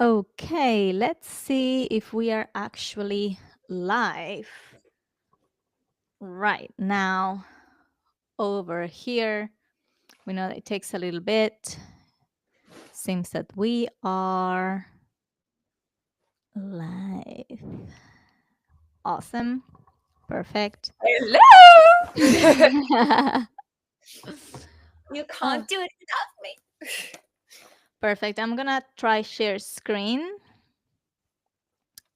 Okay, let's see if we are actually live. Right now, over here, we know that it takes a little bit. Seems that we are live. Awesome. Perfect. Hello. You can't do it without me. Perfect. I'm gonna try share screen.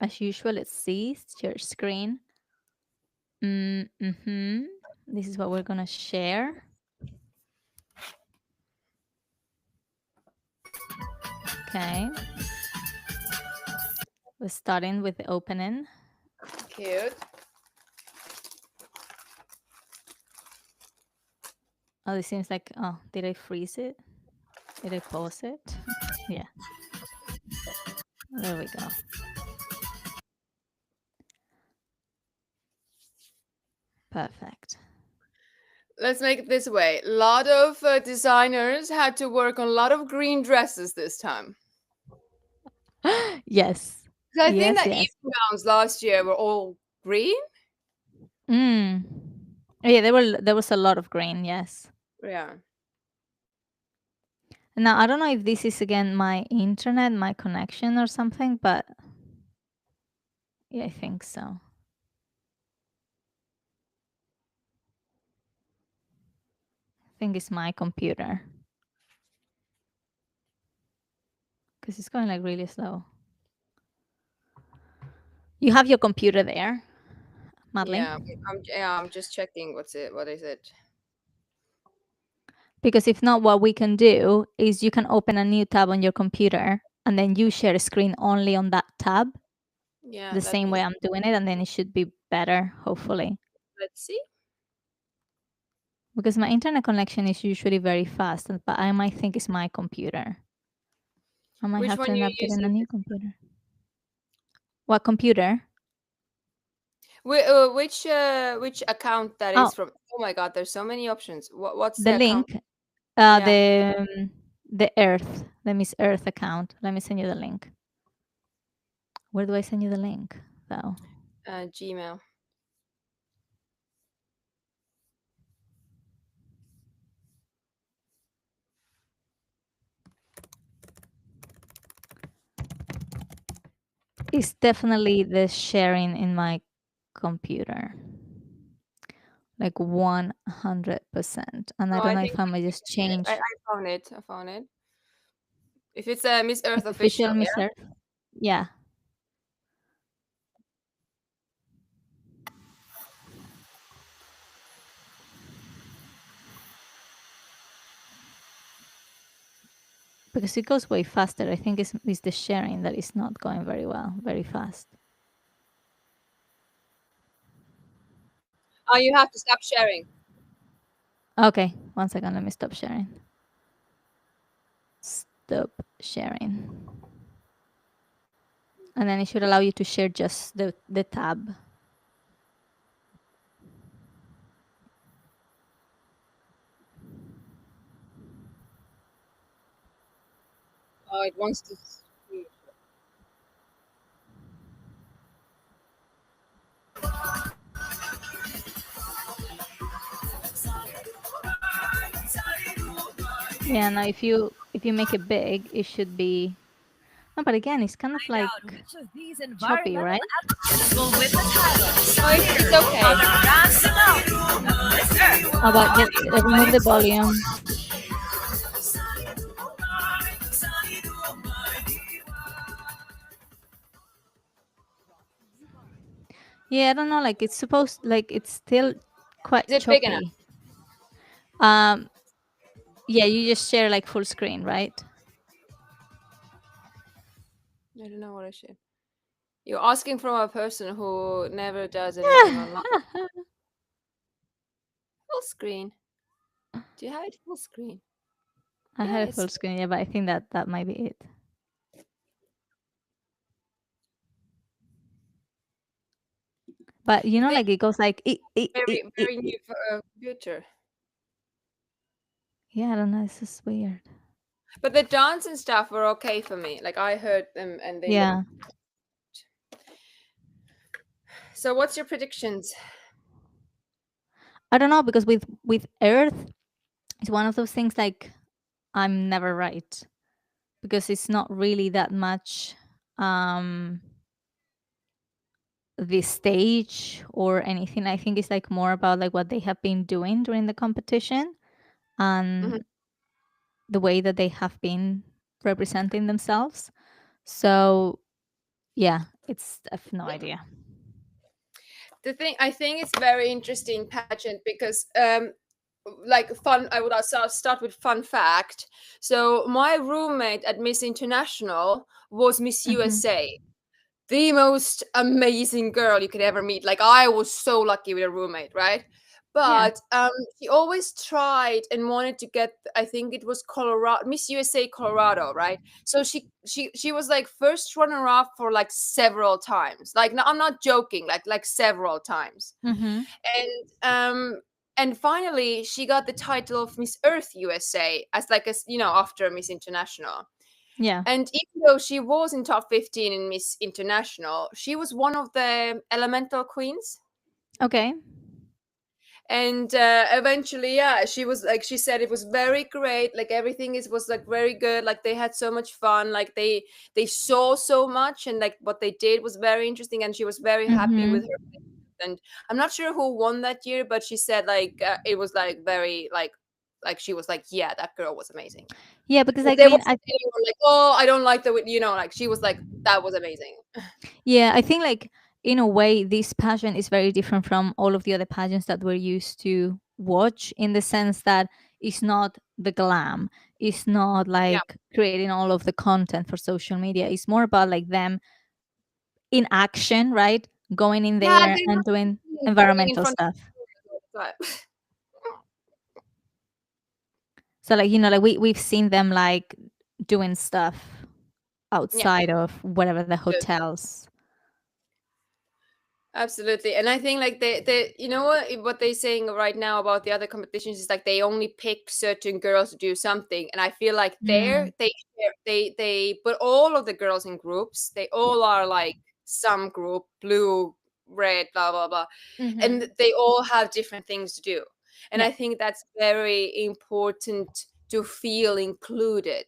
As usual, let's see. Share screen. This is what we're gonna share. Okay. We're starting with the opening. Cute. Oh, it seems like, oh, did I freeze it? Did I pause it? Yeah. There we go. Perfect. Let's make it this way. A lot of designers had to work on a lot of green dresses this time. Yes. 'Cause I think Yes, that yes. evening gowns last year were all green. Mm. Yeah, there was a lot of green, yes. Yeah. Now, I don't know if this is again my internet, my connection or something, but yeah, I think so. I think it's my computer. Because it's going like really slow. You have your computer there, Madeline? I'm just checking what is it? Because if not, what we can do is you can open a new tab on your computer and then you share a screen only on that tab, Yeah, the same way I'm doing it, and then it should be better, hopefully. let's see. Because my internet connection is usually very fast, but I might think it's my computer. I might Which have to one end you up getting a using? new computer. What computer? Which account that Oh, is from? Oh my God, there's so many options. What's the the account? link, Yeah, the Earth, the Miss Earth account. Let me send you the link. Where do I send you the link, though? Gmail. It's definitely the sharing in my computer. Like 100%. And I No, don't I know think if I might just change I found it. I found it. If it's a Miss Earth like official official, Miss yeah. Earth. Yeah. Because it goes way faster. I think it's the sharing that is not going very well, very fast. Oh, you have to stop sharing. Okay, 1 second. Let me stop sharing. Stop sharing. And then it should allow you to share just the tab. Oh, it wants to. Yeah, now if you make it big, it should be. No, but again, it's kind of like choppy, right? Oh, it's okay. How about remove the volume? Yeah, I don't know. Like it's supposed, like it's still quite Is it big enough? choppy. Um, yeah, you just share like full screen, right? I don't know what I should. You're asking from a person who never does anything online. Full screen. Do you have it full screen? I had a Yes. full screen, yeah, but I think that might be it. But you know, like it goes like Very new computer. Yeah, I don't know. It's just weird. But the dance and stuff were okay for me. Like I heard them and they looked. Yeah. So what's your predictions? I don't know, because with Earth, it's one of those things like I'm never right, because it's not really that much the stage or anything. I think it's like more about like what they have been doing during the competition Mhm. and the way that they have been representing themselves. So yeah, I have no idea. The thing I think it's very interesting pageant because like fun I would also start with fun fact. So my roommate at Miss International was Miss Hmm. USA, the most amazing girl you could ever meet. Like I was so lucky with a roommate, right? Yeah. But she always tried and wanted to get. I think it was Colorado, Miss USA Colorado, right? So she was like first runner up for like several times. Like no, I'm not joking. Like several times, Hmm. and finally she got the title of Miss Earth USA as like after Miss International. Yeah. And even though she was in top 15 in Miss International, she was one of the elemental queens. Okay. And eventually, yeah, she was like, she said it was very great. Like everything was like very good. Like they had so much fun. Like they saw so much, and like what they did was very interesting. And she was very happy with Hmm. her. And I'm not sure who won that year, but she said like it was like very like she was like, yeah, that girl was amazing. Yeah, because Like like there I mean, wasn't anyone like, oh, I don't like the like she was like that was amazing. yeah, I think like in a way this pageant is very different from all of the other pageants that we're used to watch, in the sense that it's not the glam, it's not Yeah, like creating all of the content for social media. It's more about like them in action, right? Going in yeah, there they and doing were standing in environmental front stuff. of the time. So like like we've seen them like doing stuff Yeah, outside of whatever the good. hotels. Absolutely. And I think like they you know what they're saying right now about the other competitions is like they only pick certain girls to do something. And I feel like there Mm. they put all of the girls in groups. They all are like some group, blue, red, blah blah blah. Hmm. And they all have different things to do. And Yeah. I think that's very important to feel included.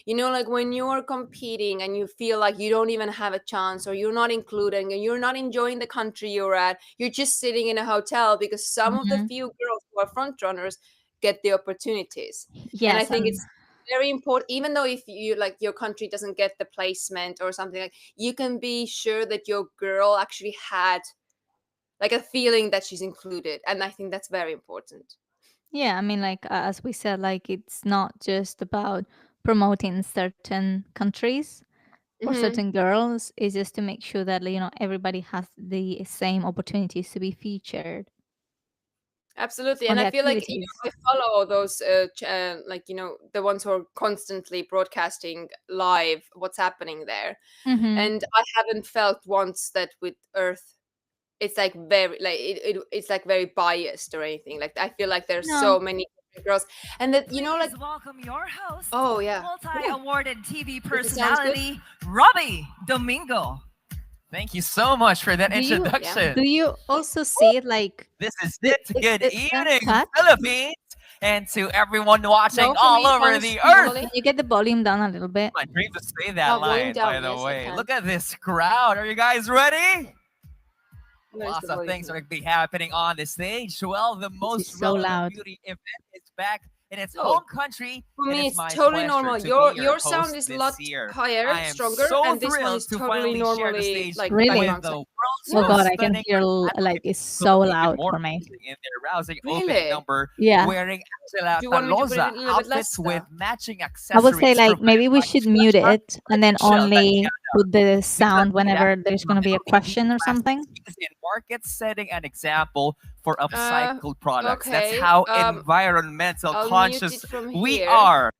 Like when you're competing and you feel like you don't even have a chance, or you're not including, and you're not enjoying the country you're at, you're just sitting in a hotel because some of the Hmm. few girls who are front runners get the opportunities. And I Yes, think and it's very important, even though if you like your country doesn't get the placement or something, like you can be sure that your girl actually had like a feeling that she's included, and I think that's very important. yeah, I mean, like as we said, like it's not just about promoting certain countries or Hmm. certain girls. It's just to make sure that everybody has the same opportunities to be featured Absolutely, on and the I feel like activities. I follow those like the ones who are constantly broadcasting live what's happening there, Hmm. and I haven't felt once that with Earth it's like very like it's like very biased or anything. Like I feel like there's No. so many different girls, and that like Please welcome your host, oh yeah, multi-awarded TV does it sounds good? personality, Robbie Domingo. Thank you so much for that Do you Yeah. introduction. do you also see it like This is it. Good the evening, cut? Philippines, and to everyone watching No, for all me it over comes the earth. Can normally. you get the volume down a little bit? My dream to say that Volume line, by down. the Yes, I way. can. Look at this crowd. Are you guys ready? Where's the Lots of volume? things are going to be happening on the stage. Well, the This is most so relevant loud. beauty event is back in its Oh, home country, for and me, it's it's my totally pleasure normal. to be your Your sound host is a this lot year. higher, I am stronger, so and this one thrilled is to totally finally share the normally stage like Really? with background the sound. world's Oh most god, Yes. I can stunning hear like athlete, it's who so look even loud more for me. amazing in their rousing opening Really? number, Yeah. wearing Angela Do you want me to put Taloza it a little bit outfits less with though? matching I would say accessories like provided maybe we by should mute Treasure it and then Rachel only Tatiana. put the Because sound that whenever there's going to be a question or something. is in market setting an example for Uh, upcycled products. That's okay. how environmental I'll mute conscious it from we here. are.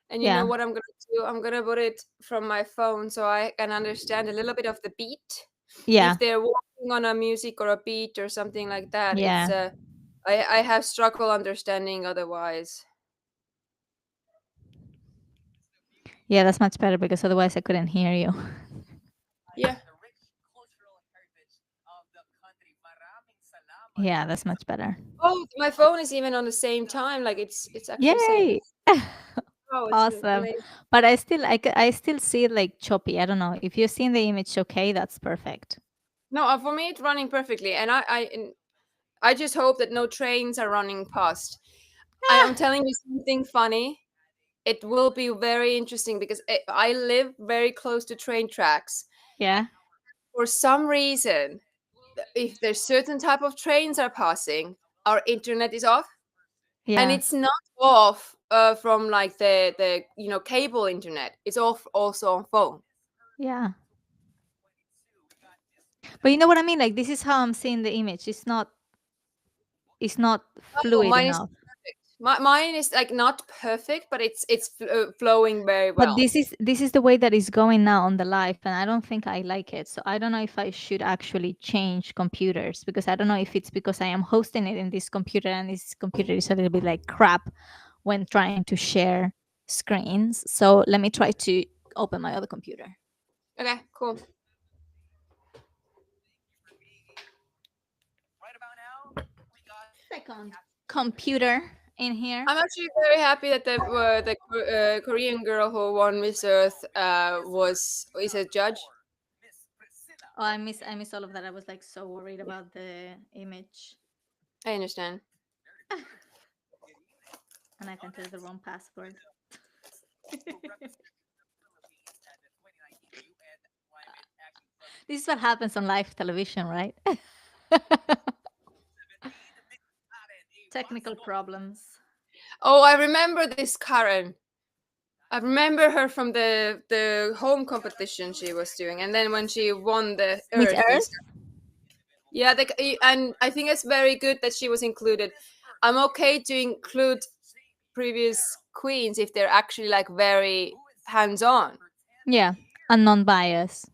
And you know Yeah. what I'm gonna do? I'm gonna put it from my phone so I can understand a little bit of the beat. Yeah. If they're working on a music or a beat or something like that, it's Yeah. I have struggle understanding otherwise. Yeah, that's much better because otherwise I couldn't hear you. Yeah. The rich cultural heritage of the country. Maraming salamat. Yeah, that's much better. Oh, my phone is even on the same time. Like it's actually saying. Yay! Oh, it's Awesome. amazing. But I still see it like choppy. I don't know. If you're seeing the image okay, that's perfect. No, for me it's running perfectly, and I just hope that no trains are running past. I am telling you something funny. It will be very interesting because I live very close to train tracks. Yeah. For some reason, if there's certain type of trains are passing, our internet is off, Yeah. and it's not off from like the cable internet. It's off also on phone. Yeah. But you know what I mean? Like this is how I'm seeing the image. It's not Oh, fluid mine is enough. perfect. Mine is like not perfect, but it's flowing very But well. this is the way that it's going now on the live, and I don't think I like it. So I don't know if I should actually change computers because I don't know if it's because I am hosting it in this computer and this computer is a little bit like crap when trying to share screens. So let me try to open my other computer. Okay, cool. Right about now, we got Second computer in here. I'm actually very happy that the Korean girl who won Miss Earth is a judge. Miss Priscilla. Oh, I miss all of that. I was like so worried about the image, I understand. and I entered the wrong password. This is what happens on live television, right? Technical problems. Oh, I remember this Karen. I remember her from the home competition she was doing, and then when she won the Miss Earth. And Earth? stuff. Yeah, and I think it's very good that she was included. I'm okay to include previous queens if they're actually like very hands-on. Yeah, and non-biased.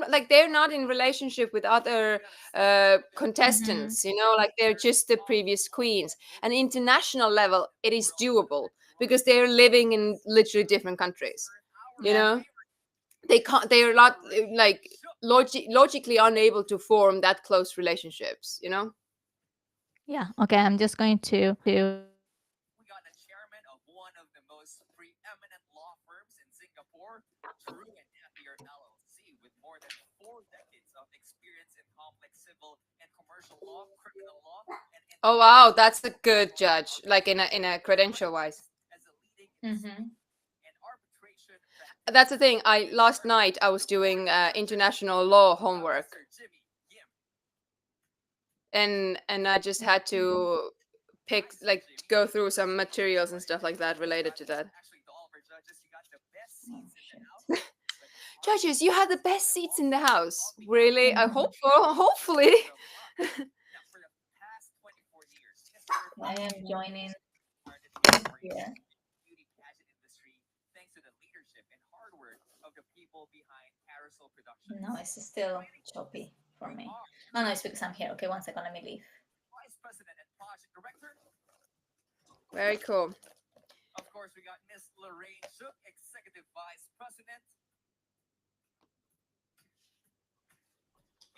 Like they're not in relationship with other contestants, like they're just the previous queens. And international level it is doable because they're living in literally different countries, they're not like logically unable to form that close relationships. Yeah. Okay, I'm just going to We got the chairman of one of the most preeminent law firms in Singapore, True and Napier LLC, with more than 4 decades of experience in complex civil and commercial law, criminal law, and Oh wow, that's a good judge, like in a credential wise. as a leading and arbitration. That's the thing. Last night I was doing international law homework, Jimmy Yim. and I just had to go through some materials and stuff like that related to that. Actually, to all of our judges, you got the best seats in the house. Judges, you had the best seats in the house. Really? I hope so. Hopefully. Now, for the past 24 years, Mr. I am joining here. Beauty pageant industry, thanks to the leadership and hard work of the people behind Carousel Productions. No, it's still choppy for me. Oh no, it's because I'm here. Okay, 1 second, let me leave. Vice President and Project Director. Very cool. Of course, we got Miss Lorraine Shook, Executive Vice President.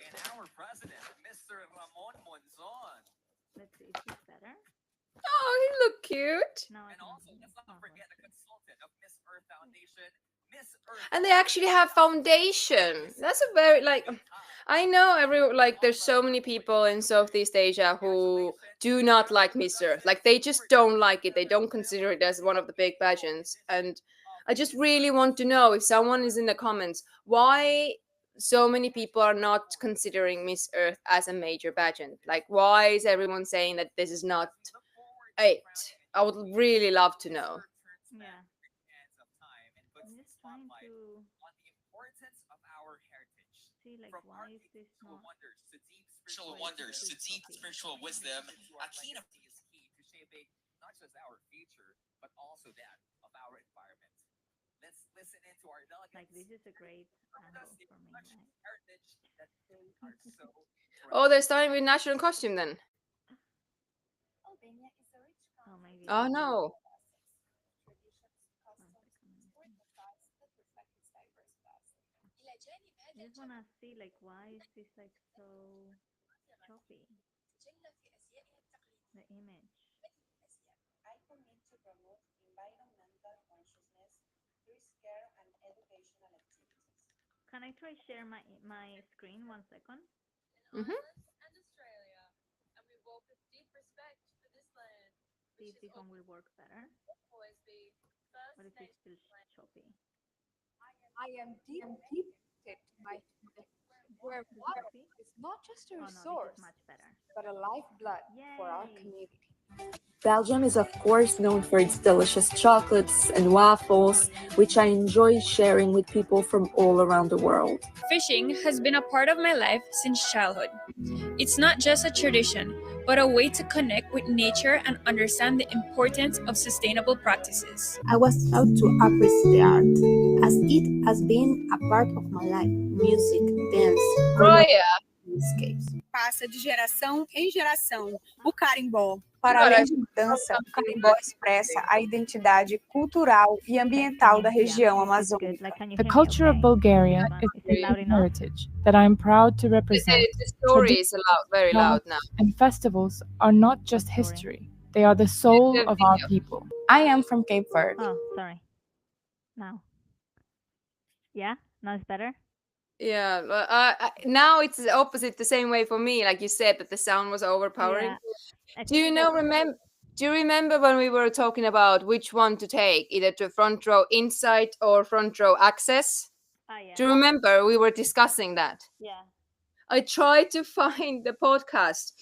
And our president, Mr. Ramon Monzon. Let's see, is this better? Oh, he look cute. No, And also, let's not forget the consultant of Miss Earth Foundation, Miss Earth. And they actually have foundation. That's a very I know there's so many people in Southeast Asia who do not like Miss Earth. Like they just don't like it. They don't consider it as one of the big pageants. And I just really want to know if someone is in the comments why so many people are not considering Miss Earth as a major pageant. Like why is everyone saying that this is not it? I would really love to know. Yeah. I'm just trying to On the importance of our heritage. see like From why is this architectural not wonders to deep Spiritual wonders to deep spiritual wisdom, a keen legacy is key to shaping not just our future, but also that of our environment. Let's listen into our delegates. like this is a great angle for me. Right? Heritage that they are so Oh, they're starting with national costume then. Oh maybe. Oh no. I just wanna see like why is this like so choppy? The image. Can I try share my screen 1 second? Mhm. See if this one will work better. What if it's still choppy? I am deep rooted to my community, where Does it water see? is not just a Oh no, this is resource, much better. but a lifeblood for our Yay! community. Belgium is, of course, known for its delicious chocolates and waffles, which I enjoy sharing with people from all around the world. Fishing has been a part of my life since childhood. It's not just a tradition, but a way to connect with nature and understand the importance of sustainable practices. I was taught to appreciate art as it has been a part of my life. Music, dance, Roya, escapes. Passa de geração em geração. O carimbó. Para Para além além de de dança, o carimbó carimbó expressa a identidade cultural e ambiental da região Good. amazônica. Like, can you The hear me culture of okay? Bulgaria But is is a it loud enough? heritage that I am proud to represent. the story is loud, very loud now. And festivals are not just story? history, they are the soul The of our video. people. I am from Cape Verde. Oh, sorry. Now. Yeah? Now it's better? Yeah, now it's the opposite, the same way for me. Like you said, that the sound was overpowering. Yeah. I Do you think know? Do you remember when we were talking about which one to take, either to front row insight or front row access? yeah. Do you remember we were discussing that? Yeah. I tried to find the podcast.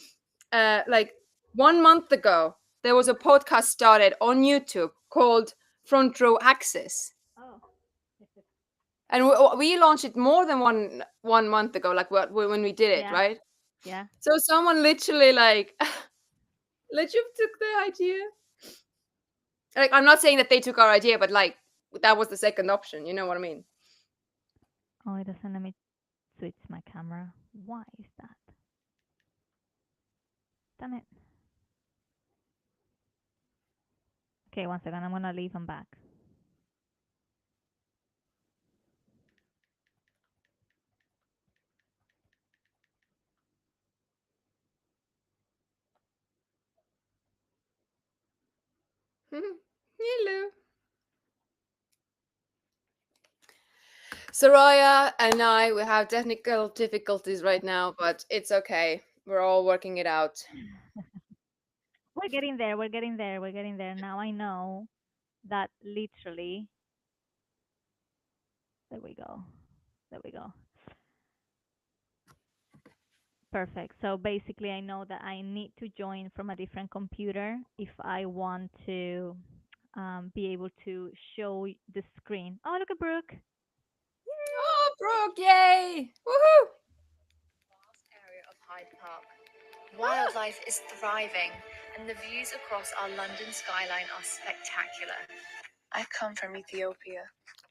Like 1 month ago, there was a podcast started on YouTube called Front Row Access. Oh. And we launched it more than one month ago, like when we did it, Yeah. right? Yeah. So someone literally like literally took the idea. Like, I'm not saying that they took our idea, but like that was the second option. You know what I mean? Oh, it doesn't let me switch my camera. Why is that? Damn it. Okay, 1 second. I'm gonna leave and back. Hello. Soraya and I, we have technical difficulties right now, but it's okay. We're all working it out. We're getting there. We're getting there. We're getting there. Now I know that literally. There we go. There we go. Perfect. So basically, I know that I need to join from a different computer if I want to be able to show the screen. Oh, look at Brooke. Oh, Brooke, yay! Woohoo! Area of Hyde Park. Wildlife is thriving, and the views across our London skyline are spectacular. I come from Ethiopia,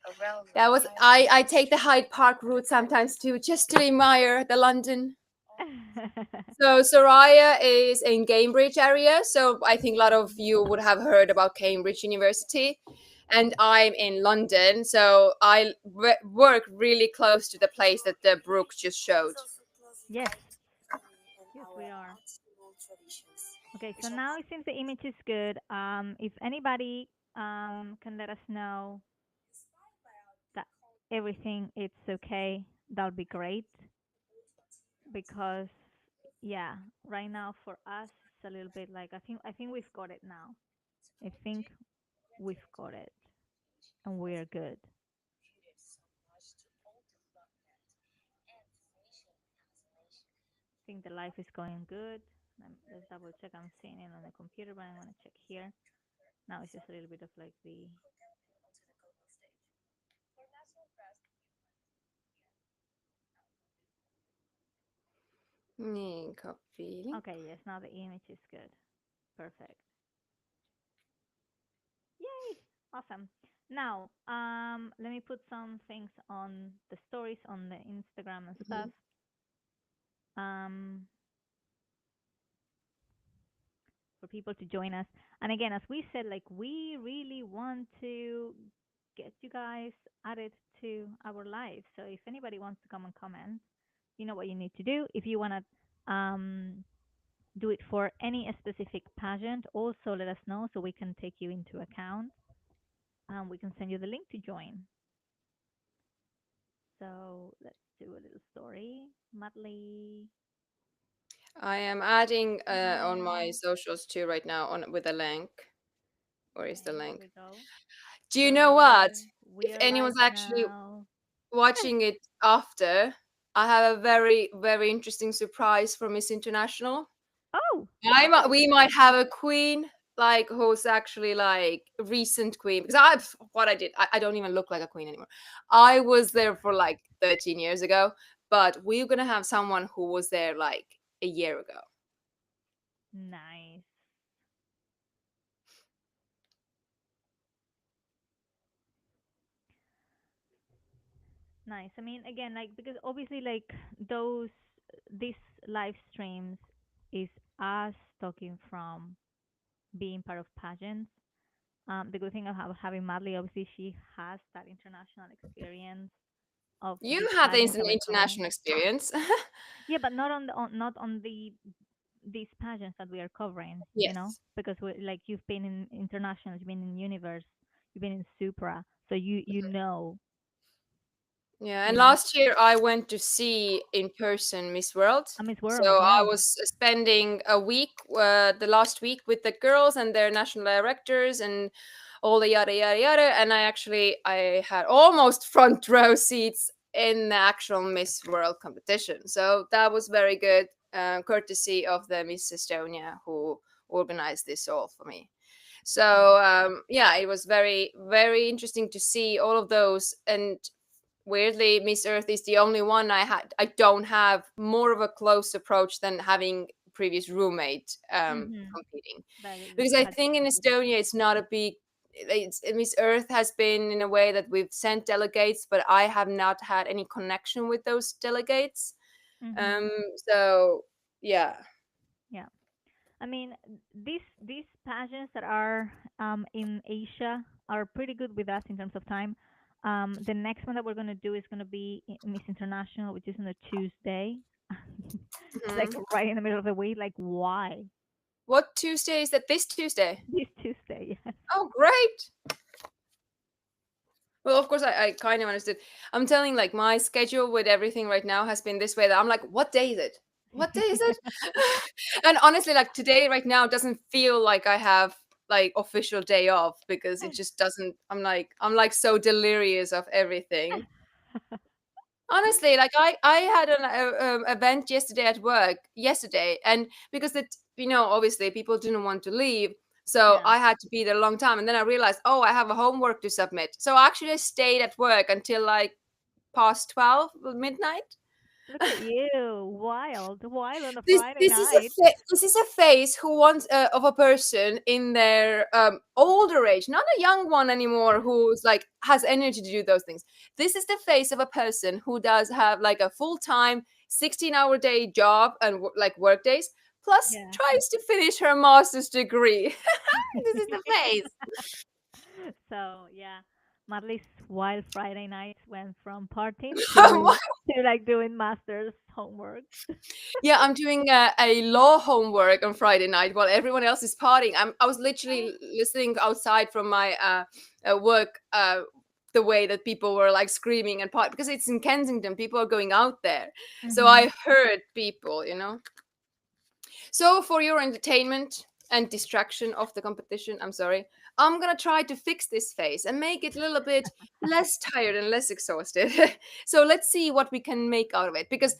a realm. That was I take the Hyde Park route sometimes too, just to admire the London. So Soraya is in Cambridge area, so I think a lot of you would have heard about Cambridge University. And I'm in London, so I work really close to the place that the Brooke just showed. Yes. Yes, we are. Okay, so now it seems the image is good. If anybody can let us know that everything it's okay, that'll be great. Because yeah, right now for us it's a little bit like I think we've got it now. I think we've got it and we're good. I think the life is going good. Let's double check. I'm seeing it on the computer, but I'm gonna check here. Now it's just a little bit of like the Copy. okay, yes, now the image is good. Perfect. Yay! Awesome. Now, let me put some things on the stories on the Instagram and stuff. For people to join us. And again, as we said, like we really want to get you guys added to our live. So if anybody wants to come and comment, you know what you need to do. If you want to do it for any specific pageant, also let us know so we can take you into account. We can send you the link to join. So let's do a little story. Madly. I am adding on my socials too right now on with a link. Where is the link? Do you know what? If anyone's actually watching it after, I have a very, very interesting surprise for Miss International. Oh, we might have a queen like who's actually like a recent queen, because I don't even look like a queen anymore. I was there for like 13 years ago, but we're gonna have someone who was there like a year ago. Nice. Nice. I mean, again, like, because obviously, like, these live streams is us talking from being part of pageants. The good thing of having Madly, obviously, she has that international experience of. You had the international experience. Yeah, but not on these pageants that we are covering. Yes. You know, because you've been in international, you've been in Universe, you've been in Supra, so you know. Yeah, and last year I went to see in person Miss World. Miss World. So yeah. I was spending a week, the last week, with the girls and their national directors and all the yada yada yada. And I had almost front row seats in the actual Miss World competition. So that was very good, courtesy of the Miss Estonia who organized this all for me. So yeah, it was very, very interesting to see all of those. And weirdly, Miss Earth is the only one I don't have more of a close approach than having previous roommate competing, because I think in Estonia it's not a big. Miss Earth has been in a way that we've sent delegates, but I have not had any connection with those delegates. So yeah. Yeah, I mean, these pageants that are in Asia are pretty good with us in terms of time. The next one that we're gonna do is gonna be Miss International, which is on a Tuesday, like right in the middle of the week. Like, why? What Tuesday is that? This Tuesday? This Tuesday, yes. Oh, great. Well, of course, I kind of understood. I'm telling, like, my schedule with everything right now has been this way, that I'm like, what day is it? What day is it? And honestly, like, today right now doesn't feel like I have like official day off, because it just doesn't. I'm like so delirious of everything. Honestly, like I had an event yesterday at work and because obviously people didn't want to leave, so I had to be there a long time, and then I realized, oh, I have a homework to submit, so actually I stayed at work until like past 12 midnight. Look at you, wild on a This Friday is night. this is a face who wants of a person in their older age, not a young one anymore, who's like has energy to do those things. This is the face of a person who does have like a full-time 16-hour day job and like work days, plus tries to finish her master's degree. This is the face. So yeah, Madly's wild Friday night went from partying to like doing master's homework. Yeah, I'm doing a law homework on Friday night while everyone else is partying. I was literally listening outside from my work, the way that people were like screaming and part, because it's in Kensington, people are going out there. So I heard people, So for your entertainment and distraction of the competition, I'm gonna try to fix this face and make it a little bit less tired and less exhausted. So let's see what we can make out of it, because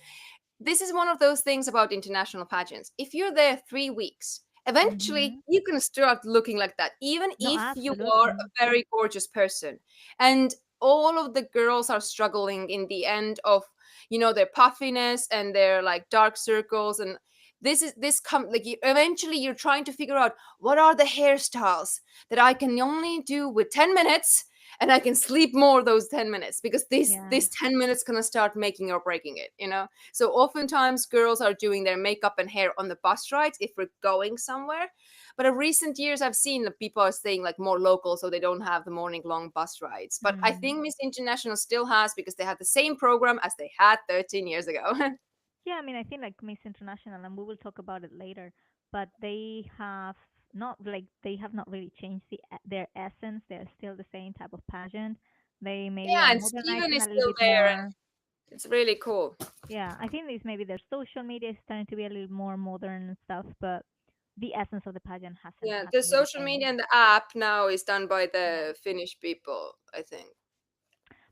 this is one of those things about international pageants. If you're there 3 weeks, eventually you can start looking like that, even if you are a very gorgeous person. And all of the girls are struggling in the end of their puffiness and their like dark circles, and eventually you're trying to figure out what are the hairstyles that I can only do with 10 minutes, and I can sleep more those 10 minutes, because this 10 minutes gonna start making or breaking it, So oftentimes girls are doing their makeup and hair on the bus rides if we're going somewhere. But in recent years, I've seen that people are staying like more local, so they don't have the morning long bus rides. But I think Miss International still has, because they have the same program as they had 13 years ago. Yeah, I mean, I think like Miss International, and we will talk about it later, but they have not really changed their essence. They're still the same type of pageant. They maybe Yeah, are and Steven modernizing is a little still bit there, and more. it's really cool. Yeah, I think this maybe their social media is starting to be a little more modern and stuff, but the essence of the pageant Yeah, hasn't the really social media changed. and the app now is done by the Finnish people, I think.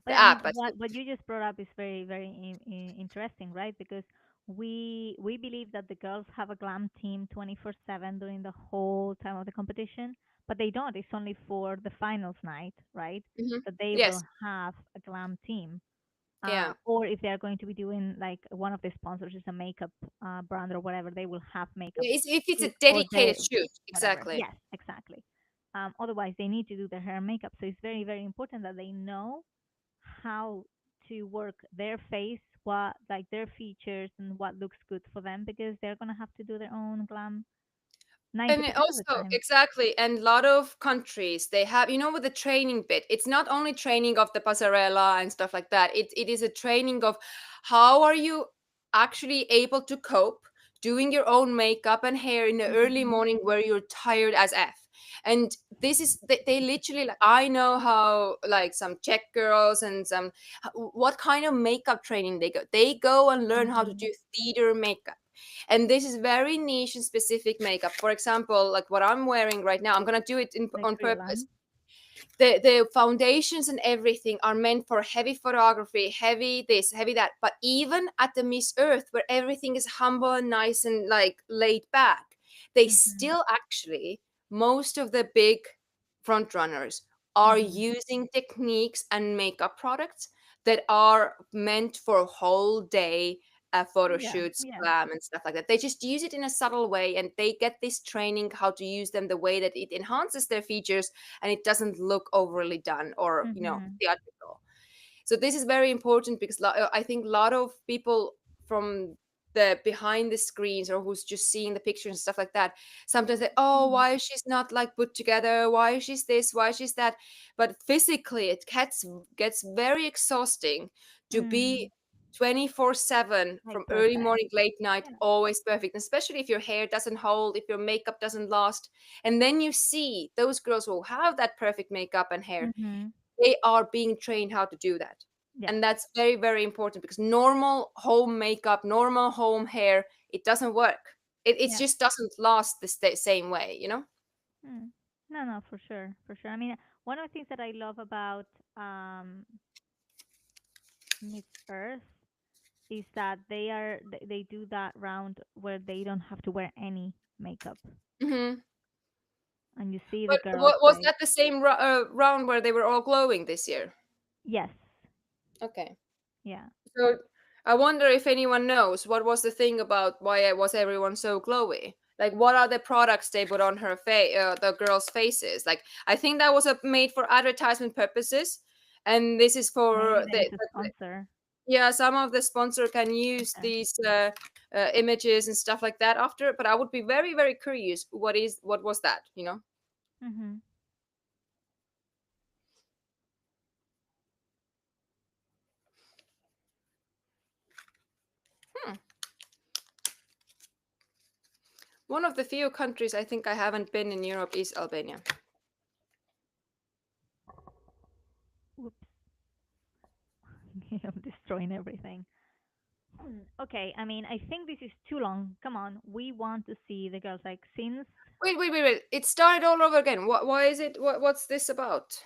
But The I mean, app, I think. what you just brought up is very, very interesting, right? Because we believe that the girls have a glam team 24/7 during the whole time of the competition, but they don't. It's only for the finals night, right? That they will Yes. have a glam team. Yeah. Or if they are going to be doing like one of the sponsors is a makeup brand or whatever, they will have makeup Yeah, if it's a for the dedicated shoot, whatever. exactly. Yes, exactly. Otherwise, they need to do their hair and makeup. So it's very, very important that they know how to work their face, what like their features and what looks good for them because they're gonna have to do their own glam And 90% of the also, time. exactly, and a lot of countries they have, with the training bit, it's not only training of the passarella and stuff like that. It is a training of how are you actually able to cope doing your own makeup and hair in the early morning where you're tired as F. And this is they literally, like, I know how, like, some Czech girls and some what kind of makeup training they go and learn how to do theater makeup. And this is very niche and specific makeup. For example, like what I'm wearing right now, I'm gonna do it Like on Brie purpose. Lam. The foundations and everything are meant for heavy photography, heavy this, heavy that. But even at the Miss Earth, where everything is humble and nice and like laid back, they still actually, most of the big front runners are using techniques and makeup products that are meant for whole day photo Yeah, shoots, yeah. glam, and stuff like that. They just use it in a subtle way, and they get this training how to use them the way that it enhances their features and it doesn't look overly done or theatrical. So this is very important because I think a lot of people from the behind the screens or who's just seeing the pictures and stuff like that sometimes say, oh, why is she's not like put together, why is she's this, why is she's that. But physically it gets very exhausting to be 24/7 Like from early perfect. morning, late night, always perfect, especially if your hair doesn't hold, if your makeup doesn't last. And then you see those girls who have that perfect makeup and hair, they are being trained how to do that. Yeah. And that's very, very important because normal home makeup, normal home hair, it doesn't work. It Yeah. just doesn't last the same way, No, for sure, for sure. I mean, one of the things that I love about Miss Earth is that they do that round where they don't have to wear any makeup, hmm and you see the But girls was like that the same round where they were all glowing this year? yes, Okay. yeah. So I wonder if anyone knows what was the thing about why was everyone so glowy? Like, what are the products they put on the girls' faces? Like, I think that was made for advertisement purposes, and this is for Maybe there is a sponsor. yeah. Some of the sponsor can use Okay. these images and stuff like that after. But I would be very, very curious. What was that? Mhm. Hmm. One of the few countries I think I haven't been in Europe is Albania. Whoops. I'm destroying everything. Okay, I mean, I think this is too long. Come on, we want to see the girls like since. Wait. It started all over again. Why is it? What's this about?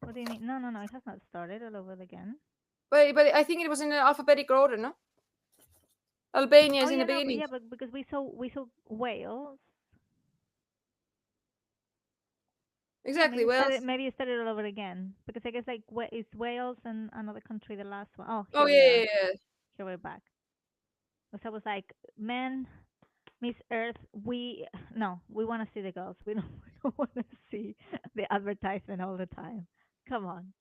What do you mean? No, it has not started all over again. But I think it was in alphabetical order, no? Albania Oh is in the yeah, no, beginning. but because we saw Wales. Exactly, Wales. Maybe it started all over again because I guess like it's Wales and another country the last one. Oh, Oh here we are. yeah. Here we're back. So I was like, man, Miss Earth, we want to see the girls. We don't want to see the advertisement all the time. Come on.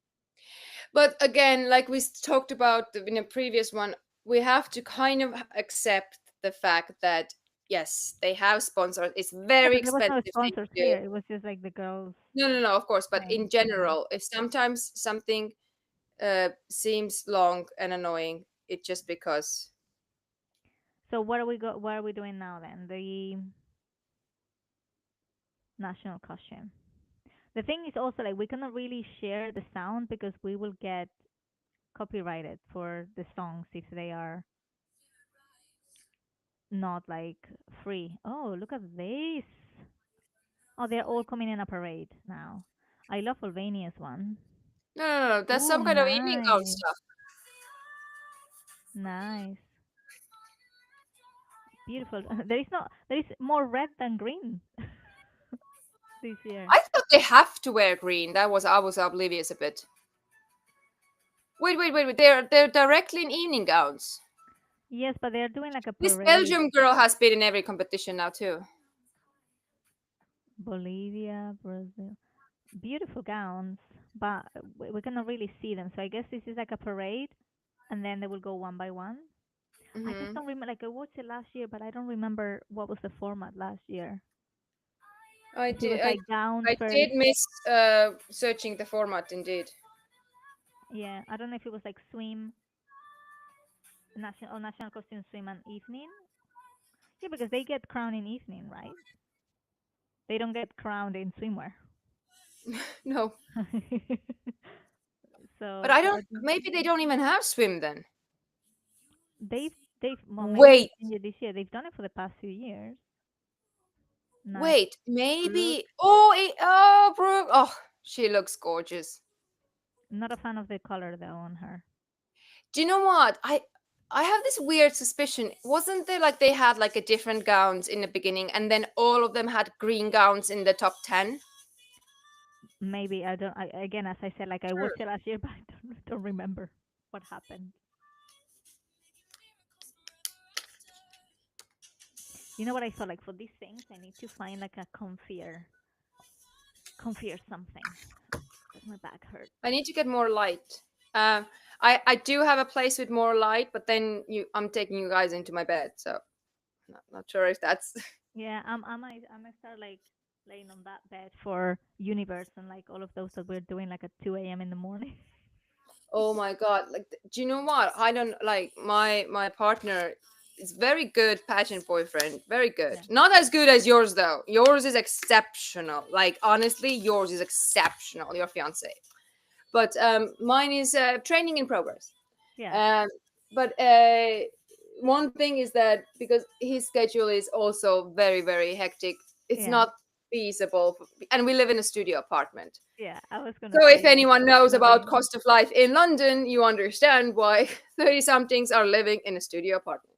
But again, like we talked about in a previous one, we have to kind of accept the fact that Yes, they have sponsors. It's Yeah, very but there was no expensive thing sponsors to do. here. It was just like the girls No, of course, but thing. in general, if sometimes something seems long and annoying, it's just because. So what are we doing now then? The national costume. The thing is also like we cannot really share the sound because we will get copyrighted for the songs if they are not like free. Oh, look at this. Oh, they're all coming in a parade now. I love Albania's one. No. That's Ooh, some kind of evening gown nice. stuff. Nice. Beautiful. There is more red than green this year. I thought they have to wear green. I was oblivious a bit. Wait. They're directly in evening gowns. Yes, but they're doing like a This parade. Belgium girl has been in every competition now too. Bolivia, Brazil. Beautiful gowns, but we cannot really see them. So I guess this is like a parade, and then they will go one by one. I just Mhm. don't remember. Like I watched it last year, but I don't remember what was the format last year. I If it was did. like gowns I first. did miss searching the format. Indeed. Yeah, I don't know if it was like swim, national costume swim and evening. Yeah, because they get crowned in evening, right? They don't get crowned in swimwear. No, So but I don't. Maybe they don't even have swim then. they've well, maybe Wait. they changed it this year. They've done it for the past few years. Nice. Wait, maybe. Oh, Brooke. Oh, she looks gorgeous. Not a fan of the color though on her. Do you know what? I have this weird suspicion. Wasn't there like they had like a different gowns in the beginning, and then all of them had green gowns in the top 10? Maybe I don't. Again, as I said, like I watched it last year, but I don't remember what happened. You know what I thought? Like for these things, I need to find like a comfier something. Because my back hurts. I need to get more light. I do have a place with more light, but then I'm taking you guys into my bed, so not sure if that's. Yeah, I might start like laying on that bed for Universe and like all of those that we're doing like at 2 a.m. in the morning. Oh my god! Like, do you know what? I don't like my partner. Is very good pageant boyfriend. Very good. Not as good as yours though. Yours is exceptional. Like honestly, yours is exceptional. Your fiance. But mine is training in progress. Yeah. But one thing is that because his schedule is also very very hectic, it's Yeah. not feasible. And we live in a studio apartment. Yeah, I was gonna. So say, if anyone knows living- about cost of life in London, you understand why 30 somethings are living in a studio apartment.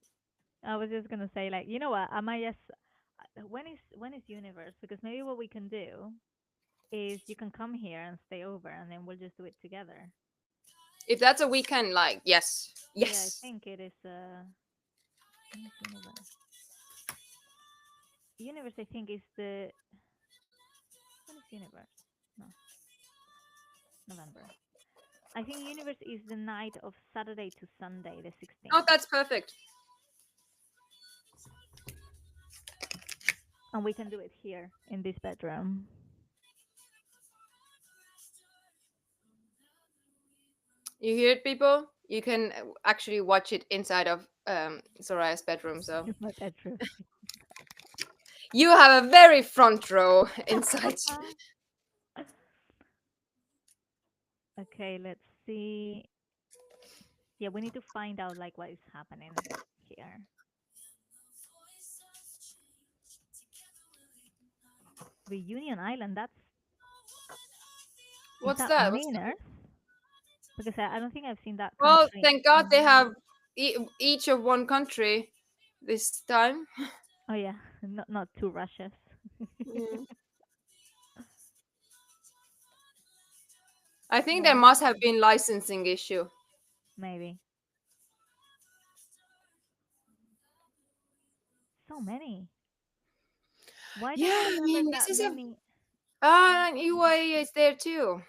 I was just gonna say, like, you know what? I might just. When is Universe? Because maybe what we can do is you can come here and stay over, and then we'll just do it together. If that's a weekend, like yes. Yeah, I Yes. think it is. When is Universe? Universe, I think is the. When is Universe? No, November. I think Universe is the night of Saturday to Sunday, the 16th. Oh, that's perfect. And we can do it here in this bedroom. You hear it, people? You can actually watch it inside of Soraya's bedroom. So My bedroom. you have a very front row inside. Okay, let's see. Yeah, we need to find out like what is happening here. Reunion Island, that's What's is that? main Earth? Because I don't think I've seen that. Well, country. thank God they have each of one country this time. Oh yeah, not two Russias. I think there must have been licensing issue. Maybe. So many. Why don't Yeah, I I remember mean, that this is many? and UAE is there too.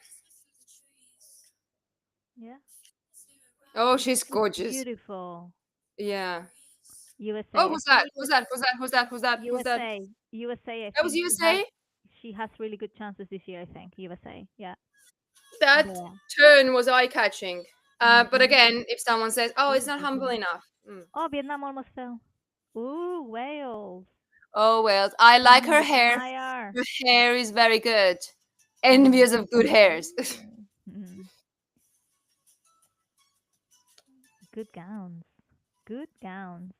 Yeah. Oh, she's gorgeous. Beautiful. Yeah. USA. Oh, who's that? Who's that? Who's that? Who's that? Who's that? Who's that? USA. USA. I That was think USA. she has really good chances this year. I think USA. Yeah. That Yeah. turn was eye-catching. But Mhm. again, if someone says, "Oh, it's not Mhm. humble enough," Oh, Vietnam almost fell. Ooh, Wales. oh well. I like her With an hair. IR. Her hair is very good. Envious of good hairs. Mhm. Good gowns. Good gowns.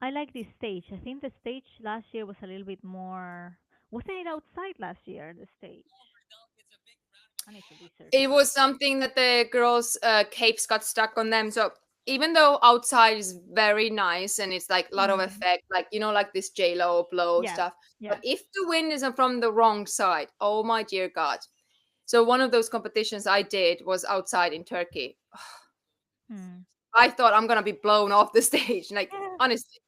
I like this stage. I think the stage last year was a little bit more. Wasn't it outside last year? The stage. I need to research. It was something that the girls' capes got stuck on them. So even though outside is very nice and it's like a lot of effect, like like this J-Lo blow Yeah. stuff. Yeah. But if the wind is from the wrong side, oh my dear God. So one of those competitions I did was outside in Turkey. Hmm. I thought I'm gonna be blown off the stage. Like honestly.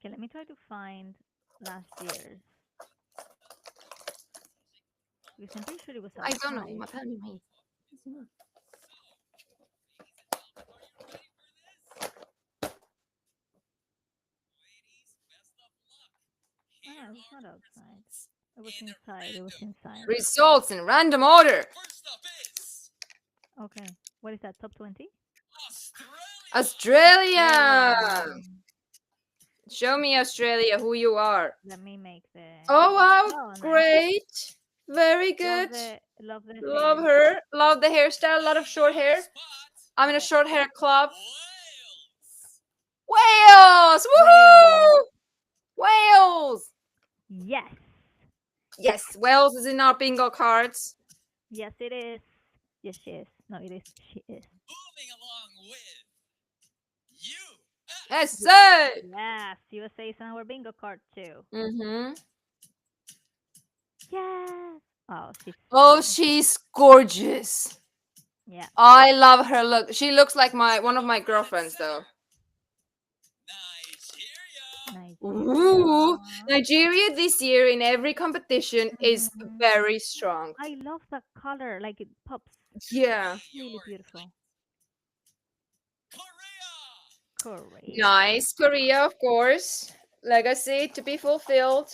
Okay, let me try to find last year's. Because I'm pretty sure it was I don't know. outside. Ma tell me. Ah, it was not outside. It was inside. It was inside. Results in random order. Okay. What is that? Top 20? Australia. Show me Australia, who you are. Let me make the. Oh wow, Oh, nice. great. Very good. Love the Love hair. her. Love the hairstyle. A lot of short hair. I'm in a short hair club. Wales! Woohoo! Wales! Yes. Yes, Wales is in our bingo cards. Yes, it is. Yes, she is. No, it is. She is. Yes, sir. Yes, USA is on our bingo card too. Mm-hmm. Yes. Oh, she's gorgeous. Yeah. I love her look. She looks like one of my girlfriends, though. Ooh, Nigeria this year in every competition is very strong. I love the color, like it pops. Yeah. Really beautiful. Korea. Nice. Korea, of course. Legacy to be fulfilled.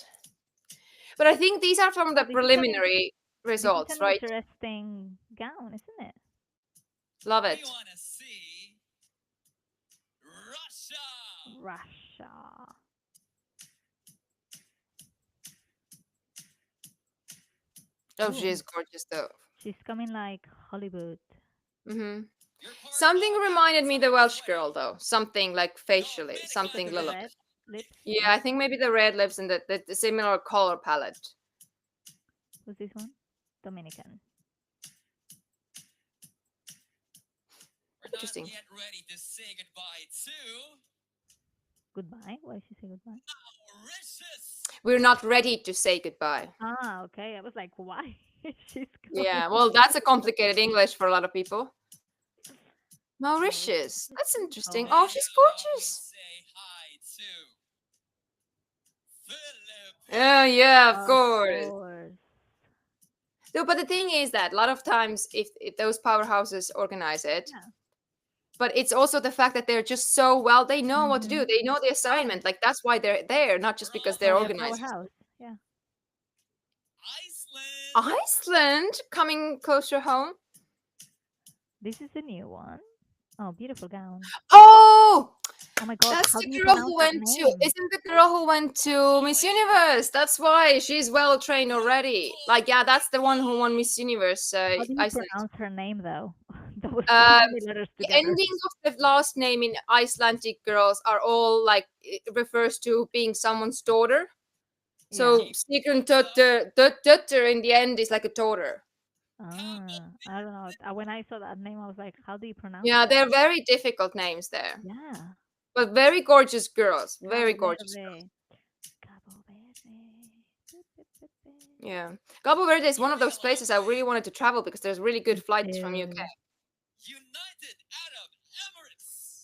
But I think these are from the preliminary results, This is an right? interesting gown, isn't it? Love it. Russia. Oh, she is gorgeous, though. She's coming like Hollywood. Mm-hmm. Something reminded me the Welsh girl, though. Something like facially, something little. Red lips. Yeah, I think maybe the red lips and the similar color palette. Who's this one? Dominican. Interesting. Yet ready to say goodbye to Goodbye? Why did she say goodbye? We're not ready to say goodbye. Ah, okay. I was like, why? She's Yeah, well, that's a complicated English for a lot of people. Mauritius. That's interesting. Oh, she's gorgeous. Oh, yeah, of course. No, but the thing is that a lot of times, if those powerhouses organize it, but it's also the fact that they're just so well, they know what to do. They know the assignment. Like, that's why they're there, not just because they're organized. Yeah. Iceland coming closer home. This is the new one. Oh, beautiful gown. Oh! Oh my God! That's how the do you girl pronounce who that went to. name? Isn't the girl who went to Miss Universe? That's why she's well trained already. Like, yeah, that's the one who won Miss Universe. How do you Iceland. pronounce her name though? That was so many letters The together. endings of the last name in Icelandic girls are all like it refers to being someone's daughter. So Sigrun Dötter in the end is like a daughter. Ah, I don't know. When I saw that name, I was like, how do you pronounce Yeah, that? they're very difficult names there. Yeah. But very gorgeous girls. Very gorgeous. Yeah. Cabo Verde is one of those places I really wanted to travel because there's really good flights from UK.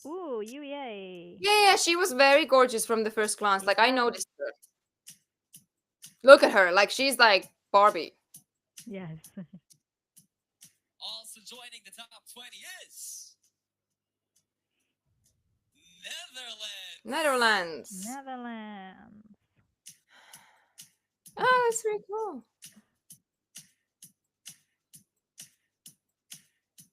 Ooh, UAE. Yeah, she was very gorgeous from the first glance. Like, I noticed her. Look at her. Like, she's like Barbie. Yes. also joining the top 2020 is Netherlands. Netherlands. Netherlands. Oh, that's very cool.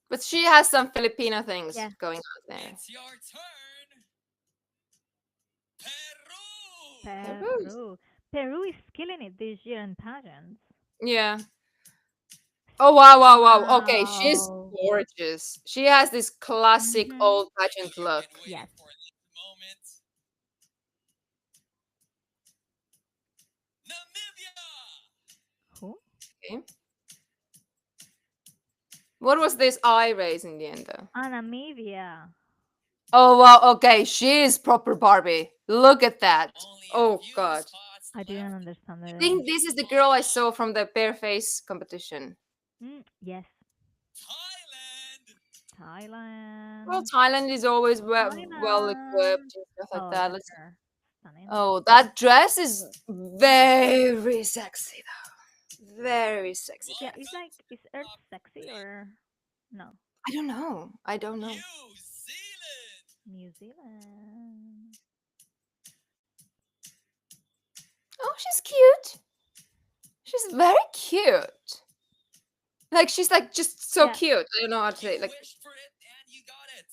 But she has some Filipino things Yeah. going on there. It's your turn. Peru. Peru is killing it this year in pageants. Yeah. Oh wow. Okay, she's Wow. gorgeous. She has this classic Mhm. old pageant look. Been waiting Yes. for this moment. Namibia. Who? Okay. What was this eye race in the end though? Namibia. Oh wow, okay, she is proper Barbie. Look at that. Only a Oh few god. spots I didn't left. understand I that. think this is the girl I saw from the bare face competition. Yes. Thailand. Thailand. Well, Thailand is always well equipped and stuff like that. look Let's... at her. Stunning. Oh, that dress is very sexy though. Very sexy. Yeah, it's like, is Earth sexy or no? I don't know. New Zealand. New Zealand. Oh, she's cute. She's very cute. Like she's like just so Yeah. cute. I don't know how to say You it. Like wished for it and you got it.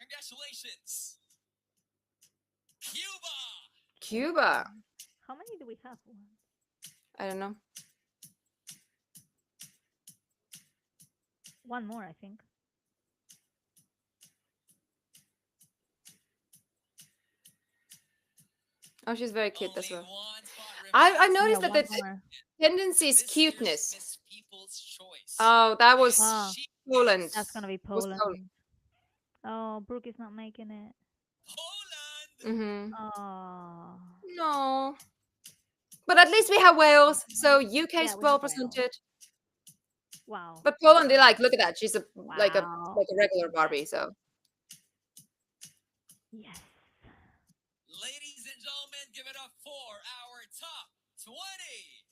Congratulations. Cuba. Cuba. How many do we have? I don't know. One more, I think. Oh, she's very cute as Only well. one spot I remains. noticed Yeah, that one the more. tendency is This year's cuteness. Miss People's Choice. Oh, that was Ah, Poland. that's gonna be Was Poland. Oh, Brooke is not making it. Poland. Mm-hmm. Oh. No. But at least we have Wales, so UK Yeah, is we have well Wales. presented. Wow. But Poland, they like, look at that. She's like a Wow. regular Barbie. So Yes. Ladies and gentlemen, give it up for our top 20.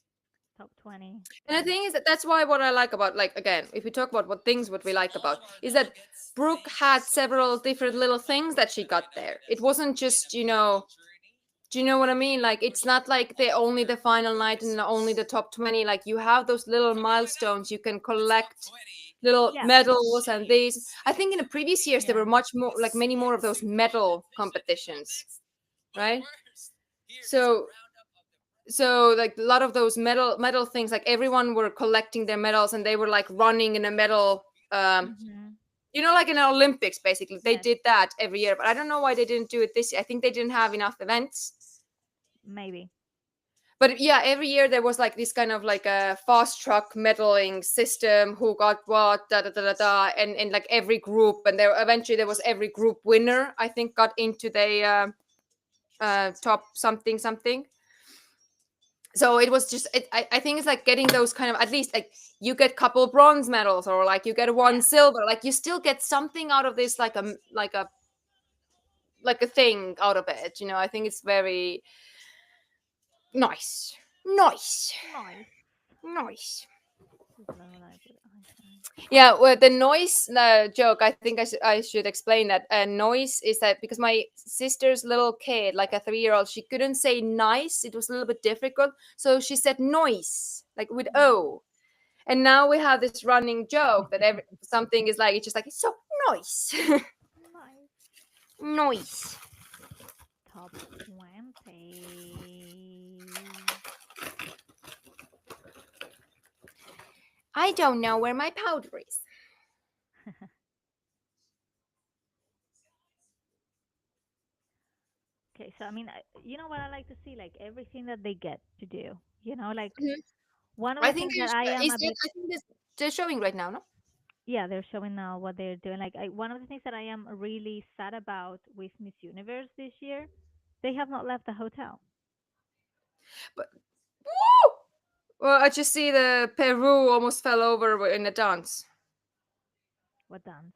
Top 20. and the thing is that that's why what I like about, like, again, if we talk about what we like about, is that Brooke had several different little things that she got there. It wasn't just, do you know what I mean? Like, it's not like only the final night and only the top 20. Like, you have those little milestones you can collect, little Yeah. medals and these. I think in the previous years there Yeah. were much more, like many more of those medal competitions, right? So like a lot of those medal things, like everyone were collecting their medals and they were like running in a medal, Mhm. you know, like in the Olympics basically. They Yes. did that every year, but I don't know why they didn't do it this year. I think they didn't have enough events. Maybe. But yeah, every year there was like this kind of like a fast track medaling system, who got what, and like every group, and eventually there was every group winner, I think, got into the top something. So it was just I think it's like getting those kind of, at least like you get couple bronze medals, or like you get one silver, like you still get something out of this, like a thing out of it, you know. I think it's very nice. Yeah, well, the noise joke, I think I should explain that. Noise is that because my sister's little kid, like a 3-year-old, she couldn't say nice. It was a little bit difficult, so she said noise, like with O. And now we have this running joke that something is like, it's just like, it's so nice. Noise. Top 20. I don't know where my powder is. Okay, so I mean, you know what I like to see, like everything that they get to do. You know, like Mhm. one of the I think things that I am a bit. I think they're showing right now, no? Yeah, they're showing now what they're doing. Like one of the things that I am really sad about with Miss Universe this year, they have not left the hotel. But woo! Well, I just see the Peru almost fell over in the dance. What dance?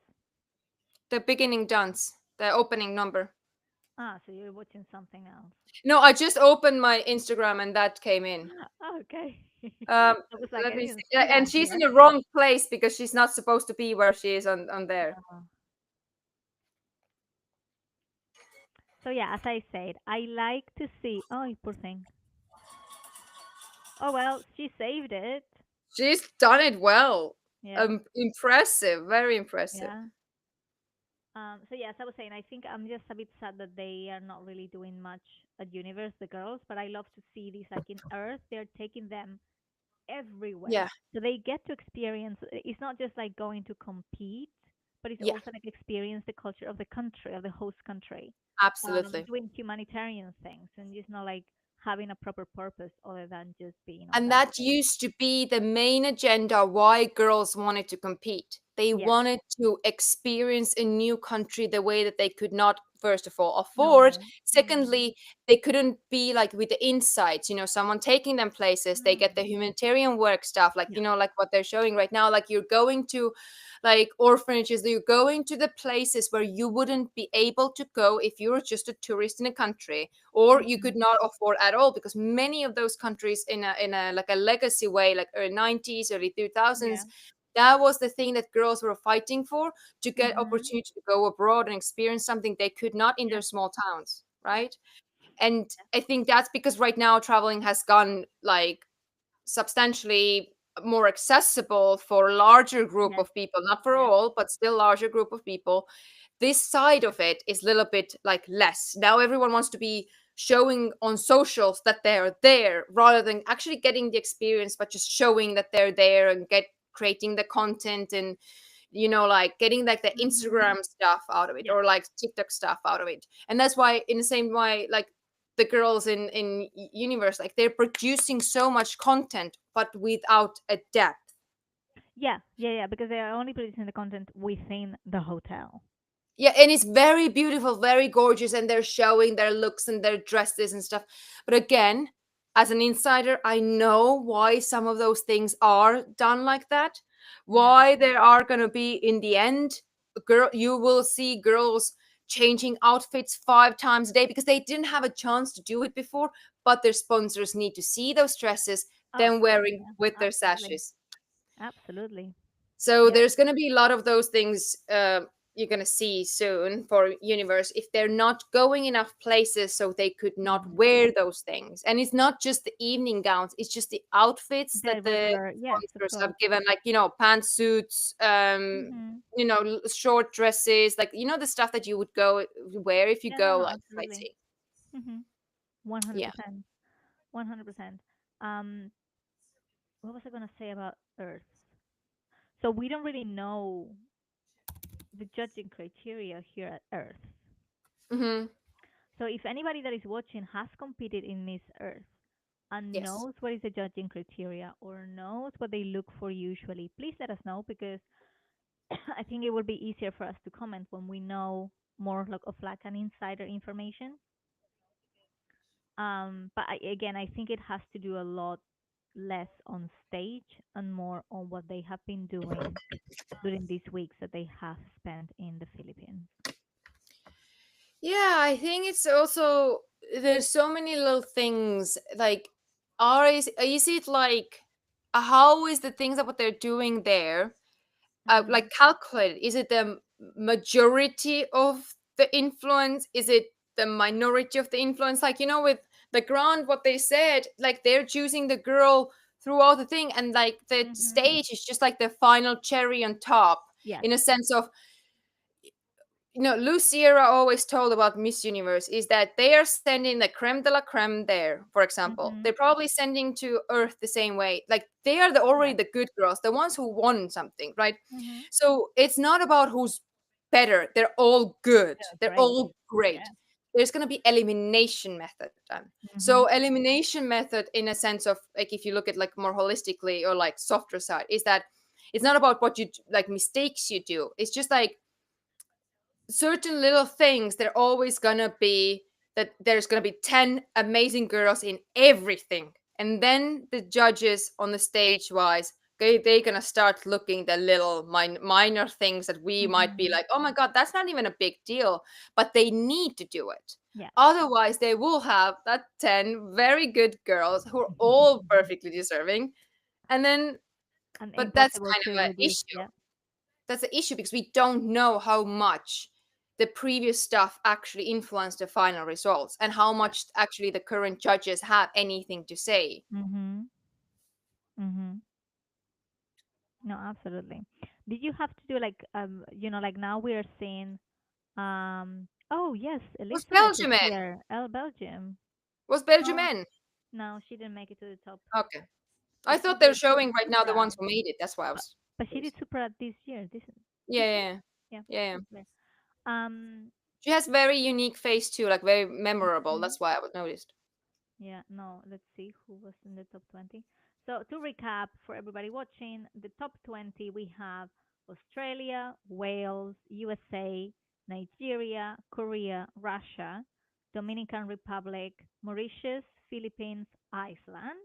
The beginning dance, the opening number. Ah, so you're watching something else. No, I just opened my Instagram and that came in. Okay. Um, I was like, let I me didn't see. see And that she's in yet. the wrong place because she's not supposed to be where she is on there. So yeah, as I said, I like to see. Oh, poor thing. Oh well, she saved it. She's done it well. Yeah. Impressive, very impressive. Yeah. So yes, I was saying I think I'm just a bit sad that they are not really doing much at Universe, the girls, but I love to see these like in Earth. They're taking them everywhere. Yeah. So they get to experience it's not just like going to compete, but it's Yeah. also like experience the culture of the country, of the host country. Absolutely. Doing humanitarian things and just not like having a proper purpose other than just being on And that that stage. used to be the main agenda why girls wanted to compete. They Yeah. wanted to experience a new country the way that they could not, first of all, No. afford. Secondly, they couldn't be like with the insights, someone taking them places. They get the humanitarian work stuff, like, like what they're showing right now. Like you're going to like orphanages, you're going to the places where you wouldn't be able to go if you were just a tourist in a country, or you could not afford at all, because many of those countries in a like a legacy way, like early 90s, early 2000s, that was the thing that girls were fighting for, to get opportunity to go abroad and experience something they could not in their small towns, right? And I think that's because right now traveling has gone like substantially more accessible for a larger group of people, not for all, but still larger group of people. This side of it is a little bit like less. Now everyone wants to be showing on socials that they're there, rather than actually getting the experience, but just showing that they're there and creating the content, and like getting like the Instagram stuff out of it, or like TikTok stuff out of it. And that's why, in the same way, like the girls in Universe, like they're producing so much content but without a depth. Yeah, because they are only producing the content within the hotel. Yeah, and it's very beautiful, very gorgeous, and they're showing their looks and their dresses and stuff. But again, as an insider, I know why some of those things are done like that. Why there are going to be, in the end, you will see girls changing outfits 5 times a day because they didn't have a chance to do it before, but their sponsors need to see those dresses, them wearing with their sashes. Absolutely. So there's going to be a lot of those things you're going to see soon for Universe, if they're not going enough places so they could not wear those things. And it's not just the evening gowns, it's just the outfits that the sponsors have given, like, pantsuits, short dresses, like, the stuff that you would go wear if you go like sightseeing. 100%. 100%. What was I going to say about Earth? So we don't really know the judging criteria here at Earth. So if anybody that is watching has competed in Miss Earth and knows what is the judging criteria or knows what they look for usually, please let us know, because I think it will be easier for us to comment when we know more of like an insider information. But again, I think it has to do a lot less on stage and more on what they have been doing during these weeks that they have spent in the Philippines. Yeah, I think it's also, there's so many little things, like, is it like, how is the things that what they're doing there like calculated? Is it the majority of the influence? Is it the minority of the influence? Like, with the ground, what they said, like they're choosing the girl throughout the thing, and like the stage is just like the final cherry on top, in a sense of, Lou Sierra always told about Miss Universe is that they are sending the creme de la creme there, for example. They're probably sending to Earth the same way. Like, they are already the good girls, the ones who won something, right? So it's not about who's better. They're all good. They're all great. There's going to be elimination method done. So elimination method, in a sense of, like, if you look at like more holistically or like softer side, is that it's not about what you like mistakes you do. It's just like certain little things. They're always gonna be that there's gonna be 10 amazing girls in everything, and then the judges on the stage wise they're gonna start looking the little minor things that we might be like, oh my god, that's not even a big deal, but they need to do it. Yeah. Otherwise, they will have that 10 very good girls who are all perfectly deserving, and then, And but that's impossible kind to of an reduce. issue. Yeah. That's the issue because we don't know how much the previous stuff actually influenced the final results and how much actually the current judges have anything to say. Mm-hmm. Mm-hmm. No, absolutely. Did you have to do like like now we are seeing oh yes, Was Elizabeth is Belgium in? here. Belgium. Was Belgium Oh, in? no, she didn't make it to the top. Okay. But I she thought they're did showing right now the Supra. ones who made it. That's why I But, was. but she did Supra this year. This Yeah, year? yeah, Yeah. yeah, yeah. This year. Um She has very unique face too, like very memorable. mhm. That's why I was noticed. Yeah, no, let's see who was in the top 20. So to recap for everybody watching, the top 20 we have Australia, Wales, USA, Nigeria, Korea, Russia, Dominican Republic, Mauritius, Philippines, Iceland,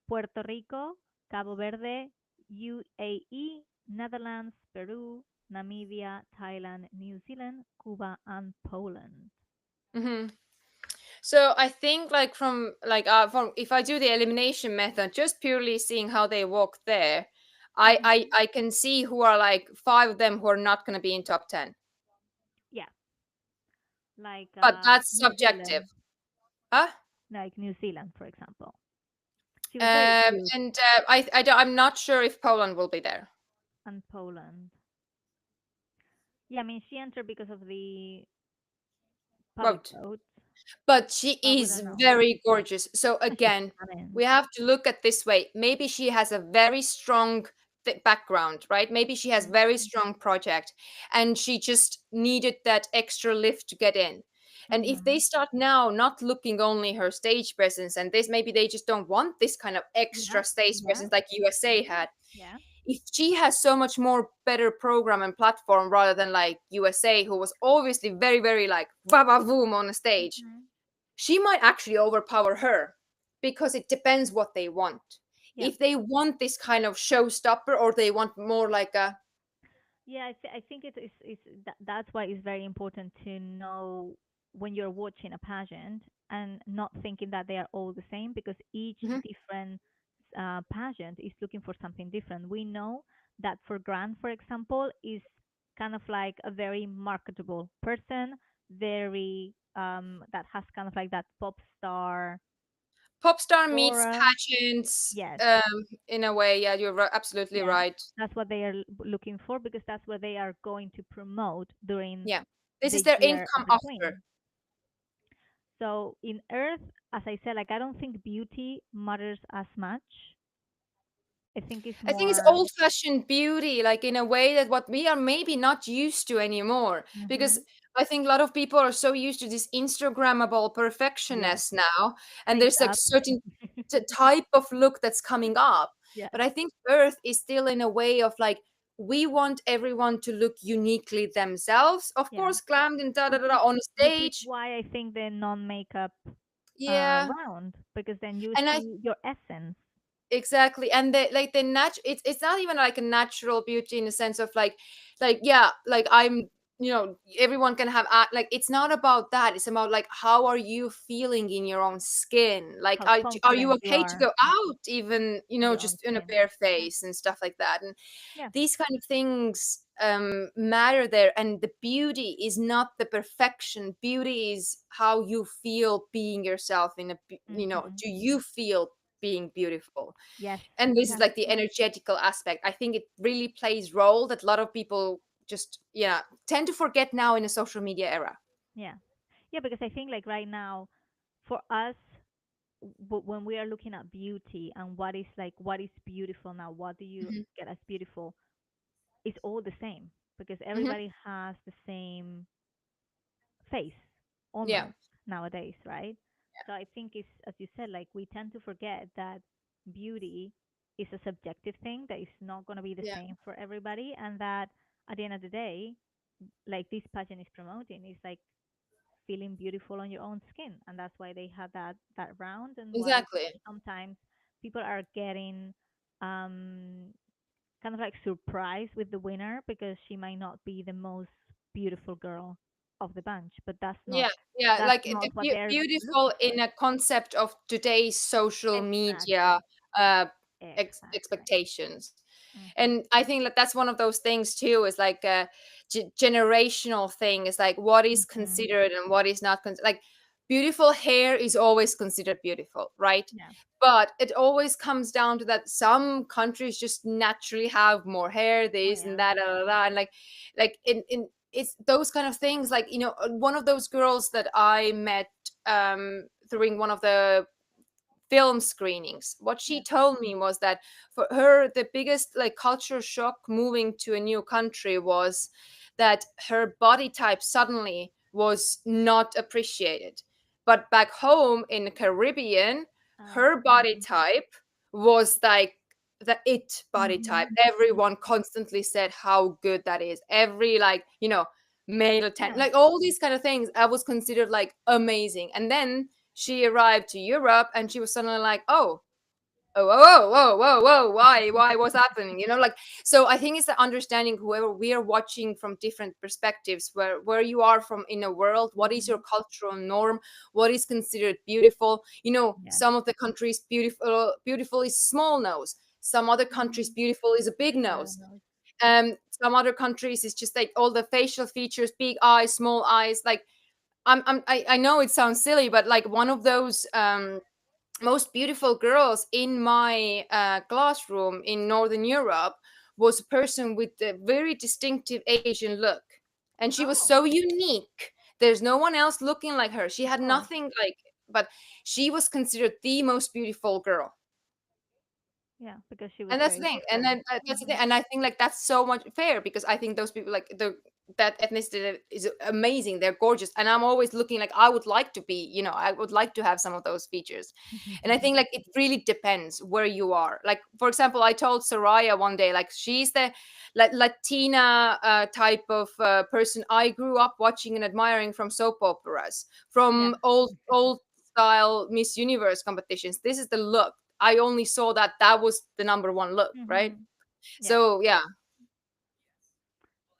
Puerto Rico, Cabo Verde, UAE, Netherlands, Peru, Namibia, Thailand, New Zealand, Cuba, and Poland. Hmm. So I think like from if I do the elimination method, just purely seeing how they walk there, I can see who are like 5 of them who are not going to be in top 10. Yeah, like But that's New subjective. Zealand, Huh? like New Zealand, for example. She was very cute. And I'm not sure if Poland will be there. And Poland. Yeah, I mean, she entered because of the public Vote. vote. But she But we is don't know. very gorgeous. So She's again, stunning. we have to look at this way. Maybe she has a very strong background, right? Maybe she has very strong project, and she just needed that extra lift to get in. And if they start now not looking only her stage presence, and this maybe they just don't want this kind of extra stage presence like USA had. Yeah. If she has so much more better program and platform rather than like USA, who was obviously very, very like baba boom on a stage, she might actually overpower her because it depends what they want. Yeah. If they want this kind of showstopper or they want more like a Yeah, I think that's why it's very important to know when you're watching a pageant and not thinking that they are all the same because each different pageant is looking for something different. We know that for Grant, for example, is kind of like a very marketable person, very that has kind of like that pop star pop star meets aura. pageants. Yes. In a way, yeah, you're absolutely Yeah, right. that's what they are looking for because that's what they are going to promote during Yeah, this is the their year of income the after. queen. So in Earth, as I said, like I don't think beauty matters as much. I think it's I think it's more. old-fashioned beauty, like in a way that what we are maybe not used to anymore. Because I think a lot of people are so used to this Instagrammable perfectionist now, and there's like Makeup. certain type of look that's coming up. Yes. But I think Earth is still in a way of like we want everyone to look uniquely themselves. Of Yeah. course, glammed and da da Which da da on which is stage. why I think the non-makeup Yeah, round because then you and I see your essence. exactly, and the it's not even like a natural beauty in the sense of like yeah, like I'm everyone can have like it's not about that. It's about like how are you feeling in your own skin, like How are you confident you okay to are go out even in your own just in a skin. bare face and stuff like that. And Yeah. these kind of things matter there, and the beauty is not the perfection. Beauty is how you feel being yourself in a do you feel being beautiful? Yes. And this is like the Exactly. energetical aspect. I think it really plays role that a lot of people just tend to forget now in a social media era. Yeah. Yeah, because I think like right now, for us, when we are looking at beauty and what is beautiful now, what do you Mhm. get as beautiful? It's all the same because Mhm. everybody has the same face Yeah. almost nowadays, right? So I think it's as you said, like we tend to forget that beauty is a subjective thing that is not going to be the Yeah. same for everybody, and that at the end of the day, like this pageant is promoting, is like feeling beautiful on your own skin, and that's why they had that round, and why Exactly. sometimes people are getting um kind of like surprised with the winner because she might not be the most beautiful girl of the bunch, but Yeah, yeah, like not the what they're beautiful looking for. in a concept of today's social media Exactly. uh Exactly. expectations. Mhm. And I think that that's one of those things too, is like a generational thing. Is like what is Mhm. considered and what is not like beautiful hair is always considered beautiful, right? Yeah. But it always comes down to that some countries just naturally have more hair, Oh this and yeah. that, and like in it's those kind of things. Like, you know, one of those girls that I met during one of the film screenings, what she Yeah. told me was that for her the biggest like culture shock moving to a new country was that her body type suddenly was not appreciated, but back home in the Caribbean her body type was like the it body type. Mhm. Everyone constantly said how good that is. Every, like, you know, male attention, Yeah. like all these kind of things I was considered like amazing. And then she arrived to Europe and she was suddenly like, oh, oh, whoa, whoa, whoa, whoa, why, what's happening? You know, like, so I think it's the understanding whoever we are watching from different perspectives, where you are from in a world, what is your cultural norm, what is considered beautiful. You know, Yeah. some of the countries beautiful is small nose. Some other countries beautiful is a big nose. Some other countries is just like all the facial features, big eyes, small eyes. Like I know it sounds silly, but like one of those most beautiful girls in my classroom in Northern Europe was a person with a very distinctive Asian look. And she was so unique. There's no one else looking like her. She had nothing like, but she was considered the most beautiful girl. Yeah, because she was And that's the very thing. And different. then that's the thing. And I think like that's so much fair because I think those people, like that ethnicity is amazing. They're gorgeous. And I'm always looking like I would like to be, you know, I would like to have some of those features. And I think like it really depends where you are. Like, for example, I told Soraya one day, like she's the like Latina type of person I grew up watching and admiring from soap operas, from old style Miss Universe competitions. This is the look. I only saw that was the number one look, right? Yeah. So yeah.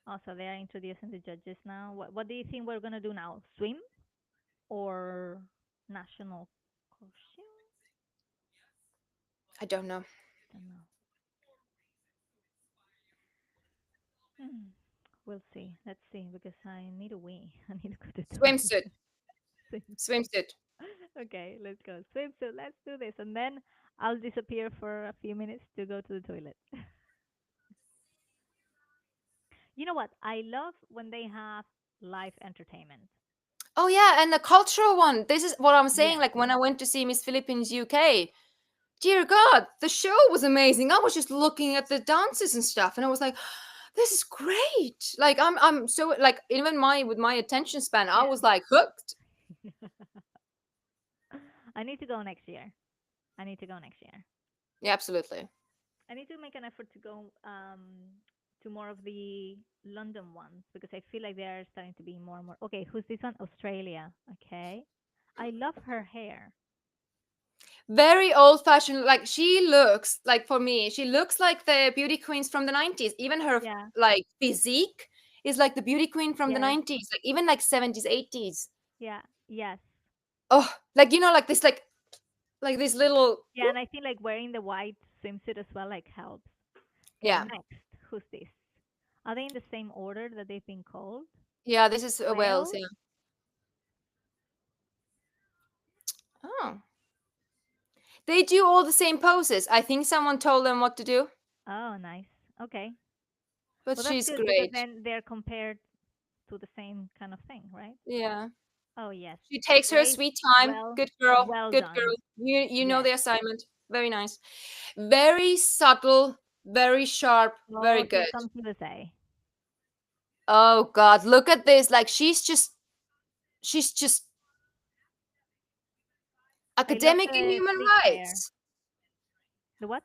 Also, they are introducing the judges now. What do you think we're gonna do now? Swim or national costume? I don't know. Don't know. We'll see. Let's see because I need a wee. I need to go to the Swimsuit. toilet. Swimsuit. Okay, let's go. Swimsuit. Let's do this, and then I'll disappear for a few minutes to go to the toilet. You know what? I love when they have live entertainment. Oh yeah, and the cultural one. This is what I'm saying. Yeah. Like when I went to see Miss Philippines UK, dear God, the show was amazing. I was just looking at the dances and stuff, and I was like, this is great. Like I'm so like even with my attention span, I was like hooked. I need to go next year. I need to go next year. Yeah, absolutely. I need to make an effort to go to more of the London ones because I feel like they are starting to be more and more. Okay, who's this one? Australia. Okay. I love her hair. Very old fashioned. Like she looks like, for me, she looks like the beauty queens from the 90s. Even her like physique is like the beauty queen from the 90s, like even like 70s, 80s. Yeah. Yes. Oh, like, you know, like this little. Yeah, and I think like wearing the white swimsuit as well like helps. Okay, Yeah. next, who's this? Are they in the same order that they've been called? Yeah, this is Wales. Wales? Yeah. Oh. They do all the same poses. I think someone told them what to do. Oh, nice. Okay. But Well, that's she's good because great. then they're compared to the same kind of thing, right? Yeah. Oh, yes. She takes her Great. sweet time. Well, Good girl. well Good done. girl. You know Yes. the assignment. Very nice. Very subtle, very sharp, very Oh, good. here comes USA. Oh God, look at this. Like she's just academic in the human sleek hair. rights. The what?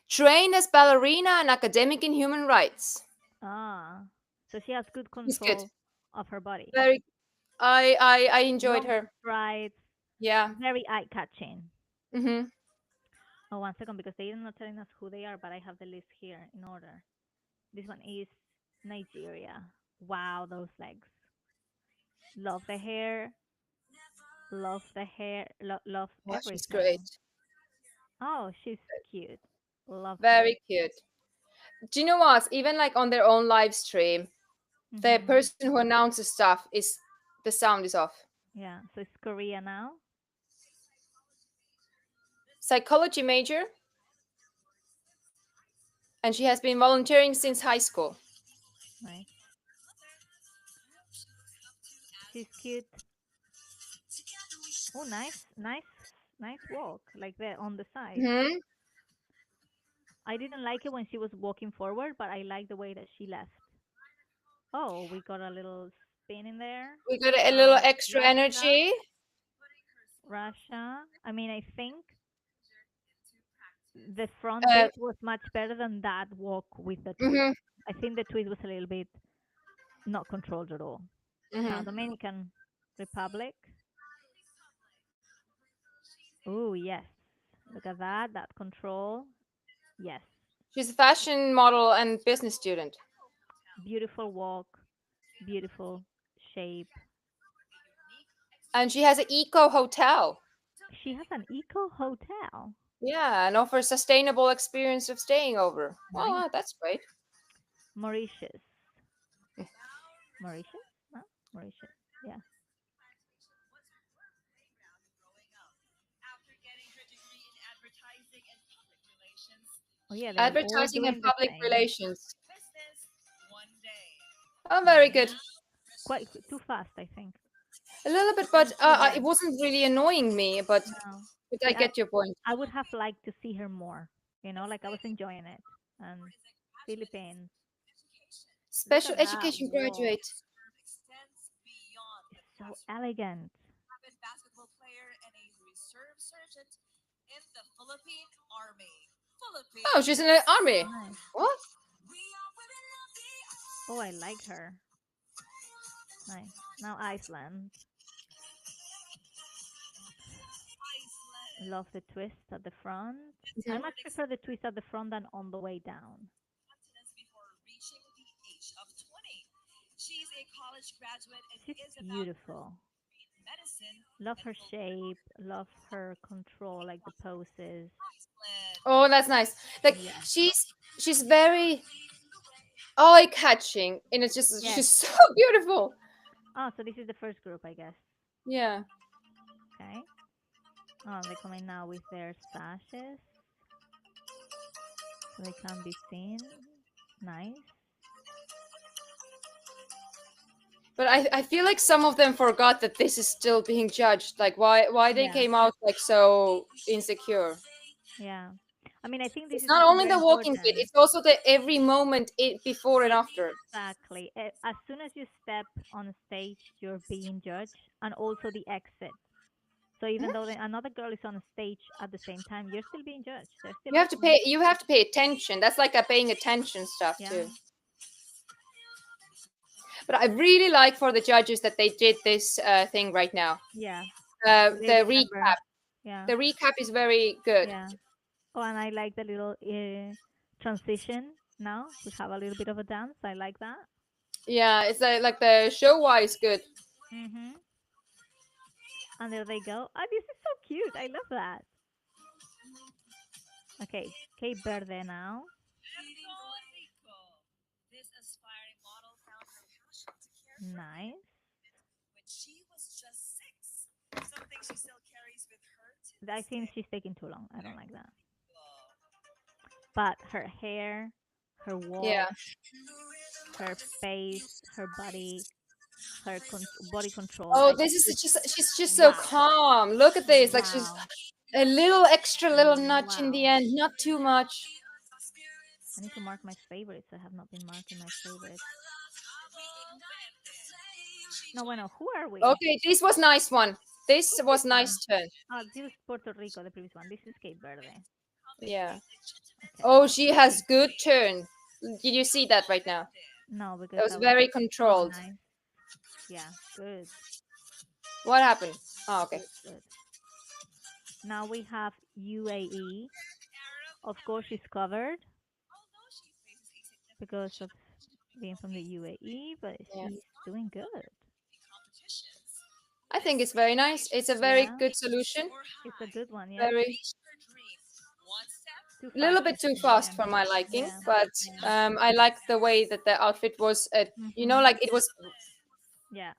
Trained as ballerina and academic in human rights. Ah, so she has good She's control good. of her body. Very. I enjoyed Long her. strides. Yeah. Very eye-catching. Mhm. Oh, 1 second, because they are not telling us who they are, but I have the list here in order. This one is Nigeria. Wow, those legs. Love the hair. Love the hair. Love Oh, she's everything. great. Oh, she's cute. Love Very cute. Do you know what? Even like on their own live stream, the Mhm. person who announces stuff is the sound is off. Yeah, so it's Korea now. Psychology major. And she has been volunteering since high school. Nice. She's cute. Oh, nice walk, like there on the side. Mhm. I didn't like it when she was walking forward, but I like the way that she left. Oh, we got a little spin in there. We got a little Um, extra Russia. energy. Russia. I mean, I think the front Uh, bit was much better than that walk with the twist. Mhm. I think the twist was a little bit not controlled at all. Now, Mhm. Dominican Republic. Oh, yes. Look at that. That control. Yes. She's a fashion model and business student. Beautiful walk. Beautiful shape. And she has an eco hotel. She has an eco hotel. Yeah, and offers sustainable experience of staying over. Nice. Oh, that's great. Mauritius. Mauritius? No? Mauritius. Yeah. Oh, yeah. They're all Advertising and doing the public same. relations. Oh, very good. Quite too fast, I think. A little bit, but it wasn't really annoying me. But No. I See, get your point. I would have liked to see her more. Like I was enjoying it. And Philippines. Special Look at that education walk. graduate. So elegant. Basketball player and a reserve sergeant in the Philippine Army. Oh, she's in the army. Nice. What? Oh, I like her. Nice. Now Iceland. Love the twist at the front. I much prefer the twist at the front than on the way down. Before reaching the age of 20. She's a college graduate and She's is about beautiful. medicine. Love her shape. Love her control, like the poses. Oh, that's nice. Like Yeah. she's very eye-catching, and it's just Yes. she's so beautiful. Oh, so this is the first group, I guess. Yeah. Okay. Oh, they're coming now with their sashes. So they can be seen. Nice. But I feel like some of them forgot that this is still being judged. Like why they Yeah. came out like so insecure. Yeah. I mean, I think this It's is not also only very the walking bit, important. it's also the every moment before and after. Exactly. As soon as you step on stage, you're being judged, and also the exit. So even though another girl is on stage at the same time, you're still being judged. They're still You have to looking. pay attention. That's like a paying attention stuff Yeah. too. But I really like for the judges that they did this thing right now. Yeah. The They remember. recap. Yeah. The recap is very good. Yeah. Oh, and I like the little transition now. We have a little bit of a dance. I like that. Yeah, it's like the show wise good. Mhm. And there they go. Oh, this is so cute. I love that. Okay, Cape Verde now. This aspiring model found her passion to care Nice. when she was just 6. Something she still carries with her to I think she's taking too long. I don't like that. But her hair, her walk, Yeah. her face, her body, her body control. Oh, like, this is it's- just she's just so wow. calm. Look at this. Like she's Wow. a little extra little nudge in the Wow. end, not too much. I need to mark my favorites. I have not been marking my favorites. No, bueno, who are we? Okay, this was nice one. This was nice turn. Oh, this is Puerto Rico, the previous one. This is Cape Verde. Yeah. Okay. Oh, she has good turn. Did you see that right now? No, because That was that very so controlled. nice. Yeah, good. What happened? Oh, okay. Good. Now we have UAE. Of course, she's covered because of being from the UAE, but Yeah. she's doing good. I think it's very nice. It's a very Yeah. good solution. It's a good one, yeah. Very Too a little fast, bit I too think, fast yeah. for my liking, Yeah. but I like the way that the outfit was. You know, Mhm. like Yeah.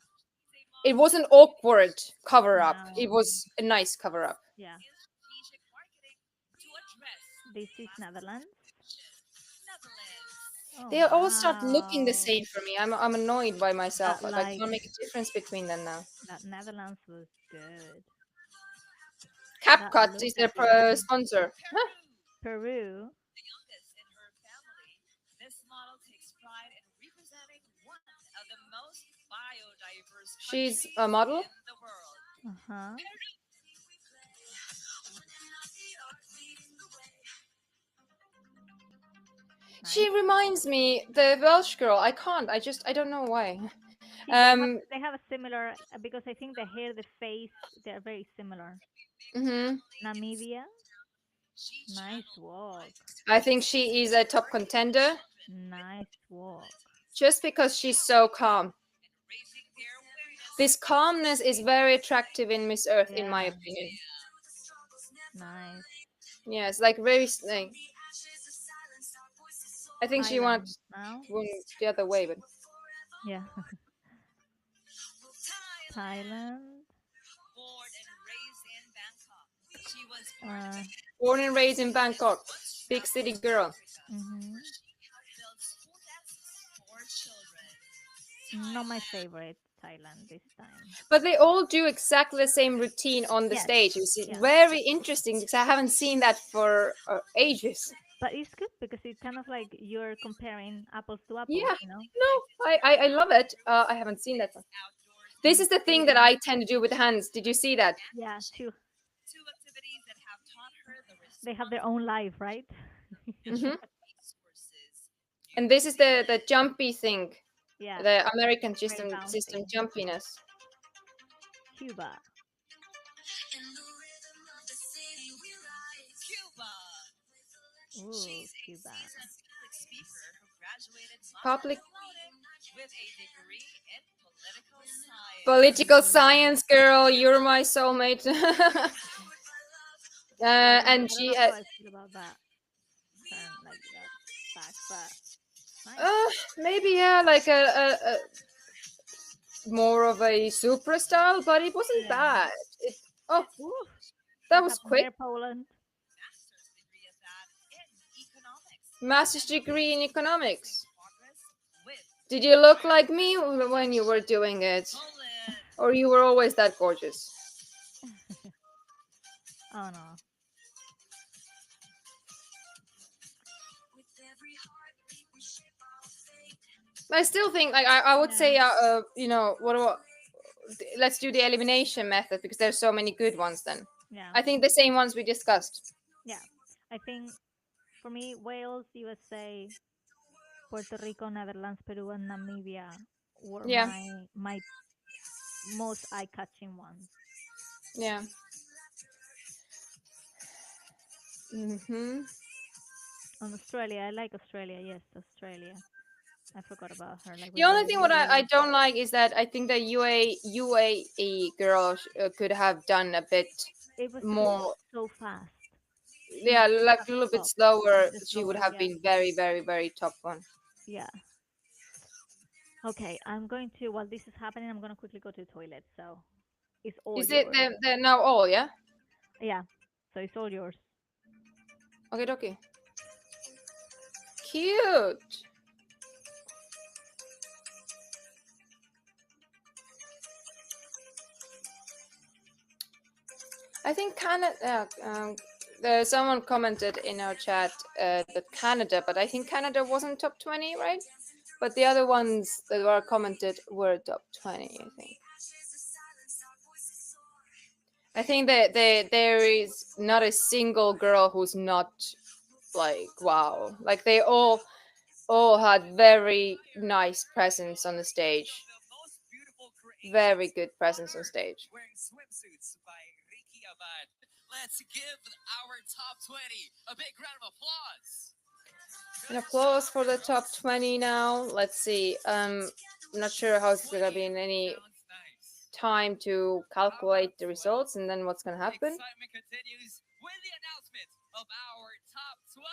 it wasn't awkward cover up. No. It was a nice cover up. Yeah. This is Netherlands. Oh, They all start looking the wow. same for me. I'm annoyed by myself. But, I like, can't make a difference between them now. that Netherlands was good. CapCut look is at their this. sponsor. Huh? Peru. This model takes pride in representing one of the most biodiverse She's a model. in the world. Uh-huh. She reminds me the Welsh girl. I can't. I don't know why. They have a similar because I think the hair, the face, they're very similar. Mhm. Namibia. Nice walk. I think she is a top contender Nice walk. just because she's so calm. This calmness is very attractive in Miss Earth, in my Yeah. opinion. Nice. Yeah, it's like very like. I think she Thailand went now. the other way, but Yeah. Thailand. born and raised in Bangkok, big city girl. Mhm. Not my favorite Thailand this time. But they all do exactly the same routine on the Yes, stage. It's yeah. very interesting because I haven't seen that for ages. But it's good because it's kind of like you're comparing apples to apples, Yeah, you know? no, I love it. I haven't seen that one. This is the thing that I tend to do with hands. Did you see that? Yeah, too. They have their own life, right? Mhm. And this is the jumpy thing. Yeah. The American Very system bouncy. jumpiness. Cuba. Ooh, Cuba. Public with a degree in political science. political science girl, you're my soulmate. And I she don't know had how I feel about that turn, like that back, but nice. maybe yeah, like a more of a super style, but it wasn't Yeah. bad. Oh, Ooh, that what was happened quick. there, Poland? Master's degree in economics. Did you look like me when you were doing it, or you were always that gorgeous? Oh no. I still think like I would say you know what about let's do the elimination method because there's so many good ones then. Yeah. I think the same ones we discussed. Yeah. I think for me, Wales, USA, Puerto Rico, Netherlands, Peru, and Namibia were Yeah. my most eye-catching ones. Yeah. Mhm. On Australia, I like Australia. Yes, Australia. I forgot about her. Like The only thing what I really- don't like is that I think the UAE girl could have done a bit it was more. so fast. Yeah, like a little bit Top. slower. Just She would slower, have yeah. been very, very, very top one. Yeah. Okay, I'm going to, while this is happening, I'm going to quickly go to the toilet. So it's all Is it yours. the now all? Yeah. Yeah. So it's all yours. Okay, okay. Cute. I think Canada. There's someone commented in our chat that Canada, but I think Canada wasn't top 20, right? But the other ones that were commented were top 20, I think. I think that there is not a single girl who's not like wow. Like they all had very nice presence on the stage. Very good presence on stage. Wearing swimsuits by Ricky Abad. Let's give our top 20 a big round of applause. An applause for the top 20 now. Let's see. I'm not sure how it's gonna be in any time to calculate the results and then what's gonna happen. Excitement continues with the announcement of our top 12.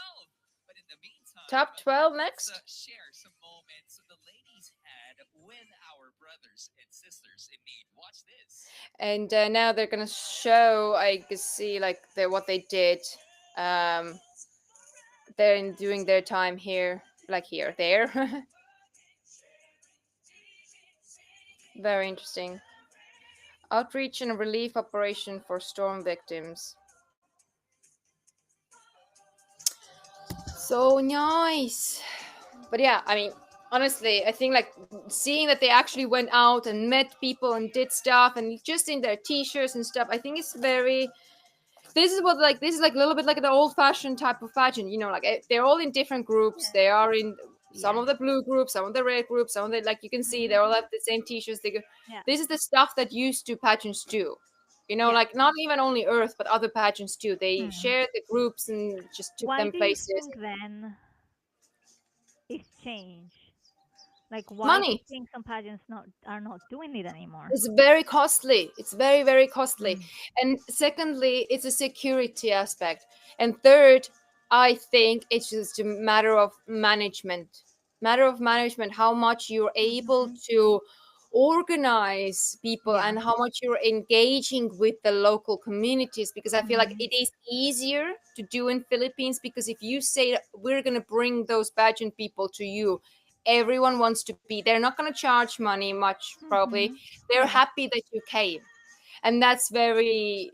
But in the meantime, Top 12 next. let's share some moments the ladies had with our brothers and sisters in need. Watch this. And now they're gonna show, I can see like what they did. They're doing their time here, like here, there. Very interesting. Outreach and relief operation for storm victims. So nice. But yeah, I mean, honestly, I think like seeing that they actually went out and met people and did stuff and just in their t-shirts and stuff, I think it's very. This is like a little bit like the old-fashioned type of pageant, you know, like they're all in different groups. They are in some of the blue groups, some of the red groups, some of the, like you can see, they all have the same t-shirts. This is the stuff that used to pageants do, you know, like not even only Earth, but other pageants too. They shared the groups and just took Why them do places. you think then it's changed? Like, why do you Money. think some pageants are not doing it anymore? It's very costly. It's very, very costly. And secondly, it's a security aspect. And third, I think it's just a matter of management. How much you're able to organize people and how much you're engaging with the local communities, because I feel like it is easier to do in Philippines, because if you say we're going to bring those pageant people to you, everyone wants to be. They're not going to charge money much, probably. They're happy that you came, and that's very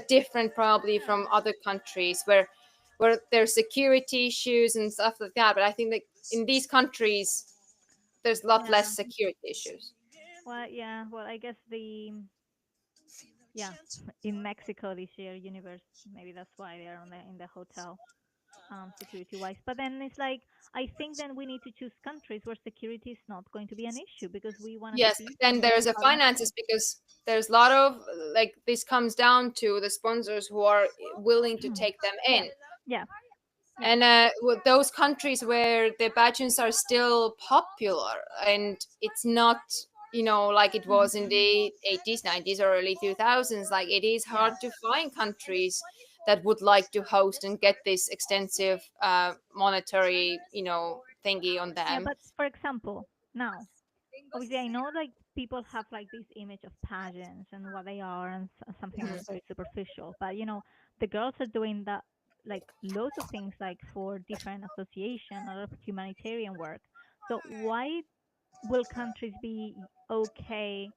different probably from other countries where there's security issues and stuff like that. But I think that in these countries there's a lot less security issues. Well, yeah. Well, I guess in Mexico this year, Universe, maybe that's why they're in the hotel, security wise. But then it's like, I think then we need to choose countries where security is not going to be an issue, because we want to. Yes, and there's a finances, because there's a lot of like this comes down to the sponsors who are willing to take them in. Yeah. And with those countries where the pageants are still popular, and it's not, you know, like it was in the 80s, 90s, or early 2000s, like it is hard to find countries that would like to host and get this extensive monetary, you know, thingy on them. Yeah, but for example, now, obviously, I know like people have like this image of pageants and what they are, and something that's very superficial. But you know, the girls are doing that, like loads of things, like for different association, a lot of humanitarian work. So why will countries be okay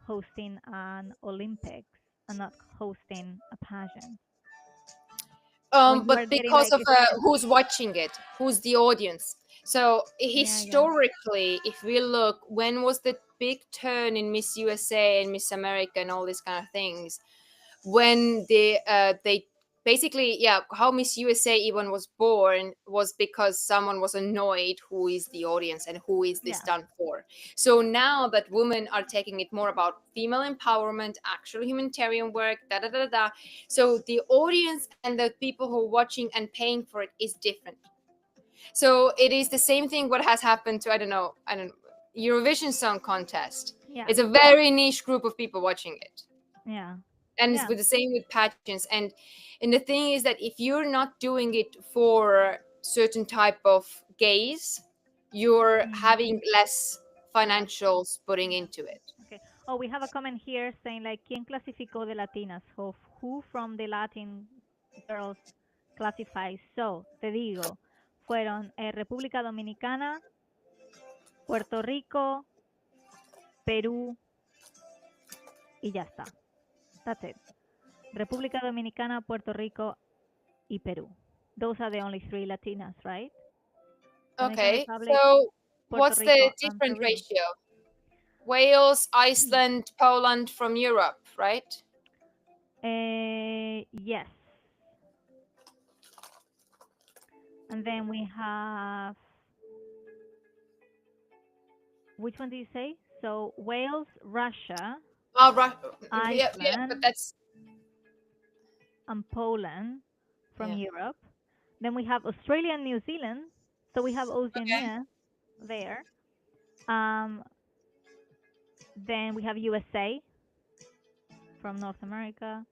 hosting an Olympics and not hosting a pageant? But because of who's watching it, who's the audience. So historically, if we look, when was the big turn in Miss USA and Miss America and all these kind of things? When they basically, how Miss USA even was born was because someone was annoyed who is the audience and who is this done for. So now that women are taking it more about female empowerment, actual humanitarian work, so the audience and the people who are watching and paying for it is different. So it is the same thing what has happened to, I don't know, Eurovision Song Contest. It's a very niche group of people watching it. And it's with the same with pageants. And the thing is that if you're not doing it for certain type of gaze, you're having less financials putting into it. Okay. Oh, we have a comment here saying like, ¿Quién clasificó de Latinas? Who from the Latin girls classifies? So, te digo, fueron República Dominicana, Puerto Rico, Perú, y ya está. That's it. República Dominicana, Puerto Rico, y Perú. Those are the only three Latinas, right? Okay, so what's the different ratio? Wales, Iceland, Poland from Europe, right? Yes. And then we have, which one did you say? So Wales, Russia, Oh, right. Iceland, but that's and Poland from Yeah. Europe. Then we have Australia and New Zealand. So we have Oceania there. Um, then we have USA from North America.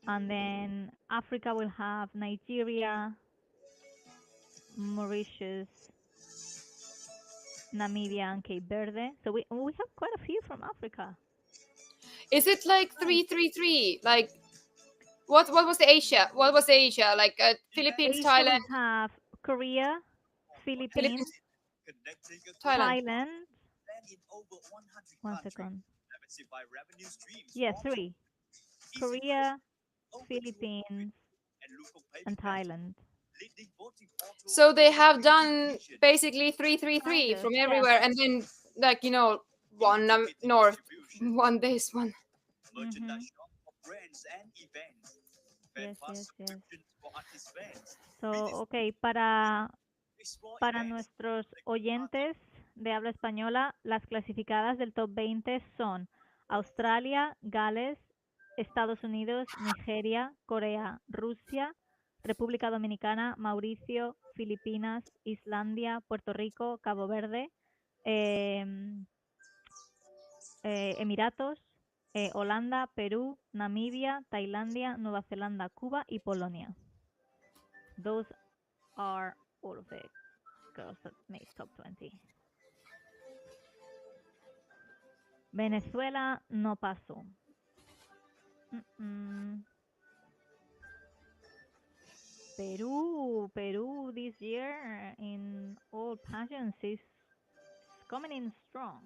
And then Africa will have Nigeria, Mauritius, Namibia, and Cape Verde. So we have quite a few from Africa. Is it like 333? Like what was the Asia? What was the Asia? Like Philippines, Asia Thailand, we have Korea, Philippines, Thailand. Thailand. 1 second. Yeah, 3. Korea, Philippines, and Thailand. So they have done basically 333 Kind from of, yeah. everywhere, and then like one north, one this one. Mhm. Yes, yes, yes. So, okay, para nuestros oyentes de habla española, las clasificadas del top 20 son Australia, Gales, Estados Unidos, Nigeria, Corea, Rusia, República Dominicana, Mauricio, Filipinas, Islandia, Puerto Rico, Cabo Verde, Emiratos, Holanda, Perú, Namibia, Tailandia, Nueva Zelanda, Cuba y Polonia. Those are all of the girls that made top 20. Venezuela no pasó. Peru this year in all pageants is coming in strong.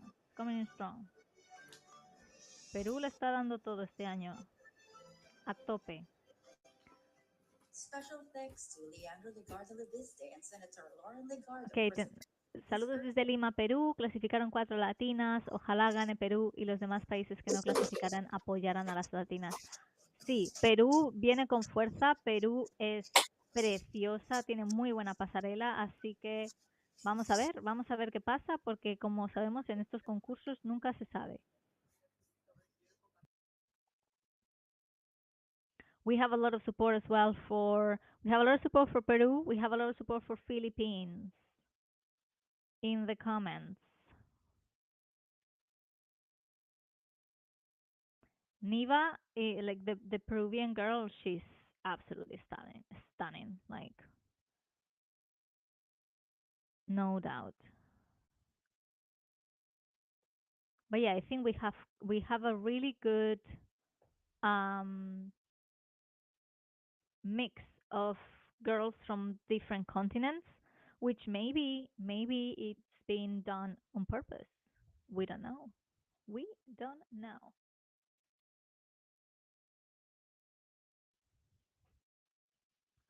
Perú le está dando todo este año. A tope. Special thanks to Leandro Legarda Leviste and Senator Lauren Legarda. Okay, saludos desde Lima, Perú. Clasificaron 4 latinas. Ojalá gane Perú y los demás países que no clasificarán apoyarán a las latinas. Sí, Perú viene con fuerza. Perú es preciosa, tiene muy buena pasarela, así que vamos a ver qué pasa, porque como sabemos en estos concursos nunca se sabe. We have a lot of support as well we have a lot of support for Peru, we have a lot of support for Philippines in the comments. Niva, like the Peruvian girl, she's absolutely stunning, like no doubt. But yeah, I think we have a really good mix of girls from different continents, which maybe it's been done on purpose. We don't know.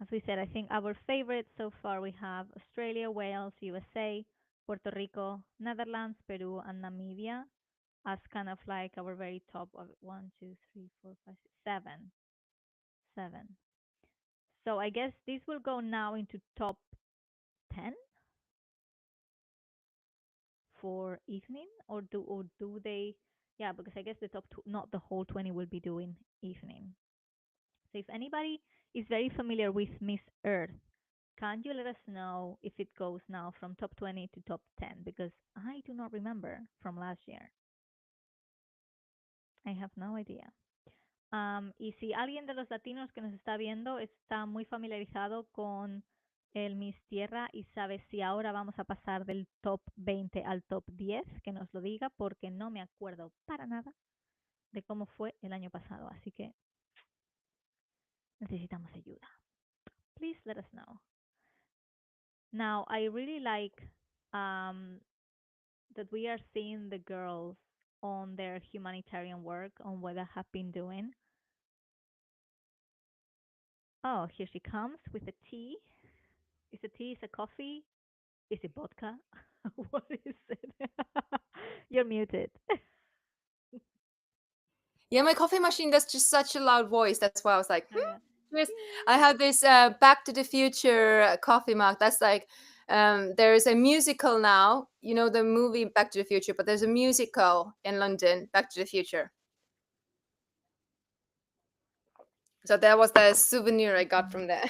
As we said, I think our favorites so far we have Australia, Wales, USA, Puerto Rico, Netherlands, Peru, and Namibia as kind of like our very top of 1, 2, 3, 4, 5, 6, 7. So I guess this will go now into top 10 for evening, or do they? Yeah, because I guess the top 2, not the whole 20, will be doing evening. So if anybody is very familiar with Miss Earth, can you let us know if it goes now from top 20 to top 10? Because I do not remember from last year. I have no idea. Y si alguien de los latinos que nos está viendo está muy familiarizado con el Miss Tierra y sabe si ahora vamos a pasar del top 20 al top 10, que nos lo diga, porque no me acuerdo para nada de cómo fue el año pasado. Así que necesitamos ayuda. Please let us know. Now, I really like that we are seeing the girls on their humanitarian work, on what they have been doing. Oh, here she comes with a tea. Is it tea? Is it coffee? Is it vodka? What is it? You're muted. Yeah, my coffee machine does just such a loud voice. That's why I was like, I have this Back to the Future coffee mug. That's like, there's a musical now, the movie Back to the Future, but there's a musical in London, Back to the Future. So that was the souvenir I got from there.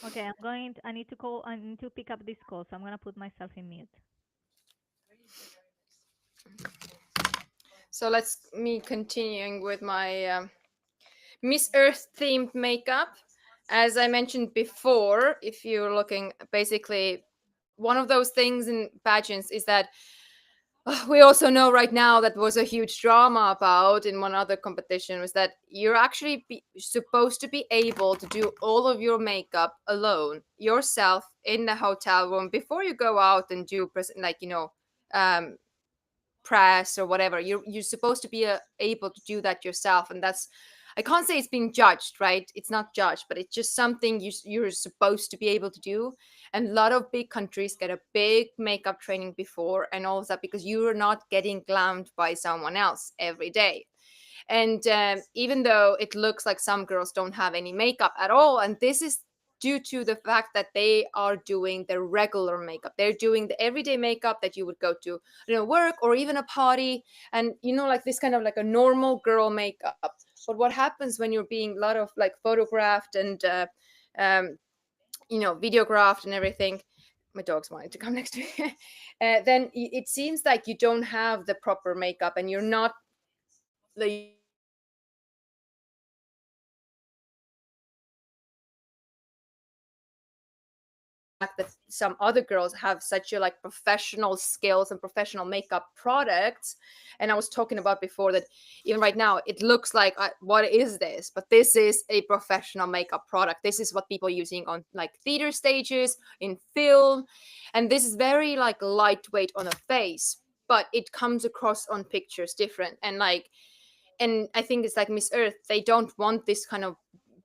Okay, I need to call. I need to pick up this call, so I'm gonna put myself in mute. So let's me continuing with my Miss Earth themed makeup. As I mentioned before, if you're looking, basically one of those things in pageants is that we also know right now that was a huge drama about in one other competition was that you're actually supposed to be able to do all of your makeup alone yourself in the hotel room before you go out and do like um press or whatever. You're supposed to be able to do that yourself, and that's, I can't say it's being judged, right? It's not judged, but it's just something you're supposed to be able to do. And a lot of big countries get a big makeup training before and all of that because you're not getting glammed by someone else every day. And even though it looks like some girls don't have any makeup at all, and this is due to the fact that they are doing the regular makeup. They're doing the everyday makeup that you would go to, work or even a party, and like this kind of like a normal girl makeup. But what happens when you're being a lot of like photographed and um, videographed and everything? My dog's wanting to come next to me. Then it seems like you don't have the proper makeup, and you're not the fact that some other girls have such a like professional skills and professional makeup products. And I was talking about before that even right now it looks like what is this, but this is a professional makeup product. This is what people are using on like theater stages, in film, and this is very like lightweight on a face, but it comes across on pictures different. And I think it's like Miss Earth, they don't want this kind of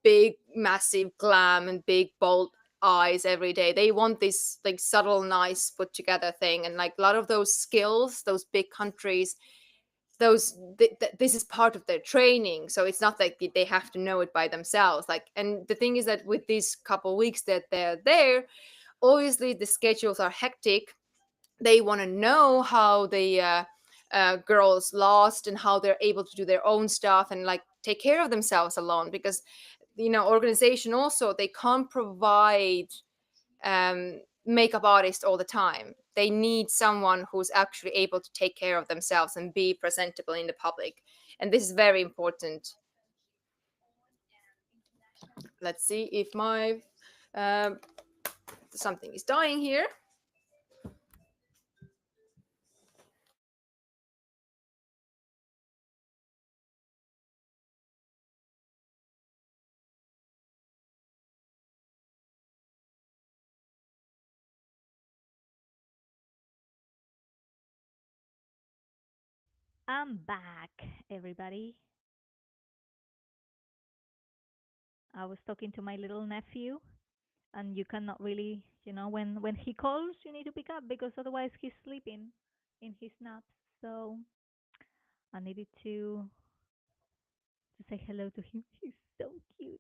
big massive glam and big bold eyes every day. They want this like subtle nice put together thing. And like a lot of those skills, those big countries, this is part of their training, so it's not like they have to know it by themselves. Like, and the thing is that with these couple weeks that they're there, obviously the schedules are hectic. They want to know how the girls lost and how they're able to do their own stuff and like take care of themselves alone, because organization also, they can't provide makeup artists all the time. They need someone who's actually able to take care of themselves and be presentable in the public, and this is very important. Let's see if my something is dying here. I'm back, everybody. I was talking to my little nephew, and you cannot really, when he calls, you need to pick up because otherwise he's sleeping in his naps. So I needed to say hello to him. He's so cute.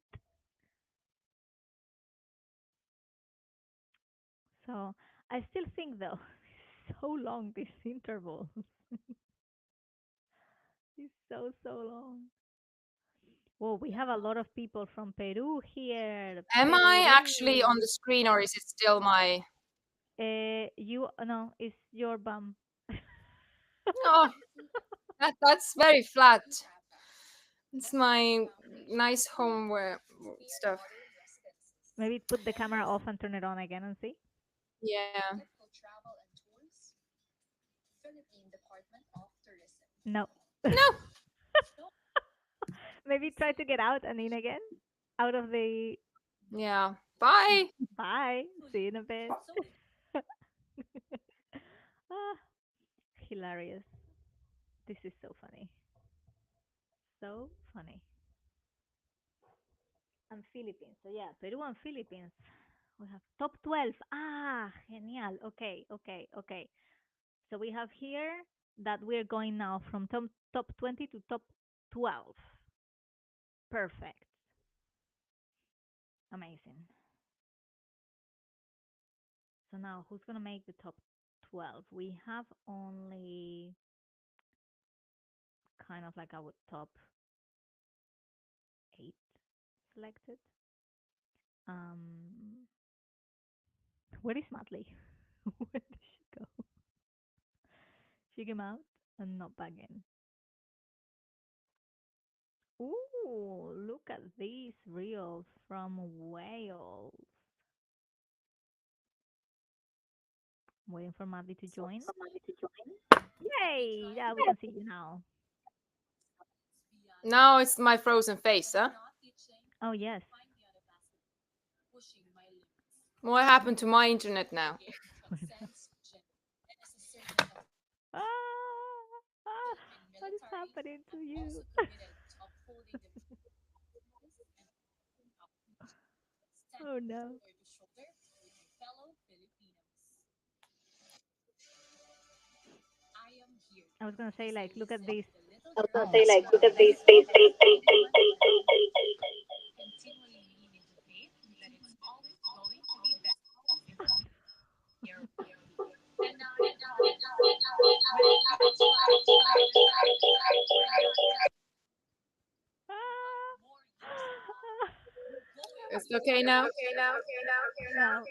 So I still think though, so long this interval. It's so long. Whoa, we have a lot of people from Peru here. Am I actually on Peru. the screen, or is it still my No, it's your bum. oh, that's very flat. It's my nice homeware stuff. Maybe put the camera off and turn it on again and see. Yeah. No. No. Maybe try to get out and in again. Out of the. Yeah. Bye. Bye. See you in a bit. Ah, hilarious. This is so funny. So funny. And Philippines. So yeah, Peru and Philippines. We have top 12. Ah, genial. Okay. So we have here that we're going now from top 20 to top 12. Perfect. Amazing. So now who's going to make the top 12? We have only a kind of like our top 8 selected. Where is Madly? Where did she go? She came out and not back in. Ooh, look at these reels from Wales. Waiting for Madly to join. Yay! Yeah, we can see you now. Now it's my frozen face, huh? Oh, yes. What happened to my internet now? What is happening to you? Oh no. I was gonna say, like, look at this. I was gonna Oh. say, like, look at these. It's okay now? No,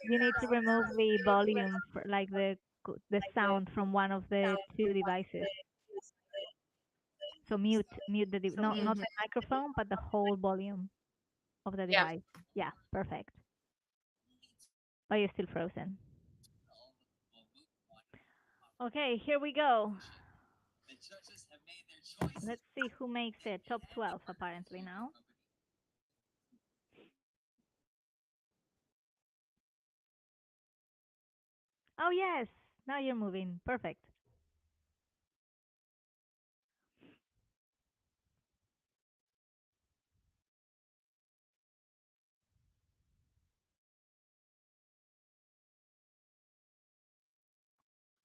you need to remove the volume, for, like the sound from one of the 2 devices. So mute the not the microphone, but the whole volume of the device. Yeah, perfect. But you're still frozen. Okay, here we go. Let's see who makes it. Top 12 apparently now. Oh yes, now you're moving. Perfect.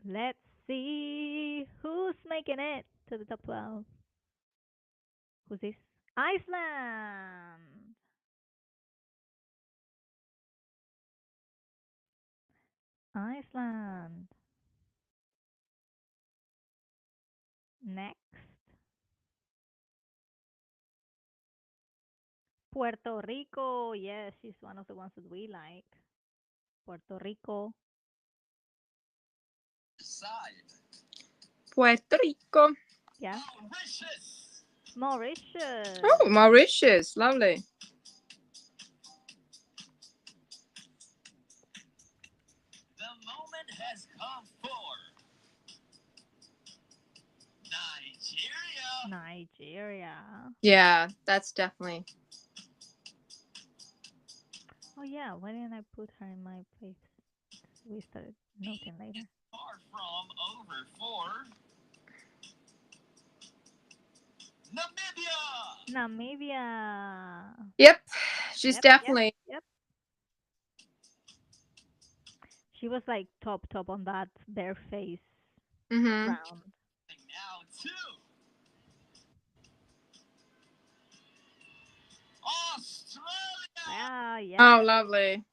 Let's see who's making it to the top 12. Who's this? Iceland. Iceland. Next. Puerto Rico. Yes, she's one of the ones that we like. Puerto Rico. Puerto Rico. Yeah. Mauritius. Oh, Mauritius. Lovely. The moment has come for Nigeria. Nigeria. Yeah, that's definitely. Oh yeah, why didn't I put her in my place? We started noting later. Far from over for Namibia. Namibia. Yep, she's definitely. Yep. She was like top on that bare face round. Now to Australia. Yeah. Oh, lovely.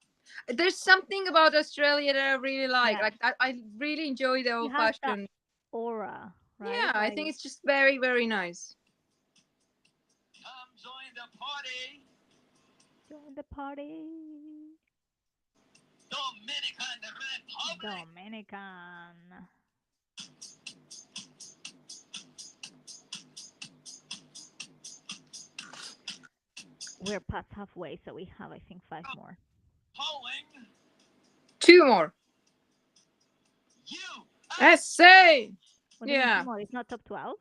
There's something about Australia that I really like. Yeah. Like I really enjoy the old fashioned aura, right? Yeah, I think it's just very, very nice. Come join the party. Join the party. Dominican Republic. Dominican. We're past halfway, so we have, I think, 5 more. Polling. 2 more. USA. What do you mean 2 more? It's not top 12?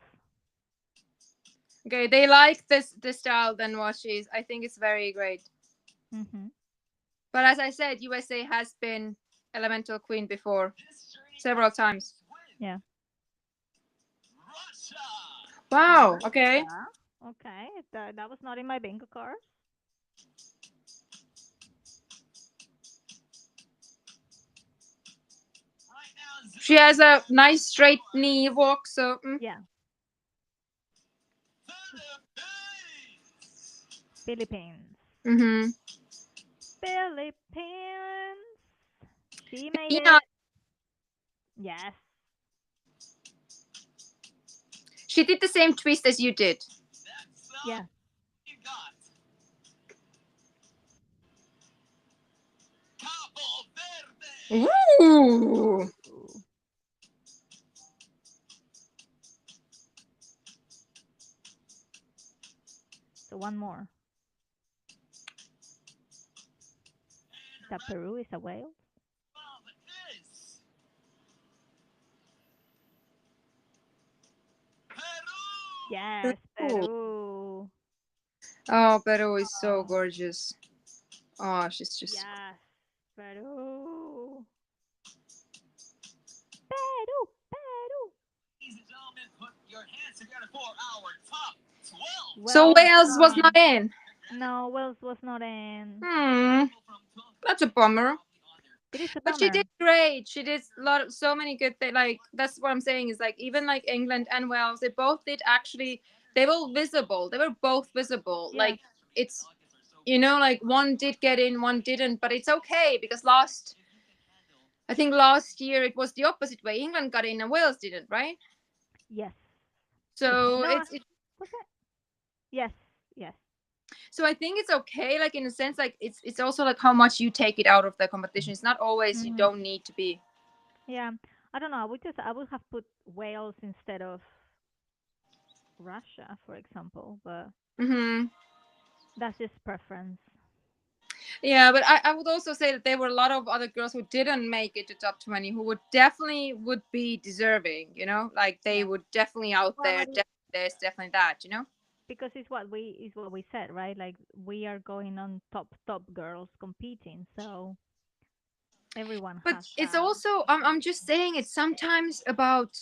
Okay, they like this style than what she's. I think it's very great. But as I said, USA has been Elemental Queen before, several times. Yeah. Wow. Okay. Yeah. Okay. That was not in my bingo card. She has a nice straight knee walk, so yeah. Philippines. Philippines. She made it. Yes. She did the same twist as you did. Yeah. Ooh. So one more. That Peru is a whale? Yes, Peru. Oh, Peru is so gorgeous. Oh, she's just. Yes, Peru. Peru, Peru. Ladies and gentlemen, put your hands together for our top 12. So Wales was not in. No, Wales was not in. That's a bummer. It is a But bummer. she did great. She did so many good things. Like that's what I'm saying is like even like England and Wales, they both did actually. They were visible. They were both visible. Yeah. Like it's, like one did get in, one didn't. But it's okay because I think last year it was the opposite way. England got in and Wales didn't, right? Yes. So No, it's was it? Yes, yes. so I think it's okay. Like in a sense, like it's also like how much you take it out of the competition. It's not always you don't need to be. Yeah, I don't know. I would have put Wales instead of Russia, for example, but that's just preference. Yeah, but I would also say that there were a lot of other girls who didn't make it to top 20 who would definitely would be deserving, like they would definitely out there. There's definitely that, Because it's what we said, right? Like we are going on top girls competing, so everyone But has it's that. also I'm just saying it's sometimes about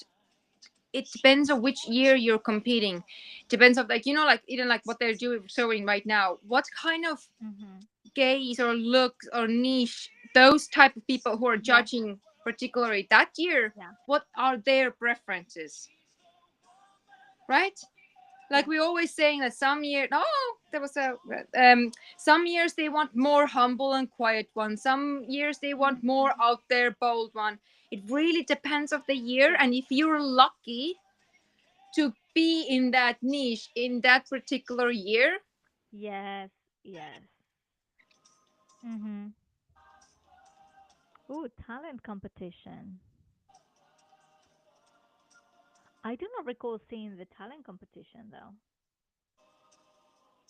it depends on which year you're competing. Depends on like like even like what they're showing right now. What kind of gaze or looks or niche those type of people who are judging particularly that year, what are their preferences, right? Like we're always saying that some year there was some years they want more humble and quiet one, some years they want more out there bold one. It really depends of the year, and if you're lucky to be in that niche in that particular year. Yes. Ooh, talent competition. I do not recall seeing the talent competition though.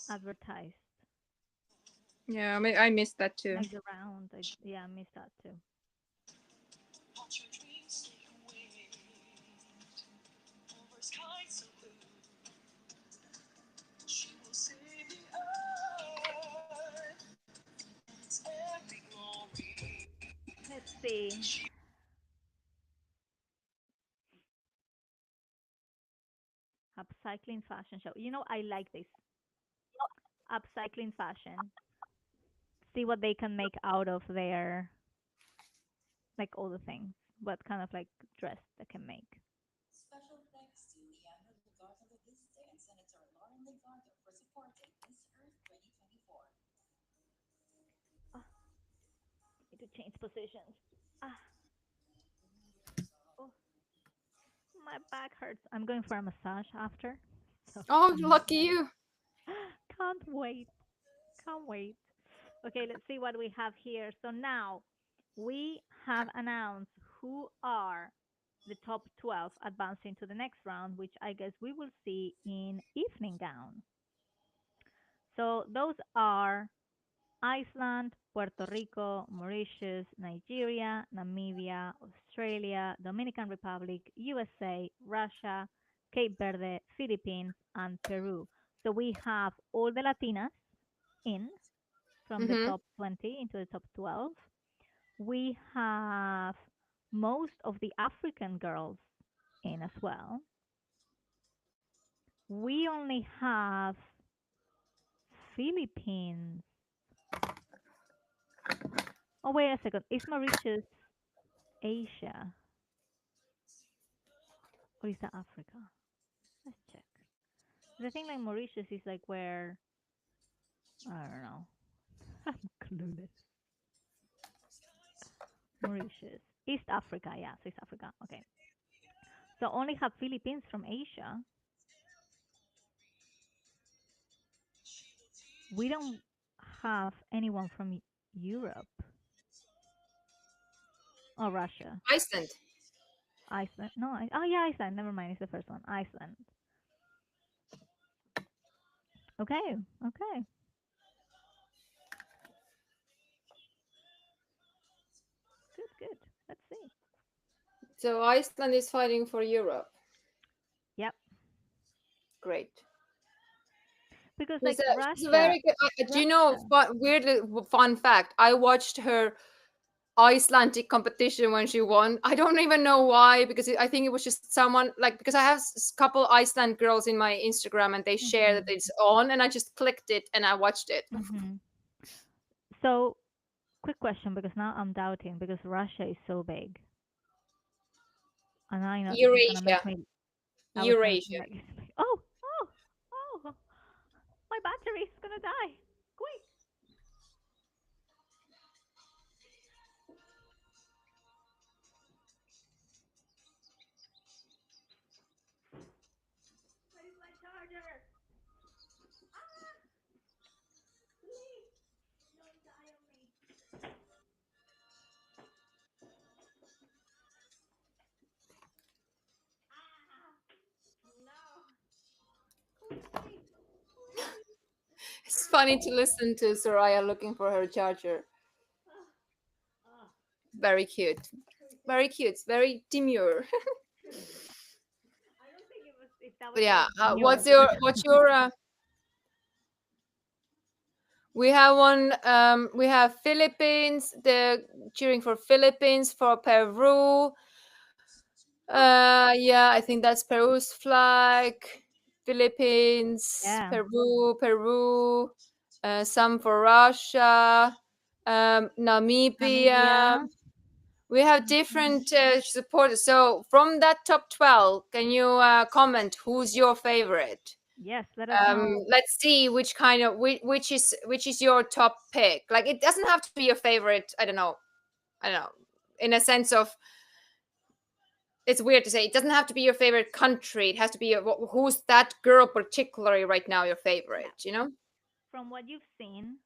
Advertised. Yeah, I missed that too. Like the round. I missed that too. Let's see. Upcycling fashion show. I like this. Upcycling fashion. See what they can make out of their, like all the things. What kind of like dress they can make. Special thanks to Leandro Legarda Leviste and Senator Lauren Legarda for supporting Miss Earth 2024. Need to change positions. Oh, my back hurts. I'm going for a massage after. So. Oh, lucky you. Can't wait. Okay, let's see what we have here. So now we have announced who are the top 12 advancing to the next round, which I guess we will see in evening gown. So those are Iceland, Puerto Rico, Mauritius, Nigeria, Namibia, Australia, Dominican Republic, USA, Russia, Cape Verde, Philippines, and Peru. So we have all the Latinas in from the top 20 into the top 12. We have most of the African girls in as well. We only have Philippines. Oh, wait a second. Is Mauritius Asia? Or is that Africa? Let's check. The thing like Mauritius is like where, I don't know. I'm clueless. Mauritius. East Africa, yeah, so East Africa. Okay. So only have Philippines from Asia. We don't have anyone from Europe or Russia. Iceland. Iceland. No, oh yeah, Iceland. Never mind. It's the first one. Iceland. Okay. Okay. Good. Good. Let's see. So Iceland is fighting for Europe. Yep. Great. Because She's like she's a Russia. very good. Do you know? Weirdly, fun fact. I watched her Icelandic competition when she won. I don't even know why, because I think it was just someone like, because I have a couple Iceland girls in my Instagram and they share that it's on, and I just clicked it and I watched it. So, quick question, because now I'm doubting because Russia is so big, and I know this is gonna make Eurasia. me. I was gonna say, Eurasia. like, oh, my battery is gonna die. Quick. Where's my charger? Please, don't die on me. It's funny to listen to Soraya looking for her charger. Very cute. Very cute. Very demure. I don't think it was. If that was But yeah, yours. what's your we have one we have Philippines, the cheering for Philippines, for Peru. Yeah, I think that's Peru's flag. Philippines, Yeah. Peru, some for Russia, Namibia. We have different supporters. So from that top 12, can you comment who's your favorite? Yes, let us know. Let's see which kind of which is your top pick. Like, it doesn't have to be your favorite. I don't know, in a sense of, it's weird to say, it doesn't have to be your favorite country. It has to be who's that girl particularly right now your favorite, you know? From what you've seen.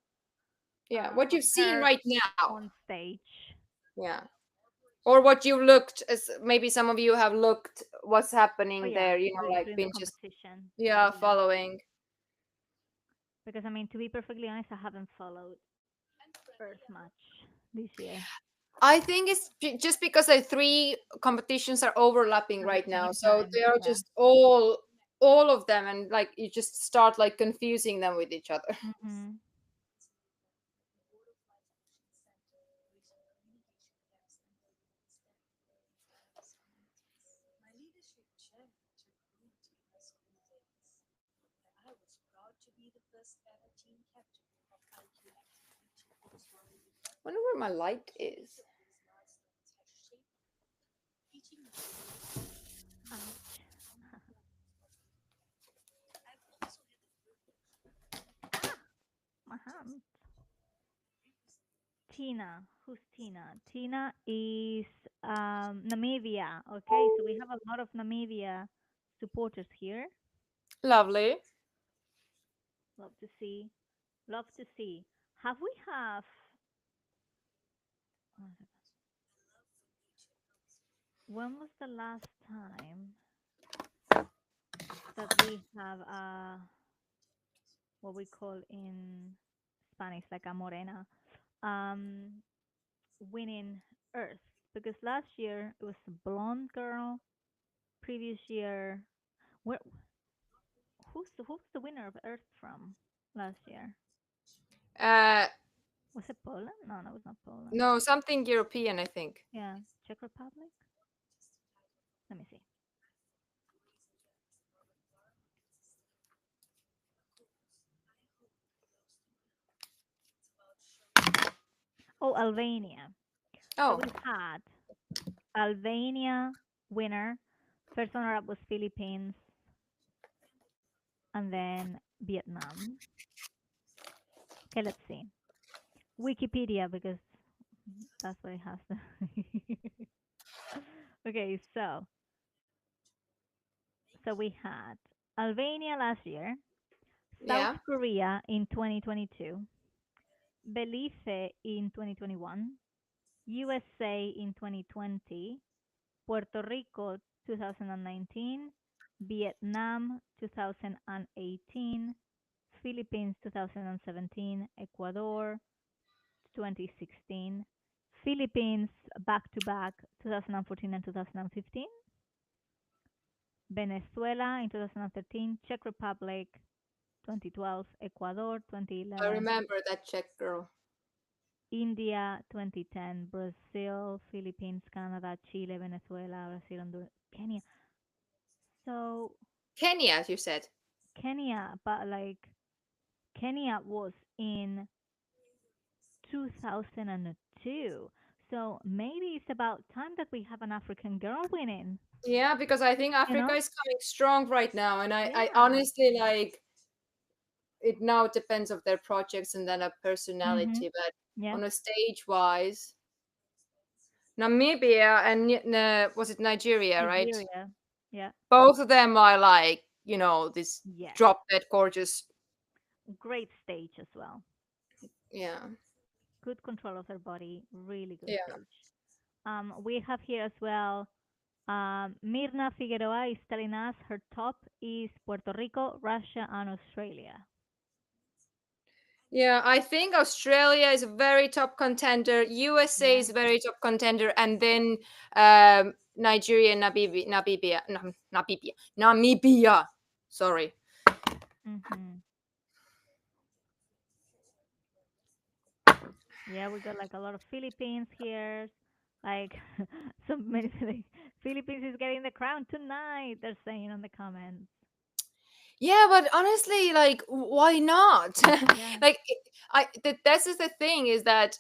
Yeah, what you've seen her right now on stage. Yeah, or what you looked, as maybe some of you have looked what's happening there, you know, like during been the just competition. following. Because I mean, to be perfectly honest, I haven't followed Earth much this year. I think it's just because the three competitions are overlapping right now, so they are just all of them, and like you just start like confusing them with each other. My leadership challenge grew to my school days. I was proud to be the first ever team captain of IQ activity. I wonder where my light is. My hand. Tina. Who's Tina? Tina is Namibia. Okay, so we have a lot of Namibia supporters here. Lovely. Love to see. Love to see. Have we have? When was the last time that we have what we call in Spanish like a morena winning Earth? Because last year it was a blonde girl. Previous year, who's the winner of Earth from last year? Was it Poland? No, it was not Poland. No, something European, I think. Yeah, Czech Republic. Let me see. Oh, Albania. Oh. So we had Albania winner. First runner up was Philippines, and then Vietnam. Okay, let's see. Wikipedia, because that's what it has to. Okay, so we had Albania last year, South Yeah. Korea in 2022, Belize in 2021, USA in 2020, Puerto Rico 2019, Vietnam 2018, Philippines 2017, Ecuador 2016, Philippines back to back 2014 and 2015, Venezuela in 2013, Czech Republic 2012, Ecuador I 2011, remember that Czech girl. India 2010, Brazil, Philippines, Canada, Chile, Venezuela, Brazil, Honduras, Kenya. So Kenya, as you said. Kenya, but like Kenya was in 2002. So maybe it's about time that we have an African girl winning, Yeah, because I think you Africa know? is coming strong right now, and I Yeah. honestly like it now depends of their projects and then a Mm-hmm. personality, but Yeah. on a stage wise, Namibia and was it Nigeria, right? Nigeria. Yeah. Both of them are like, this Yes. drop dead gorgeous. Great stage as well. Yeah. Good control of their body. Really good Yeah. stage. We have here as well. Mirna Figueroa is telling us her top is Puerto Rico, Russia, and Australia. Yeah, I think Australia is a very top contender. USA is a very top contender, and then Nigeria, Namibia. Sorry. Mm-hmm. Yeah, we got like a lot of Philippines here. Like so many like, Philippines is getting the crown tonight. They're saying on the comments. Yeah, but honestly, like, why not? Yeah. Like, this is the thing is that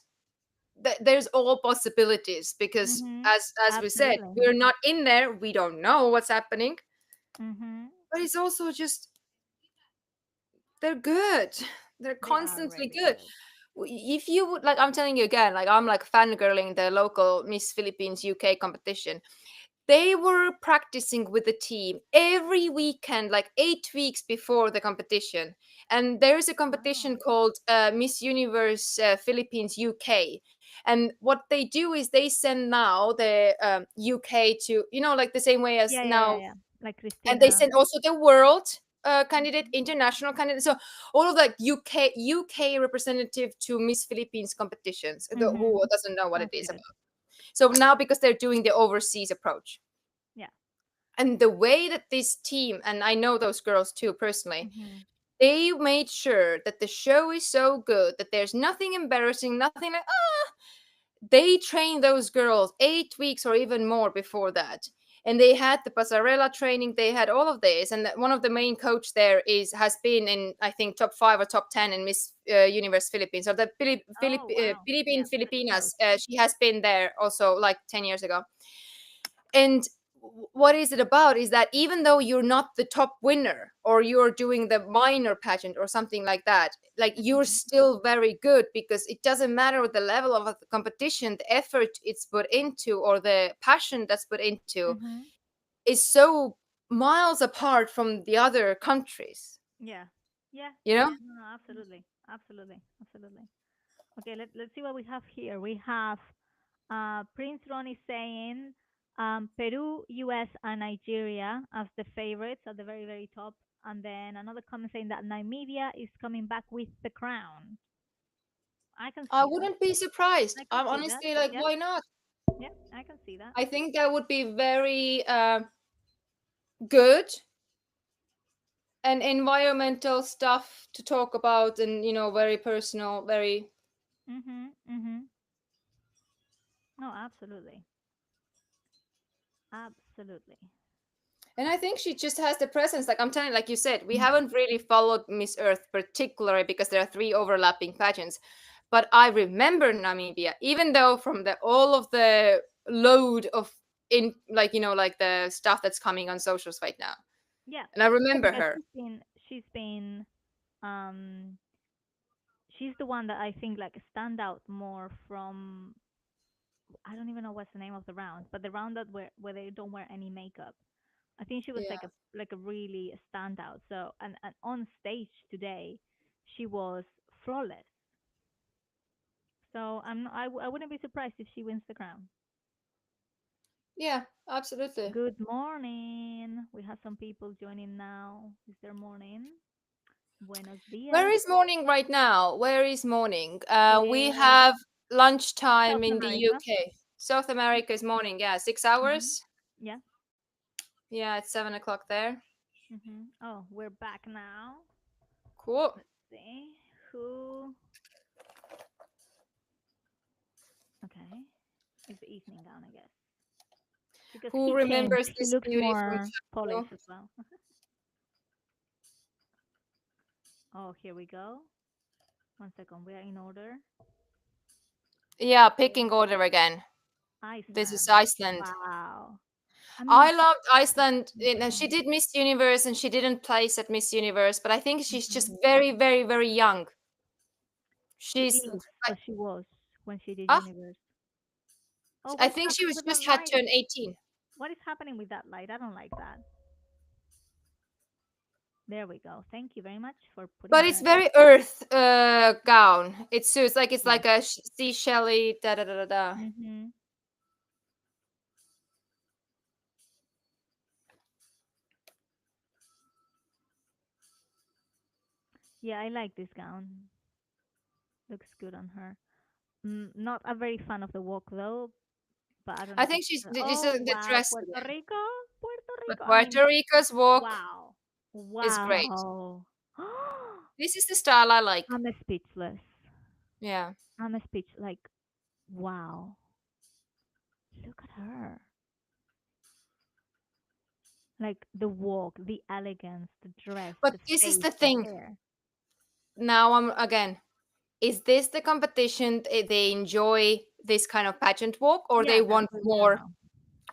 there's all possibilities because Mm-hmm. as we said, Absolutely. we're not in there. We don't know what's happening, Mm-hmm. but it's also just they're good. They're They are constantly really good. If you would like, I'm telling you again, like I'm like fangirling the local Miss Philippines UK competition. They were practicing with the team every weekend, like 8 weeks before the competition. And there is a competition called Miss Universe Philippines UK. And what they do is they send now the UK to, like the same way as Yeah, yeah, yeah, now, yeah. Like and they Christina. send also the world candidate, international candidate. So all of like UK representative to Miss Philippines competitions. Who doesn't know what it is about? So now because they're doing the overseas approach, Yeah. and the way that this team, and I know those girls too personally, Mm-hmm. they made sure that the show is so good that there's nothing embarrassing, nothing like they trained those girls 8 weeks or even more before that, and they had the pasarela training, they had all of this, and one of the main coach there has been in, I think, top 5 or top 10 in Miss Universe Philippines, or the Philippine Filipinas. She has been there also like 10 years ago. And what is it about is that even though you're not the top winner or you're doing the minor pageant or something like that, like you're still very good, because it doesn't matter the level of the competition, the effort it's put into or the passion that's put into Mm-hmm. is so miles apart from the other countries, Yeah. Yeah. you know? No, no, absolutely. Absolutely. Absolutely. Okay, let's see what we have here. We have Prince Ronnie saying Peru, US, and Nigeria as the favorites at the very, very top. And then another comment saying that Namibia is coming back with the crown. I can I see that. wouldn't be surprised. I can I'm see that. honestly like, Yeah. why not? Yeah, I can see that. I think that would be very good, and environmental stuff to talk about, and very personal, very. Mhm. Mhm. No, absolutely. Absolutely. And I think she just has the presence, like I'm telling, like you said, we haven't really followed Miss Earth particularly because there are 3 overlapping pageants, but I remember Namibia, even though from the all of the load of in like like the stuff that's coming on socials right now, Yeah. and I remember Because her. she's been um she's the one that I think like stand out more from I don't even know what's the name of the round, but the round that where they don't wear any makeup. I think she was Yeah. like a really standout. So and on stage today, she was flawless. So I wouldn't be surprised if she wins the crown. Yeah, absolutely. Good morning. We have some people joining now. Is there morning? Buenos Where dias. is morning right now? Where is morning? We Eh, have lunchtime South in the America. UK. South America is morning. Yeah, 6 hmm hours. Yeah. Yeah, it's 7 o'clock there. Oh, we're back now. Cool. Let's see who. Okay, it's the evening gown, I guess, because Who he changed. remembers He this looks beauty from more Chaco? polished as well. Oh, here we go. 1 second, we are in order. Yeah, picking order again. This is Iceland. Iceland. Wow. I loved Iceland. And she did Miss Universe and she didn't place at Miss Universe, but I think she's just very, very, very young. She She's is, like, or she was when she did ah, Universe. Oh, I what is think she happening was with just that had light? turned 18. What is happening with that light? I don't like that. There we go. Thank you very much for putting But her. it's very earth gown. It suits like it's Yeah. like a seashelly da da da da da. Yeah, I like this gown. Looks good on her. Not a very fan of the walk though, but I don't know. I if think it's she's her. this Oh is the wow, dress Puerto again. Rico, Puerto But Rico. I mean, Puerto Rico's walk wow, is great. wow. This is the style I like. I'm speechless. Yeah. I'm a speech like, wow. Look at her. Like the walk, the elegance, the dress, But the this is face, the the thing. hair. Now I'm again. Is this the competition they enjoy this kind of pageant walk or Yeah, they that's want what we more don't know.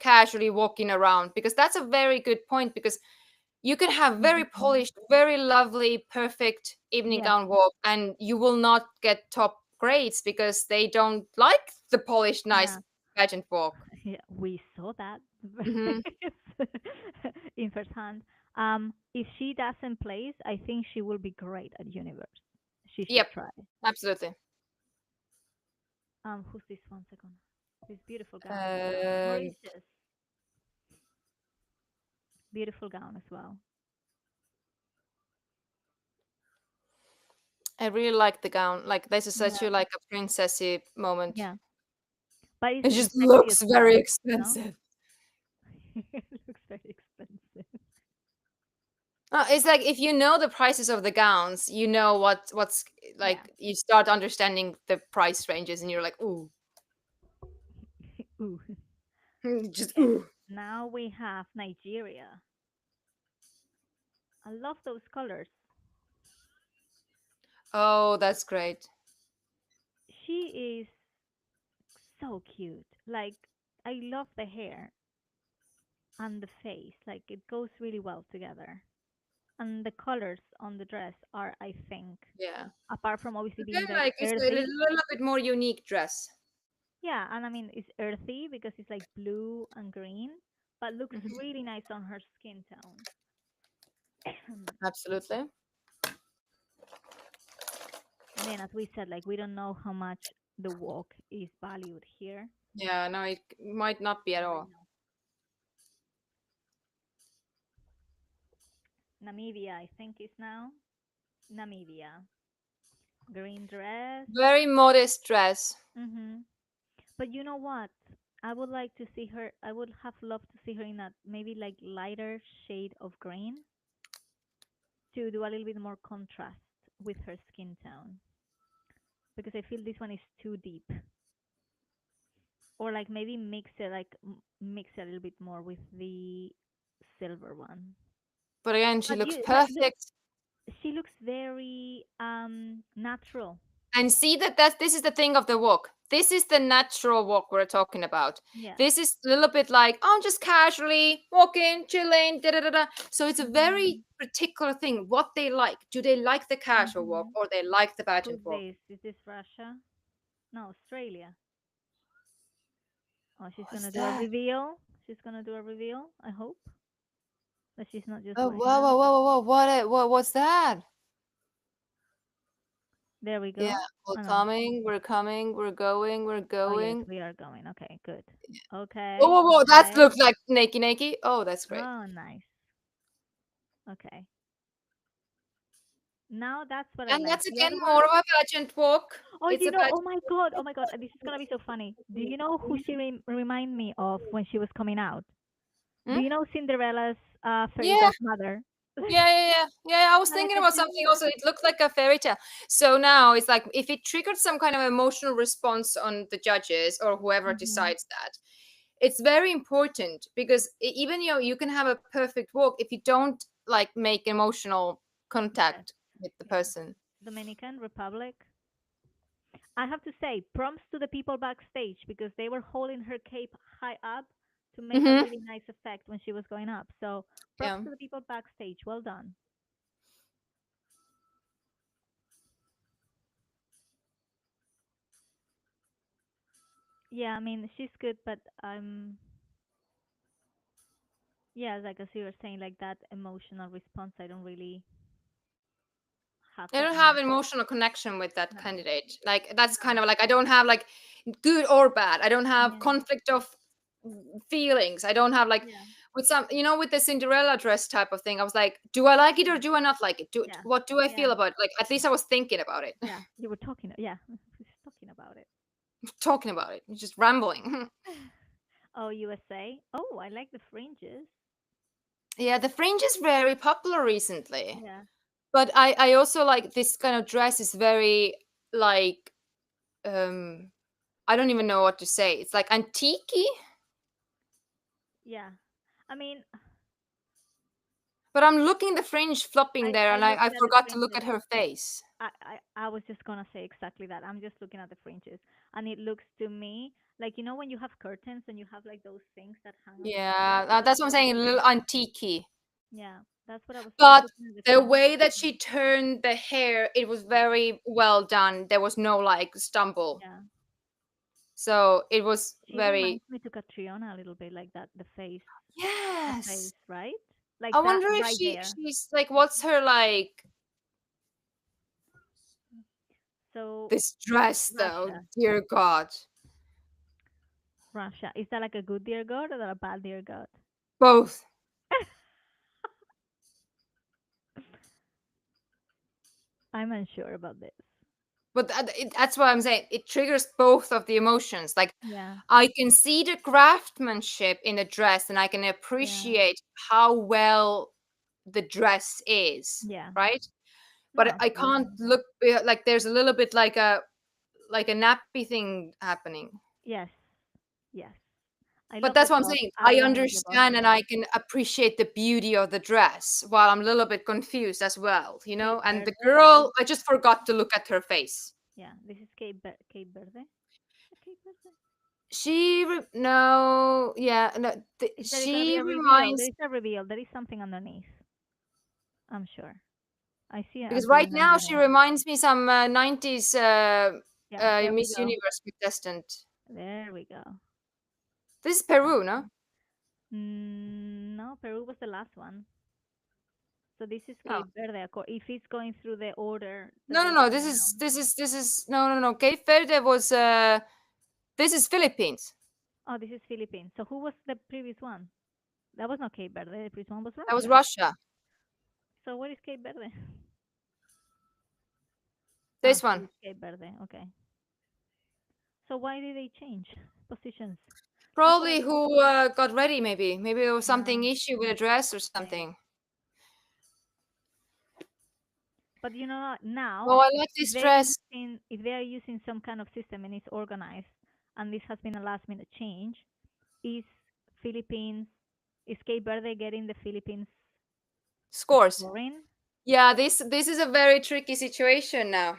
casually walking around? Because that's a very good point because you can have very polished, very lovely, perfect evening Yeah. gown walk and you will not get top grades because they don't like the polished, nice Yeah. pageant walk. Yeah, we saw that Mhm. in first hand. If she doesn't place, I think she will be great at Universe. She should Yep, try. absolutely. Who's this? 1 second. This beautiful gown. Um, Mauritius. Beautiful gown as well. I really like the gown. Like this is such Yeah. a like a princessy moment. Yeah. But It it's just sexy looks as very well, expensive. it looks very expensive. It's like if you know the prices of the gowns, you know what's like you start understanding the price ranges and you're like, ooh. Ooh. Just Okay. ooh. Now we have Nigeria. I love those colors. Oh, that's great. She is so cute. Like, I love the hair and the face. Like, it goes really well together. And the colors on the dress are, I think, Yeah. apart from obviously being Again, like like it's a earthy. little bit more unique dress. Yeah, and I mean, it's earthy because it's like blue and green, but looks Mhm. really nice on her skin tone. Absolutely. Then, as we said, like, we don't know how much the walk is valued here. Yeah, no, it might not be at all. Namibia, I think, is now. Namibia. Green dress. Very modest dress. But you know what? I would like to see her. I would have loved to see her in a maybe like lighter shade of green to do a little bit more contrast with her skin tone. Because I feel this one is too deep. Or like maybe mix it mix it a little bit more with the silver one. But again, she But looks but perfect. she looks very natural. And see this is the thing of the walk. This is the natural walk we're talking about. Yeah. This is a little bit like I'm just casually walking, chilling, da da da da. So it's a very particular thing. What they like. Do they like the casual walk or they like the pageant Who's walk? this? Is this Russia? No, Australia. Oh, she's What's gonna do a that? reveal. She's gonna do a reveal, I hope. That she's not just Oh, lying whoa, down. whoa, whoa, whoa! What's that? There we go. Yeah, we're Oh, no. coming, we're coming, we're going, we're Oh, yes, going. we are going. Okay, good. Okay. Whoa, whoa, whoa! That Okay. looks like nakey. Oh, that's great. Oh, nice. Okay. Now that's what I And like. that's The again other more one. of a pageant walk. Oh, It's you a know, pageant. oh my God, oh my God, this is gonna be so funny. Do you know who she remind me of when she was coming out? Do Hmm? you know Cinderella's fairy Yeah, godmother? yeah. I was I thinking can about see something her. also. It looked like a fairy tale. So now it's like if it triggered some kind of emotional response on the judges or whoever decides that, it's very important because even you can have a perfect walk if you don't like make emotional contact with the person. Dominican Republic. I have to say, prompts to the people backstage because they were holding her cape high up to make a Mhm. really nice effect when she was going up. So props Yeah. to the people backstage. Well done. Yeah, I mean she's good, but yeah, like as you were saying, like that emotional response, I don't really have I that don't have much. emotional connection with that No. candidate. Like that's kind of like I don't have like good or bad. I don't have conflict of feelings. I don't have like Yeah. with some with the Cinderella dress type of thing. I was like, do I like it or do I not like it? Yeah. What do I Yeah. feel about it? Like at least I was thinking about it. Yeah, you were talking. Yeah, she's talking about it. Talking about it. Just rambling. Oh, USA. Oh, I like the fringes. Yeah, the fringe is very popular recently. Yeah. But I also like this kind of dress is very like I don't even know what to say. It's like antique. Yeah. I mean, But I'm looking the fringe flopping there and looked I at the forgot to look fringes. at her face. I was just gonna say exactly that. I'm just looking at the fringes, and it looks to me like when you have curtains and you have like those things that hang on the Yeah, ceiling. that's what I'm saying, a little antique. Yeah, that's what I was But looking at the the fringes. way that she turned the hair, it was very well done. There was no like stumble. Yeah. So it was She very. reminds me to Catriona a little bit, like that. The face. Yes. The face, right? Like I that wonder if right there. she's like, what's her like So this dress though? Russia. Dear God. Russia. Is that like a good dear God or a bad dear God? Both. I'm unsure about this. But that's what I'm saying. It triggers both of the emotions. Like Yeah. I can see the craftsmanship in the dress and I can appreciate how well the dress is. Yeah. Right? No, But I can't absolutely. look like there's a little bit like a nappy thing happening. Yes. Yes. I But love the that's what I'm top. saying. I I don't like the understand bottom. and I can appreciate the beauty of the dress while I'm a little bit confused as well, Cape And the Verde. girl, I just forgot to look at her face. Yeah, this is Cape Verde. Cape Verde. No, yeah, no, Is there gonna be she a reveal? reminds There is a reveal. There is something underneath. I'm sure. I see it. because right now she reminds me some 90s Yeah, there we Miss go. Universe contestant. There we go. This is Peru, no? No, Peru was the last one. So this is No. Cape Verde. If it's going through the order. No. This is no. Cape Verde was this is Philippines. Oh, this is Philippines. So who was the previous one? That was not Cape Verde. The previous one was Russia. That was Russia. So what is Cape Verde? This Oh, one. it's Cape Verde. Okay. So why did they change positions? Probably who got ready, maybe. Maybe there was something issue with a dress or something. But now. Oh, I like this dress. If they are using some kind of system and it's organized, and this has been a last minute change, is Cape Verde getting the Philippines Scores. scoring? Yeah, this is a very tricky situation now.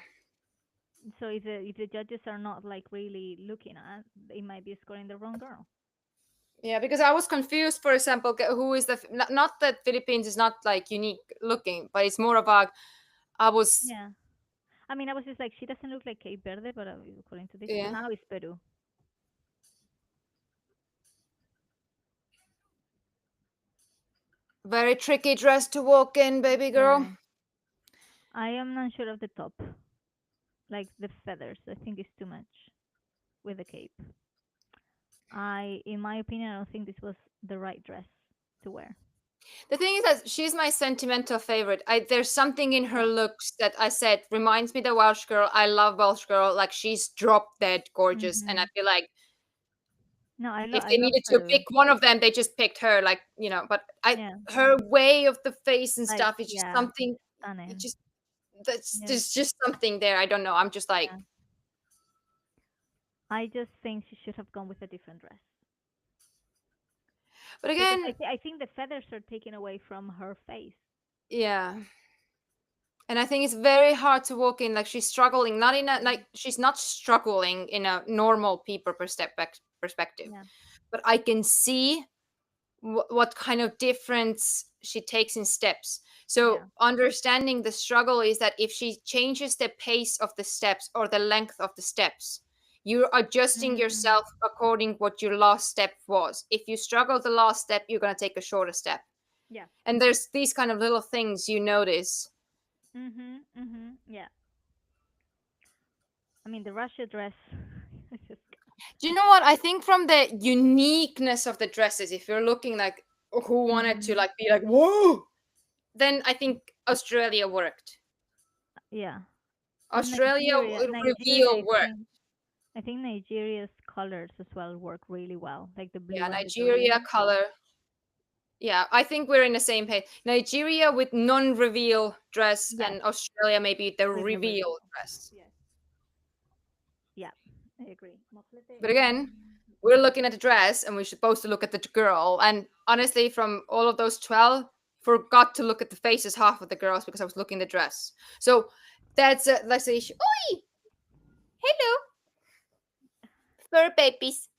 So if the judges are not like really looking at, they might be scoring the wrong girl. Yeah, because I was confused. For example, who is the not that Philippines is not like unique looking, but it's more about I was. Yeah, I mean, I was just like, she doesn't look like Cape Verde, but according to this, Yeah. now it's Peru. Very tricky dress to walk in, baby girl. Yeah. I am not sure of the top. Like the feathers, I think it's too much with the cape. In my opinion, I don't think this was the right dress to wear. The thing is that she's my sentimental favorite. There's something in her looks that I said reminds me of the Welsh girl. I love Welsh girl. Like she's drop dead gorgeous, and I feel like No, I if I they love needed her. to pick one of them, they just picked her. Like but Yeah. her way of the face and Like, stuff is just yeah, something. stunning. It just Yeah. there's just something there. I don't know. I'm just like. Yeah. I just think she should have gone with a different dress. But Because again, I think the feathers are taken away from her face. yeah. And I think it's very hard to walk in. Like she's struggling, not in a like she's not struggling in a normal people perspective, Yeah. but I can see what kind of difference she takes in steps. So understanding the struggle is that if she changes the pace of the steps or the length of the steps, you're adjusting yourself according what your last step was. If you struggle the last step, you're gonna take a shorter step. Yeah. And there's these kind of little things you notice. Yeah. I mean, the Russia dress. Do you know what? I think from the uniqueness of the dresses, if you're looking like who wanted to like be like, whoa, then I think Australia worked. Yeah. Australia Nigeria, reveal worked. I think Nigeria's colors as well work really well, like the blue. Yeah, and the Nigeria green. color. Yeah, I think we're in the same page. Nigeria with non-reveal dress, and Australia maybe the With the reveal dress. Yes. Yeah, I agree. But again, we're looking at the dress, and we're supposed to look at the girl. And honestly, from all of those 12, forgot to look at the faces half of the girls because I was looking at the dress. So that's let's say, oi, hello, fur babies,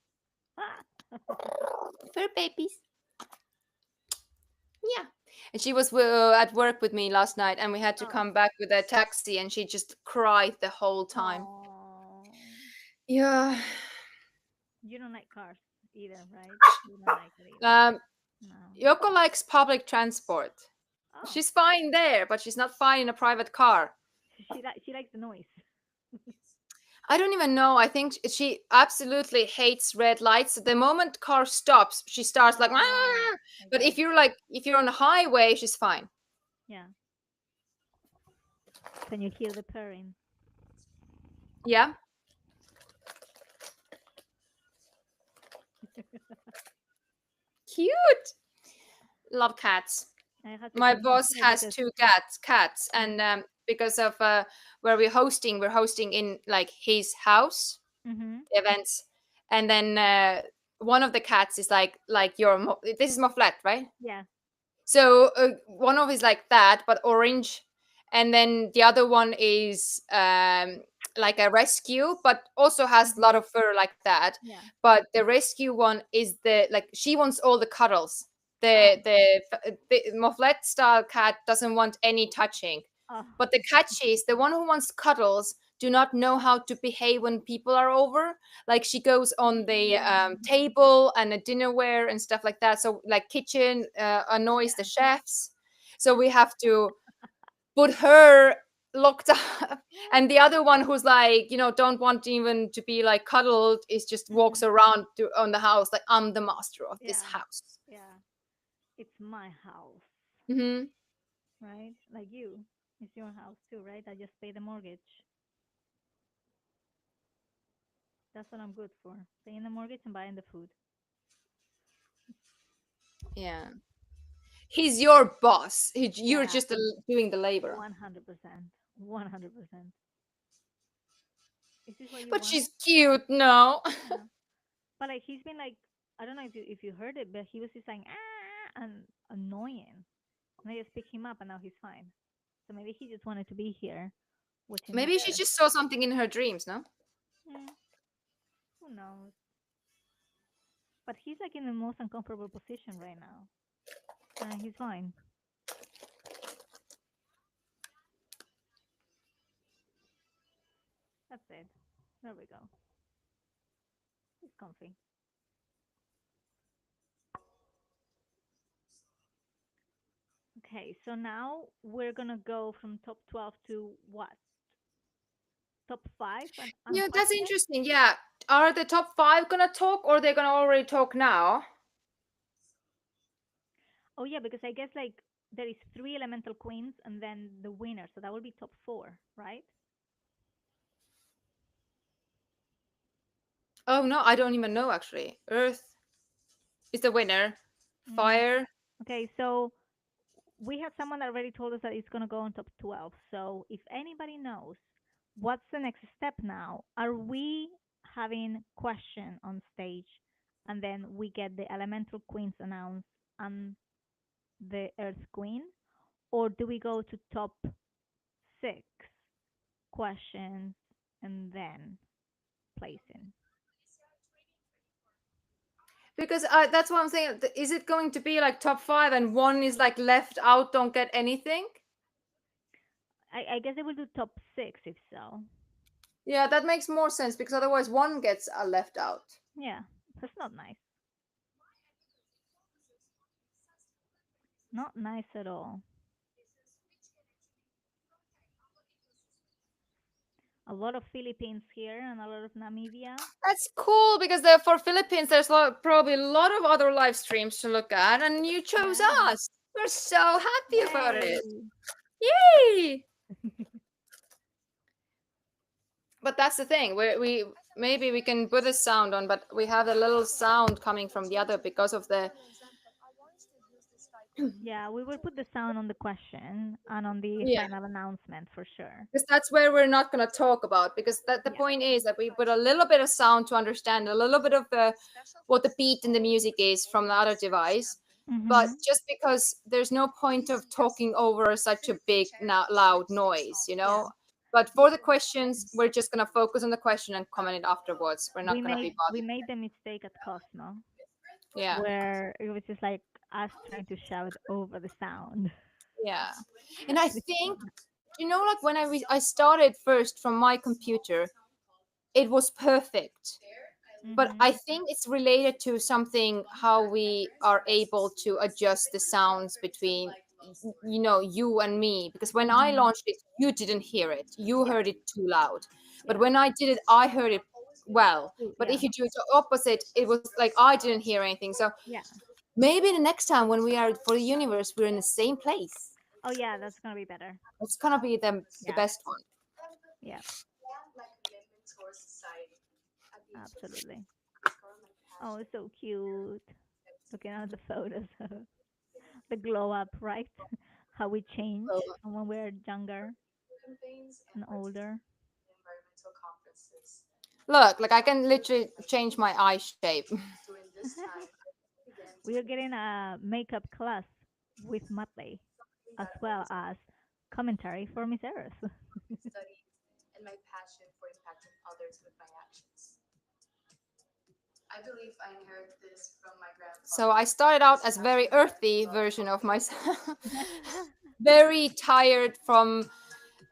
fur babies. Yeah. And she was at work with me last night, and we had to come back with a taxi, and she just cried the whole time. Yeah. You don't like cars either, right? You don't like it either. Yoko likes public transport. She's fine there, but she's not fine in a private car. She likes the noise. I don't even know. I think she absolutely hates red lights. The moment car stops, she starts like. "Ah!" But if you're on a highway, she's fine. Yeah. Can you hear the purring? Yeah. Cute. Love cats. My boss has two cats, and because of where we're hosting in like his house events, and then one of the cats is like your this is Moflet, right? Yeah. So one of is like that, but orange, and then the other one is like a rescue, but also has a lot of fur like that. Yeah. But the rescue one is she wants all the cuddles. The Moflet style cat doesn't want any touching. But the catchies, the one who wants cuddles, do not know how to behave when people are over. Like she goes on the table and the dinnerware and stuff like that. So like kitchen annoys the chefs. So we have to put her locked up, and the other one who's like don't want even to be like cuddled is just walks around on the house like I'm the master of this house. Yeah. It's my house. Right? Like you. It's your house too, right? I just pay the mortgage. That's what I'm good for. Paying the mortgage and buying the food. Yeah. He's your boss. You're just doing the labor. 100%. 100%. Is this what you But want? she's cute, no. Yeah. But like he's been like, I don't know if you heard it, but he was just saying and annoying. And I just picked him up, and now he's fine. So maybe he just wanted to be here. Maybe she just saw something in her dreams, no? Who knows? But he's like in the most uncomfortable position right now. And he's fine. That's it. There we go. He's comfy. Okay, so now we're gonna go from top 12 to what? Top 5 and Yeah, that's unquestioned? interesting. Yeah. Are the top 5 gonna talk or they're gonna already talk now? Oh yeah, because I guess like there is 3 elemental queens and then the winner, so that will be top 4, right? Oh no, I don't even know actually. Earth is the winner. Fire. Okay, so we have someone that already told us that it's gonna go on top 12. So if anybody knows what's the next step now, are we having question on stage and then we get the elemental queens announced and the Earth Queen, or do we go to top 6 questions and then placing? Because that's what I'm saying. Is it going to be like top 5 and one is like left out, don't get anything? I guess they will do top 6 if so. Yeah, that makes more sense because otherwise one gets left out. Yeah, that's not nice. Not nice at all. A lot of Philippines here and a lot of Namibia. That's cool because for Philippines, there's probably a lot of other live streams to look at, and you chose us. We're so happy about it. Yay! But that's the thing. We maybe we can put a sound on, but we have a little sound coming from the other because of the. Yeah, we will put the sound on the question and on the Yeah. final announcement for sure. Because that's where we're not going to talk about, because the point is that we put a little bit of sound to understand a little bit of what the beat and the music is from the other device. But just because there's no point of talking over such a big loud noise, you know. But for the questions, we're just going to focus on the question and comment it afterwards. We're not going to be We bothered. made the mistake at Cosmo. Yeah. Where it was just like us trying to shout over the sound. Yeah. And I think, you know, like when I started first from my computer, it was perfect. But I think it's related to something how we are able to adjust the sounds between, you know, you and me. Because when I launched it, you didn't hear it. You heard it too loud. But when I did it, I heard it well. But if you do the opposite, it was like I didn't hear anything. So yeah, maybe the next time when we are for the universe, we're in the same place. Oh yeah, that's gonna be better. It's gonna be the best one. Yeah. Absolutely. Oh, it's so cute. Looking at the photos. The glow up, right? How we change from when we're younger and older. Look, like I can literally change my eye shape. We are getting a makeup class with Matley, as well as commentary for Miss Earth. And my passion for impacting others with my actions. I believe I inherited this from my grandfather. So I started out as very earthy version of myself. Very tired from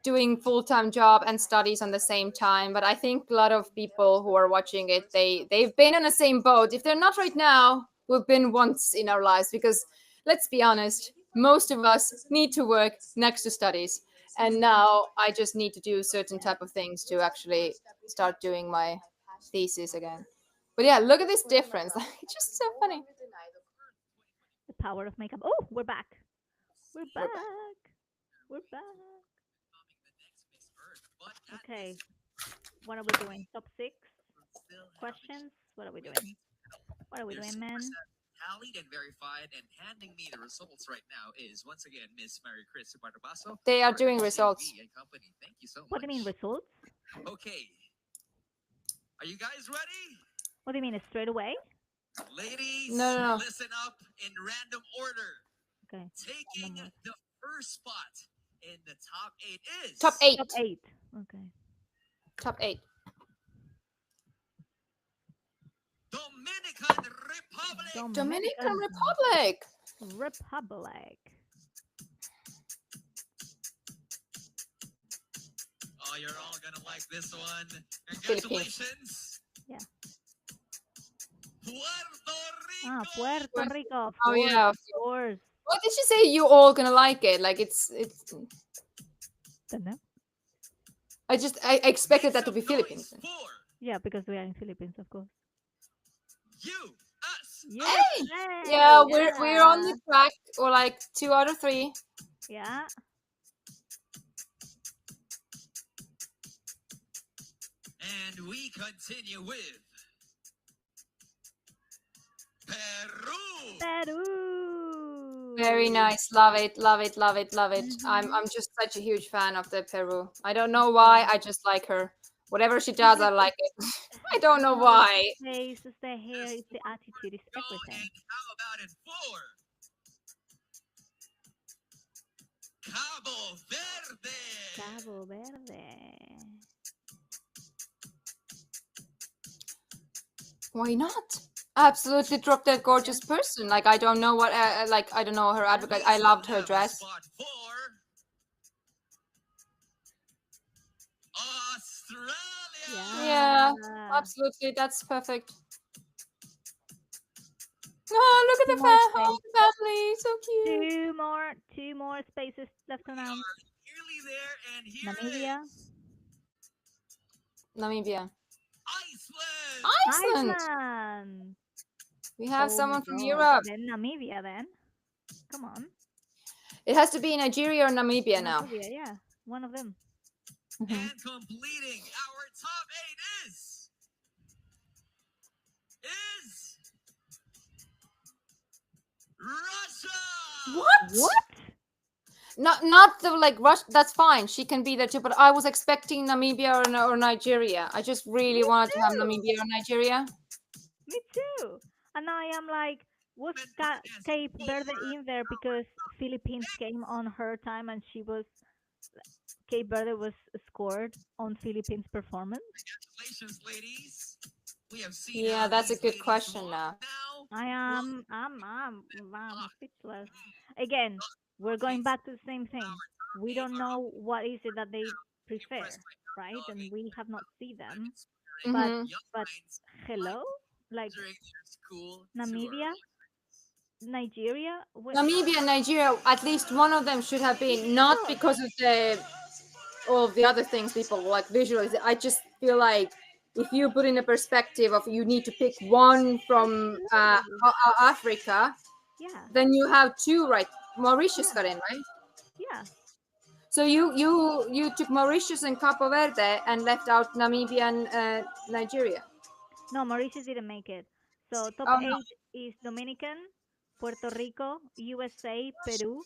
doing full-time job and studies on the same time. But I think a lot of people who are watching it, they've been on the same boat. If they're not right now, we've been once in our lives, because let's be honest, most of us need to work next to studies. And now I just need to do certain type of things to actually start doing my thesis again. But yeah, look at this difference. It's just so funny. The power of makeup. Oh, we're back. We're back. We're back. Okay. What are we doing? Top 6 questions? What are we doing? What are we doing, man? Tallied and verified, and handing me the results right now is once again Miss Mary Chris Barbaso. They are doing results. And company. Thank you so much. What do you mean results? Okay. Are you guys ready? What do you mean, straight away? Ladies, No. listen up in random order. Okay. Taking the first spot in the top 8 is... Top 8. Top 8. Okay. Top 8. Dominican Republic. Dominican Republic. Republic. Oh, you're all gonna like this one. Philippines. Congratulations. Yeah. Puerto Rico. Puerto Rico. Of Oh, yeah. course. Why did you say you all gonna like it? Like it's. Don't know. I expected that to be Philippines. Yeah, because we are in Philippines, of course. Hey! Yeah, we're on the track, or like 2 out of 3. Yeah. And we continue with Peru. Peru. Very nice. Love it. Love it. Love it. Love it. I'm just such a huge fan of the Peru. I don't know why. I just like her. Whatever she does, I like it. I don't know why. The face, it's the hair, it's the attitude, it's everything. How about it for Cabo Verde? Cabo Verde. Why not? Absolutely drop that gorgeous person. Like I don't know what. Like I don't know her advocate. I loved her dress. Australia. Yeah, absolutely. That's perfect. Oh, look at the family. So cute. Two more spaces left to announce. Nearly there, and here Namibia. Namibia. Iceland. Iceland. We have Oh someone my from God. Europe. Then Namibia. Then, come on. It has to be Nigeria or Namibia now. Namibia, yeah, one of them. And completing our top 8 is Russia. What? Not the like Russia. That's fine. She can be there too. But I was expecting Namibia or Nigeria. I just really wanted to have Namibia or Nigeria. Me too. And I am like, was Cape Verde in there because Philippines came on her time and Cape Verde was scored on Philippines' performance? Congratulations, ladies. We have seen. Yeah, that's a good question now. I'm speechless. Again, we're going back to the same thing. We don't know what is it that they prefer, right? And we have not seen them. But hello, like Namibia, Nigeria. Namibia and Nigeria. At least one of them should have been, not because of all of the other things people like visualize. I just feel like if you put in a perspective of you need to pick one from Africa, then you have 2, right? Mauritius got in, right? Yeah. So you took Mauritius and Capo Verde and left out Namibia and Nigeria. No, Mauritius didn't make it. So top 8 is Dominican, Puerto Rico, USA, Peru,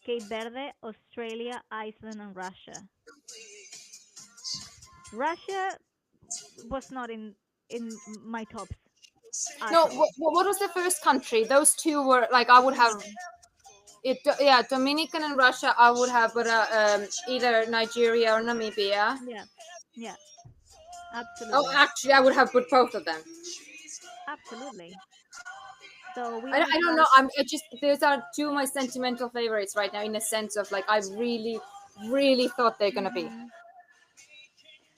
Cape Verde, Australia, Iceland, and Russia. Russia was not in my tops. No, what was the first country? Those 2 were like I would have. Yeah, Dominican and Russia. I would have, but either Nigeria or Namibia. Yeah, absolutely. Oh, actually, I would have put both of them. Absolutely. So I don't know. I just those are 2 of my sentimental favorites right now. In a sense of like I really thought they're gonna be.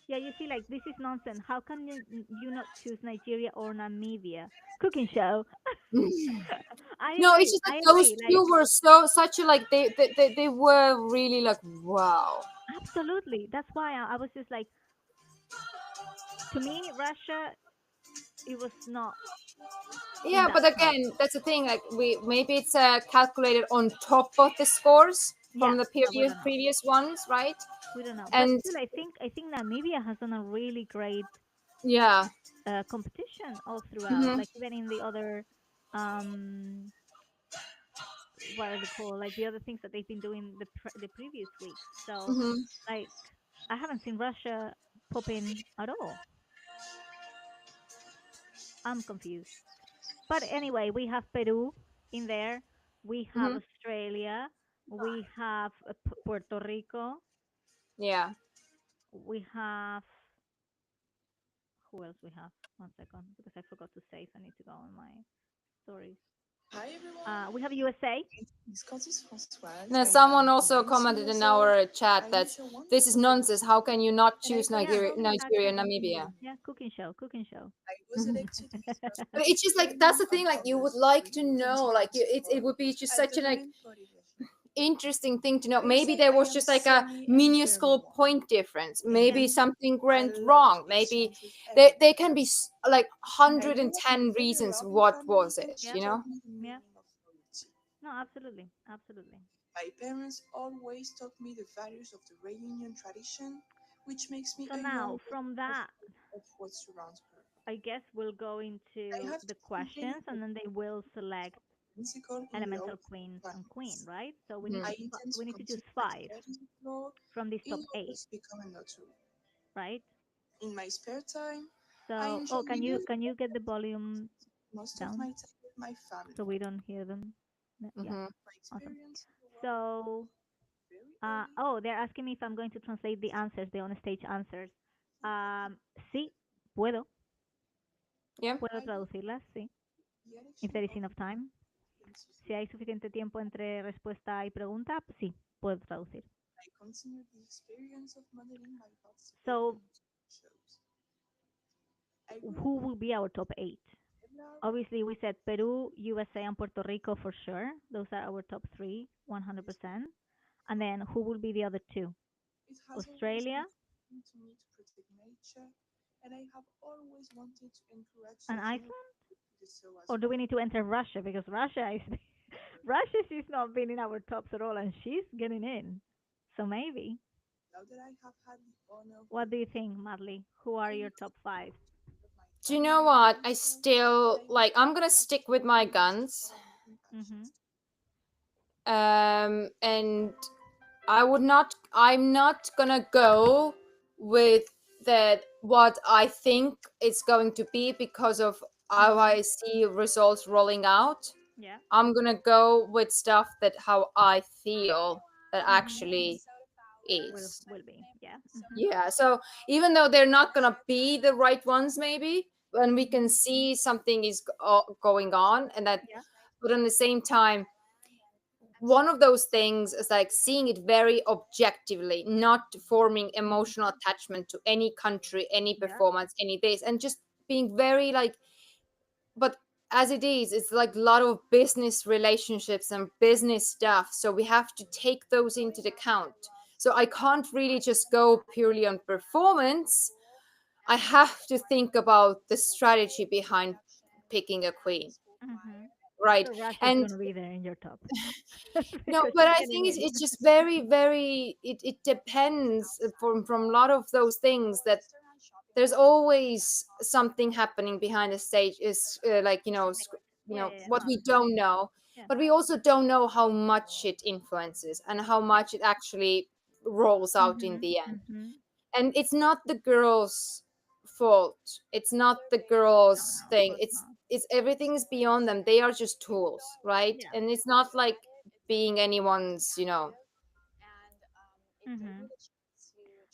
Yeah, you see, like this is nonsense. How can you not choose Nigeria or Namibia? Cooking show. No, it's just that those 2 were such a like they were really like wow. Absolutely. That's why I was just like, to me, Russia, it was not. Yeah, but again, that's the thing. Like maybe it's calculated on top of the scores from the previous ones, right? We don't know. And but still, I think Namibia has done a really great competition all throughout. Like even in the other what are they called? Like the other things that they've been doing the previous week. So like I haven't seen Russia pop in at all. I'm confused. But anyway, we have Peru in there. We have Australia. We have Puerto Rico. Yeah. We have. Who else we have? 1 second, because I forgot to save. I need to go on my stories. Hi everyone. We have USA. This is Françoise. Now, I someone am also from commented in USA. our chat I that wish a wonderful this is day nonsense. How can you not and I choose come Yeah, from Nigeria and exactly. Namibia? Yeah, cooking show. I was elected to be But it's just like that's the thing. Like you would like to know. Like it would be just at such the an like Green Party region. interesting thing to know. They Maybe say there I was am just like a sunny and minuscule very warm. point difference. And Maybe I something went love wrong. to Maybe exchange with there everyone. can be like I grew up in 110 a very reasons. loving What family was and it? she You know? taught me the Yeah. meaning of loyalty. No, absolutely, absolutely. My parents always taught me the values of the reunion tradition, which makes me So a now, young from that, of what surrounds her. I guess we'll go I into have the to questions, and then they will select musical in elemental love queens and queen, planets. right? So we Mhm. need I to intend to we need to choose continue my 5 studies abroad from this in top order 8, to become a notary. right? In my spare time, I So, enjoy reading can you get the volume most of down my time with my family. so we don't hear them? Yeah, Mhm. My awesome. experience So, very oh, they're asking me if I'm going to translate the answers, the on-stage answers. Sí, puedo. Yeah. Puedo traducirlas, sí. If there is enough time. Si hay suficiente tiempo entre respuesta y pregunta, sí, puedo traducir. I continue the experience of modeling by participating So, in shows. I grew who up will be our top 8? Obviously, we said Peru, USA, and Puerto Rico for sure. Those are our top 3, 100%. And then who will be the other 2? It has always Australia been to me to protect nature, and I have always wanted to encourage and the Iceland? to do so as Or do we need to enter Russia? Because Russia is Russia, she's not been in our tops at all, and she's getting in. So maybe. now that I have had the honor of What do you think, Madly? Who are your top 5? Do you know what? I still like. I'm gonna stick with my guns. Mm-hmm. And I'm not gonna go with that what I think it's going to be because of how I see results rolling out. Yeah. I'm gonna go with stuff that how I feel that actually is. Will be. Yeah. Mm-hmm. Yeah, so even though they're not gonna be the right ones, maybe when we can see something is going on, and that, Yeah. but at the same time, one of those things is like seeing it very objectively, not forming emotional attachment to any country, any Yeah. performance, any this, and just being very like, but as it is, it's like a lot of business relationships and business stuff. So we have to take those into account. So I can't really just go purely on performance. I have to think about the strategy behind picking a queen. Mm-hmm. Right. So Russia's And gonna be there in your top. no, Because but she's I getting think in. it's just very it depends from a lot of those things that there's always something happening behind the stage is like what No, we don't know, yeah. but we also don't know how much it influences and how much it actually rolls out in the end. Mm-hmm. And it's not the girls fault, it's not the girls No, of thing, course not. it's everything is beyond them. They are just tools, right? Yeah. And it's not like being anyone's Mm-hmm.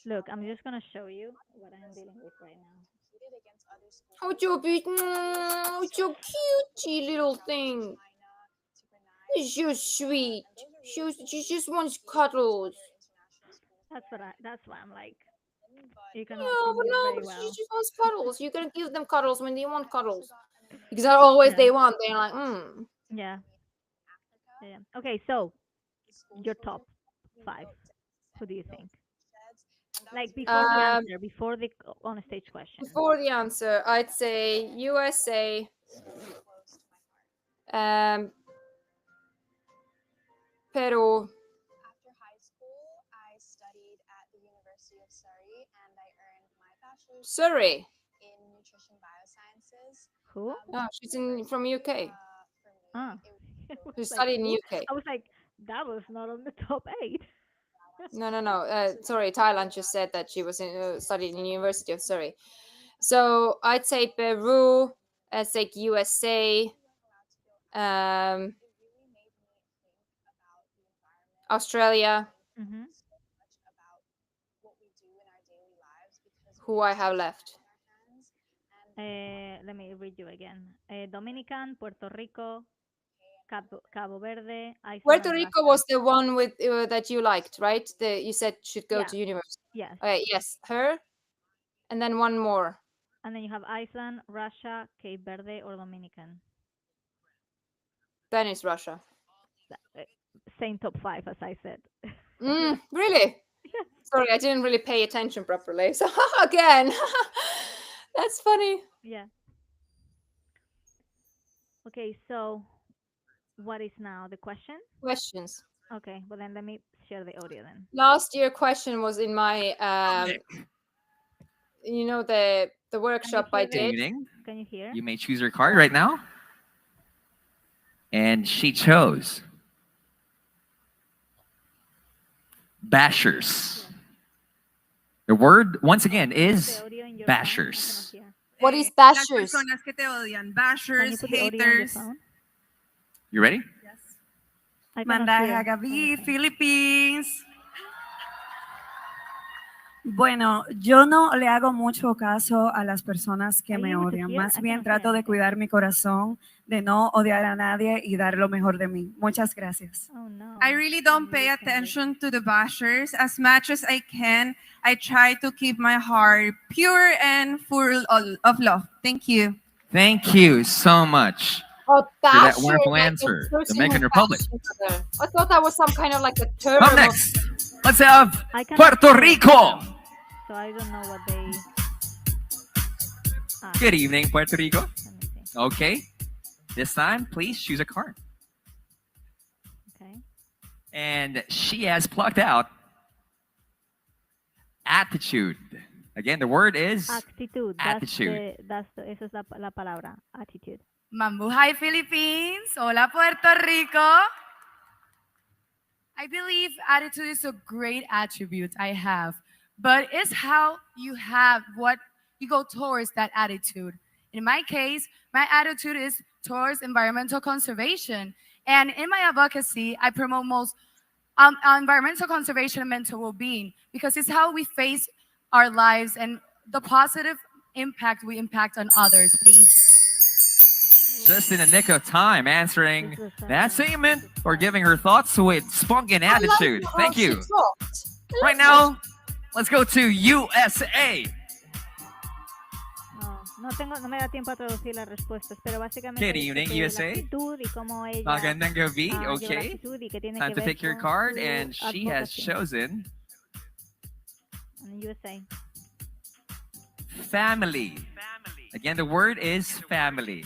Look, I'm just gonna show you what I'm dealing with right now. oh your cutie little thing. It's so sweet. She just wants cuddles. That's why I'm like, you No, cannot see but me no, very but she well. just wants cuddles. You gotta give them cuddles when they want cuddles. Because not always Yeah. they want. They're like, Yeah. Yeah. Okay, so your top 5. Who do you think? Like before the answer, before the on stage question. Before the answer, I'd say USA, Peru, After high school, I studied at the University of Surrey and I earned my bachelor's Surrey. in nutrition biosciences. Who? Oh, she's from UK. Ah. She studied in who? UK. I was like, that was not on the top 8. No. Sorry, Thailand just said that she was studied in University of Surrey. So I'd say Peru. I'd say USA. Australia. Mm-hmm. Who I have left? Let me read you again. Dominican, Puerto Rico, Cabo Verde, Iceland, Puerto and Rico Russia. was the one with that you liked, right? You said should go Yeah. to university. Yes. Okay, yes, her, and then one more. And then you have Iceland, Russia, Cape Verde, or Dominican. Then it's Russia. Same top 5 as I said. Really? Sorry, I didn't really pay attention properly. So again, that's funny. Yeah. Okay, so what is now the question? Questions. Okay, well then let me share the audio then. Last year question was in my the workshop I hear did. it? Evening. Can you hear? You may choose your card right now. And she chose bashers. The word, once again, is bashers. What is Las bashers? personas que te odian. Can you Bashers, put the audio on your haters. phone? You ready? I cannot Mandaja hear. Gaby, Philippines. Bueno, yo no le hago mucho caso a las personas que Are me you able to odian. hear? Más I bien cannot hear trato de anything. cuidar mi corazón, de no odiar a nadie y dar lo mejor de mí. Muchas gracias. Oh no. I really don't pay attention to the bashers. As much as I can, I try to keep my heart pure and full of love. Thank you. Thank you so much Oh, for that basher, wonderful like a answer. person Dominican who Republic. bashes other. I thought that was some kind of like a term. Up of- next, let's have I cannot Puerto hear Rico. them, so I don't know what they. Good evening, Puerto Rico. Let me see. Okay. This time, please choose a card. Okay. And she has plucked out attitude. Again, the word is Actitud. attitude. Esa es la palabra. Attitude. Mambuhay Philippines. Hola Puerto Rico. I believe attitude is a great attribute I have, but it's how you have what you go towards that attitude. In my case, my attitude is towards environmental conservation. And in my advocacy, I promote most environmental conservation and mental well-being because it's how we face our lives and the positive impact we impact on others. Thank you. Just in the nick of time answering that statement or giving her thoughts with spunk and attitude. Thank you. Right now, let's go to USA. No me da tiempo a traducir las respuestas, pero básicamente Good dice evening, que la USA. actitud y cómo ella Magandang gabi. lleva la Okay. actitud y que tiene Time que to ver pick your con card, su and she has advocacy. chosen En USA. family. Again, the word is family.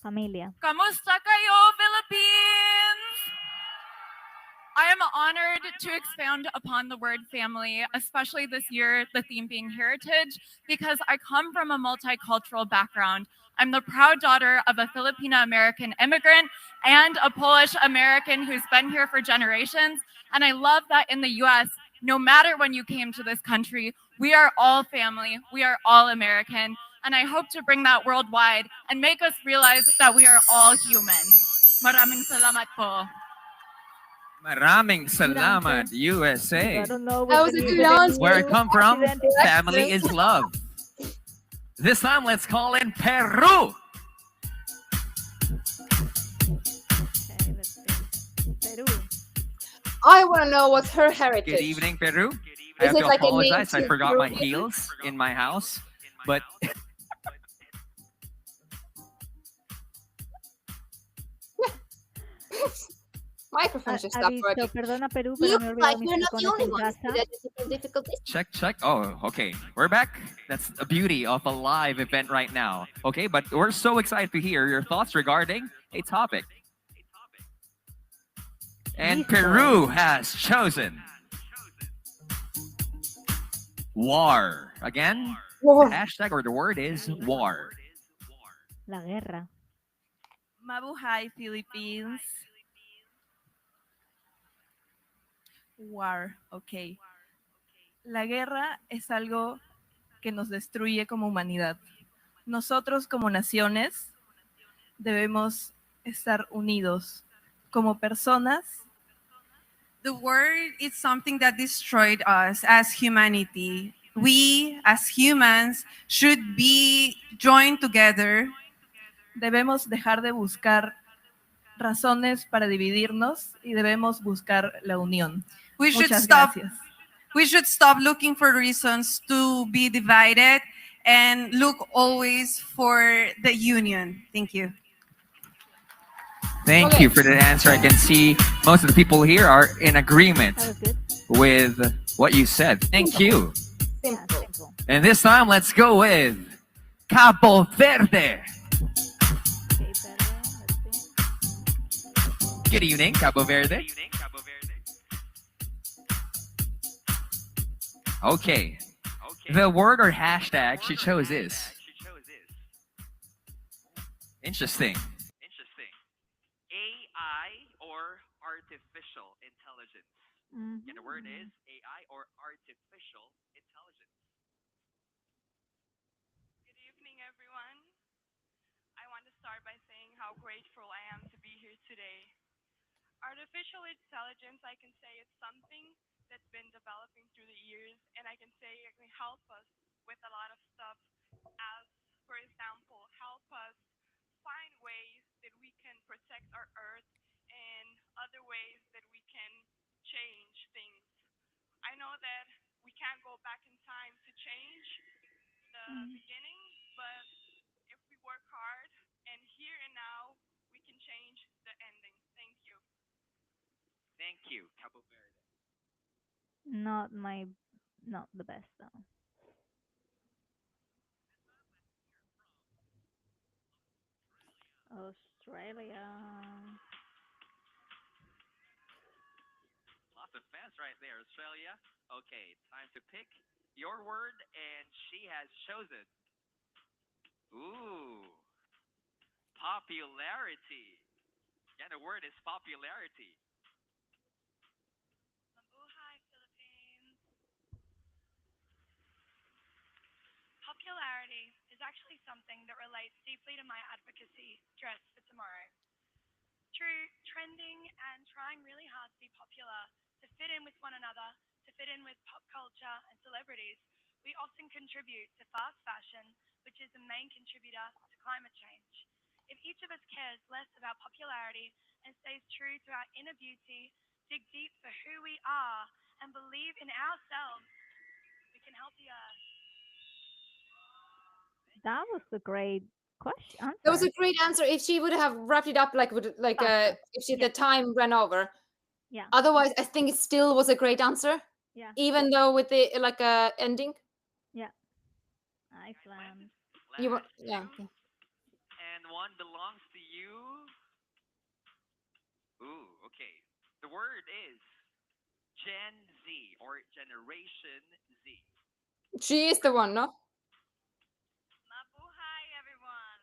Familia. Kamusta kayo, Philippines? I am honored to expound upon the word family, especially this year, the theme being heritage, because I come from a multicultural background. I'm the proud daughter of a Filipino-American immigrant and a Polish-American who's been here for generations. And I love that in the US, no matter when you came to this country, we are all family, we are all American. And I hope to bring that worldwide and make us realize that we are all human. Maraming salamat po. Maraming salamat, USA. I don't know That was a good answer. Where I come from, Accident. family is love. This time, let's call in Peru. Peru. I want to know what's her heritage. Good evening, Peru. I Is have it to like a apologize. I native forgot my Peruvian? heels in my house, but Microphone just stopped Aviso, working. perdona Perú, pero Look me he like olvidado mis you're not the tacones only en ones casa. that is difficulties. check. Oh, okay. We're back. That's the beauty of a live event right now. Okay, but we're so excited to hear your thoughts regarding a topic. And Peru has chosen war. Again, War. the hashtag or the word is war. La guerra. Mabuhay Philippines. War, ok. La guerra es algo que nos destruye como humanidad. Nosotros como naciones debemos estar unidos como personas. The word is something that destroyed us as humanity. We as humans should be joined together. Debemos dejar de buscar razones para dividirnos y debemos buscar la unión. We should Muchas stop. gracias. We should stop looking for reasons to be divided and look always for the union. Thank you. Thank you for the answer. I can see most of the people here are in agreement with what you said. Thank you. Simple. And this time, let's go with Cabo Verde. Good evening, Cabo Verde. Okay. The word or hashtag she chose is interesting. AI or artificial intelligence. And the word is AI or artificial intelligence. Good evening, everyone. I want to start by saying how grateful I am to be here today. Artificial intelligence, I can say it's something that's been developing through the years, and I can say it can help us with a lot of stuff, as, for example, help us find ways that we can protect our earth and other ways that we can change things. I know that we can't go back in time to change the beginning, but if we work hard and here and now, we can change the ending. Thank you. Thank you, Cabo Verde. Not the best though. Australia. Lots of fans right there, Australia. Okay, time to pick your word, and she has chosen. Ooh, popularity. Yeah, the word is popularity. Mabuhay, Philippines. Popularity is actually something that relates deeply to my advocacy, Dress for Tomorrow. Through trending and trying really hard to be popular, to fit in with one another, to fit in with pop culture and celebrities, we often contribute to fast fashion, which is a main contributor to climate change. If each of us cares less about popularity and stays true to our inner beauty, dig deep for who we are, and believe in ourselves, we can help the earth. That was a great question. That was a great answer. If she would have wrapped it up if the time ran over. Yeah. Otherwise, I think it still was a great answer. Yeah. Even though with the ending. Yeah. Iceland. You were okay. And one belongs to you. Ooh, okay. The word is Gen Z or Generation Z. She is the one, no? Mabuhay, everyone.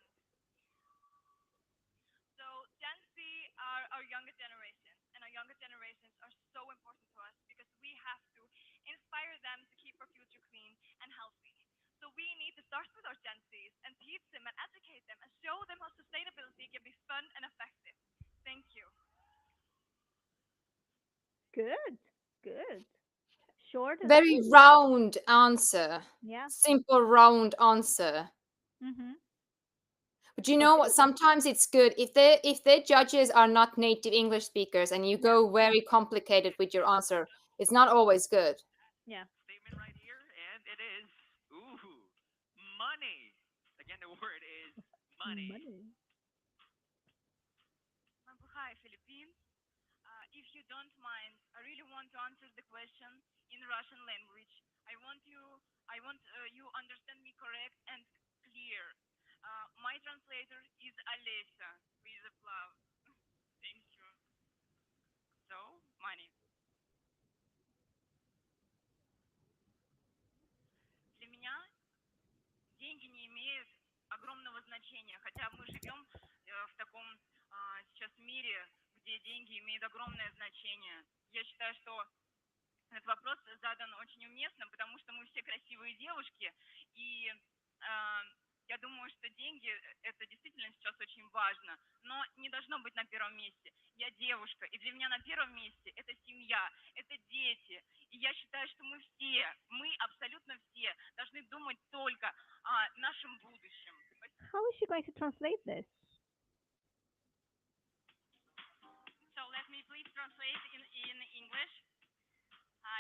So Gen Z are our younger generation, and our younger generations are so important to us because we have to inspire them to keep our future clean and healthy. So we need to start with our Gen Zs and teach them and educate them and show them how sustainability can be fun and effective. Thank you. Good. Short. Very round answer. Yeah. Simple, round answer. Mm-hmm. But you know what? Sometimes it's good if the judges are not native English speakers and you go very complicated with your answer. It's not always good. Yeah. Statement right here, and it is money. Again, the word is money. Mabuhay, Philippines. If you don't mind, I really want to answer the question in Russian language. I want you understand me correct and clear. My translator is Alessia with love. Thank you. So, money. Для меня деньги не имеют огромного значения, хотя мы живем в таком сейчас мире, где деньги имеют огромное значение. Я считаю, что этот вопрос задан очень уместно, потому что мы все красивые девушки, и я думаю, что деньги это действительно сейчас очень важно, но не должно быть на первом месте. Я девушка, и для меня на первом месте это семья, это дети. И я считаю, что мы абсолютно все должны думать только о нашем будущем. How is she going to translate this? English.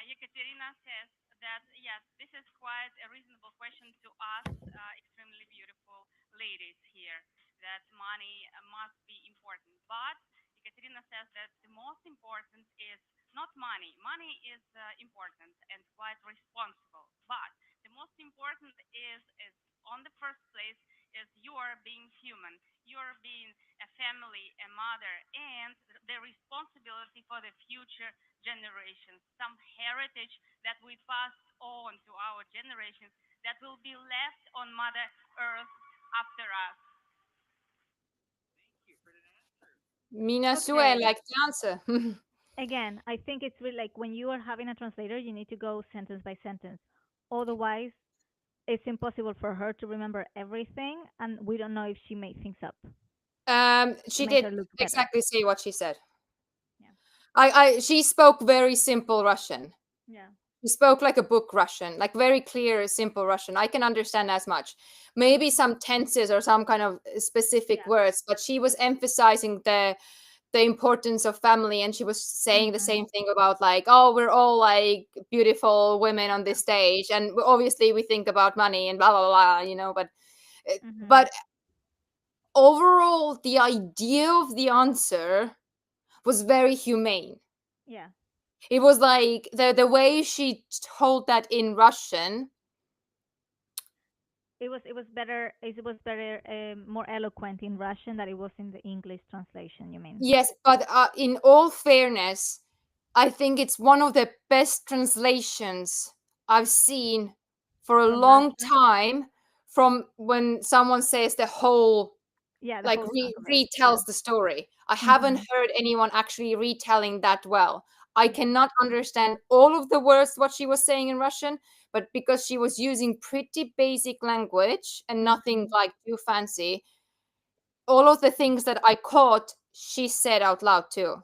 Yekaterina says that yes, this is quite a reasonable question to ask extremely beautiful ladies here. That money must be important, but Yekaterina says that the most important is not money. Money is important and quite responsible, but the most important is on the first place is you are being human. You are being a family, a mother, and the responsibility for the future generations, some heritage that we pass on to our generations that will be left on Mother Earth after us. Mina Sue Okay. like the answer. Again, I think it's really like when you are having a translator, you need to go sentence by sentence. Otherwise, it's impossible for her to remember everything, and we don't know if she made things up. She Make did her look better. exactly say what she said. Yeah. She spoke very simple Russian. Yeah. She spoke like a book Russian, like very clear, simple Russian. I can understand as much. Maybe some tenses or some kind of specific words, but she was emphasizing the importance of family, and she was saying the same thing about like, oh, we're all like beautiful women on this stage, and obviously we think about money and blah blah blah, you know. But overall, the idea of the answer was very humane. Yeah. It was like the way she told that in Russian. It was better. It was better, more eloquent in Russian than it was in the English translation. You mean? Yes, but in all fairness, I think it's one of the best translations I've seen for a From long Russian? time. From when someone says the whole, Yeah, the like whole chunk of it. retells the story. I haven't heard anyone actually retelling that well. I cannot understand all of the words what she was saying in Russian, but because she was using pretty basic language and nothing like too fancy, all of the things that I caught, she said out loud too.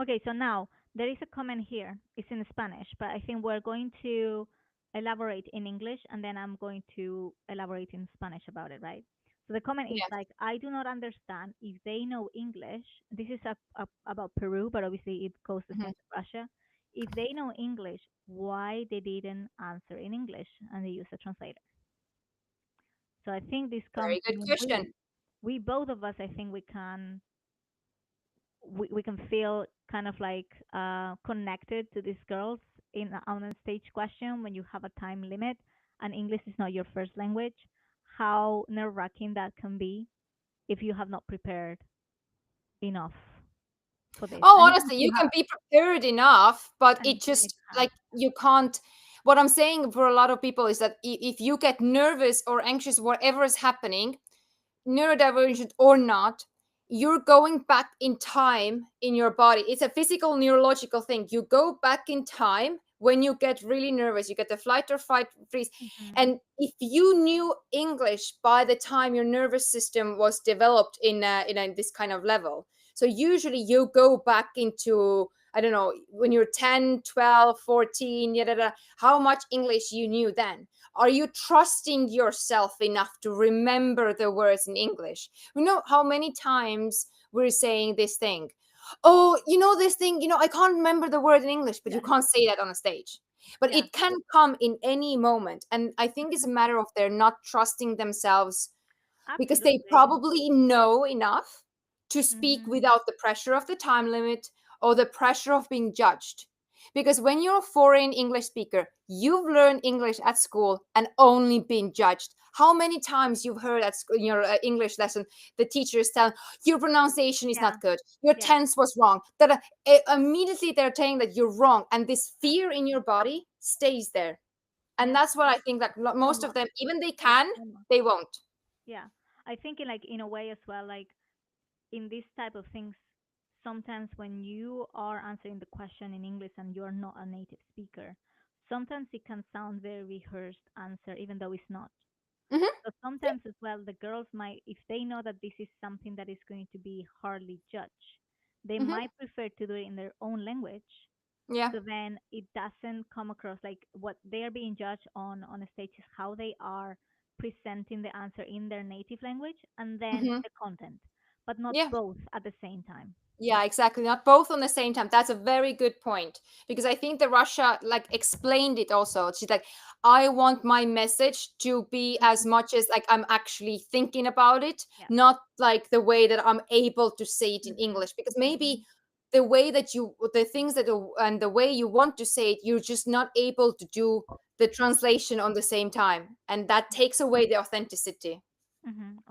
Okay, so now there is a comment here. It's in Spanish, but I think we're going to elaborate in English, and then I'm going to elaborate in Spanish about it, right? So the comment is Yes. like, I do not understand if they know English. This is about Peru, but obviously it goes the same to Russia. If they know English, why they didn't answer in English and they use a translator? So I think this comes. Very good question. We both of us, I think we can feel kind of like connected to these girls in on a stage question when you have a time limit and English is not your first language. How nerve-wracking that can be if you have not prepared enough for this. Oh, And honestly, you can be prepared enough, but it just like you can't. What I'm saying for a lot of people is that if you get nervous or anxious, whatever is happening, neurodivergent or not, you're going back in time in your body. It's a physical neurological thing. You go back in time when you get really nervous. You get the flight or fight freeze. And if you knew English by the time your nervous system was developed in this kind of level, so usually you go back into, I don't know, when you're 10, 12, 14, how much English you knew then. Are you trusting yourself enough to remember the words in English? You know how many times we're saying this thing. Oh, you know this thing, I can't remember the word in English, but you can't say that on a stage. But it can come in any moment. And I think it's a matter of they're not trusting themselves because they probably know enough to speak without the pressure of the time limit or the pressure of being judged. Because when you're a foreign English speaker, you've learned English at school and only been judged. How many times you've heard at school, in your English lesson, the teacher is telling your pronunciation is not good, your tense was wrong. That immediately they're saying that you're wrong, and this fear in your body stays there. And that's what I think that most of them, even they won't. Yeah, I think in a way as well, like in this type of things, sometimes when you are answering the question in English and you're not a native speaker, sometimes it can sound very rehearsed answer, even though it's not. So sometimes as well, the girls might, if they know that this is something that is going to be hardly judged, they might prefer to do it in their own language. Yeah. So then it doesn't come across like what they are being judged on a stage is how they are presenting the answer in their native language and then the content, but not both at the same time. Yeah, exactly. Not both on the same time. That's a very good point, because I think the Russia like explained it also. She's like, I want my message to be as much as like I'm actually thinking about it, not like the way that I'm able to say it in English. Because maybe the way that the things that and the way you want to say it, you're just not able to do the translation on the same time, and that takes away the authenticity.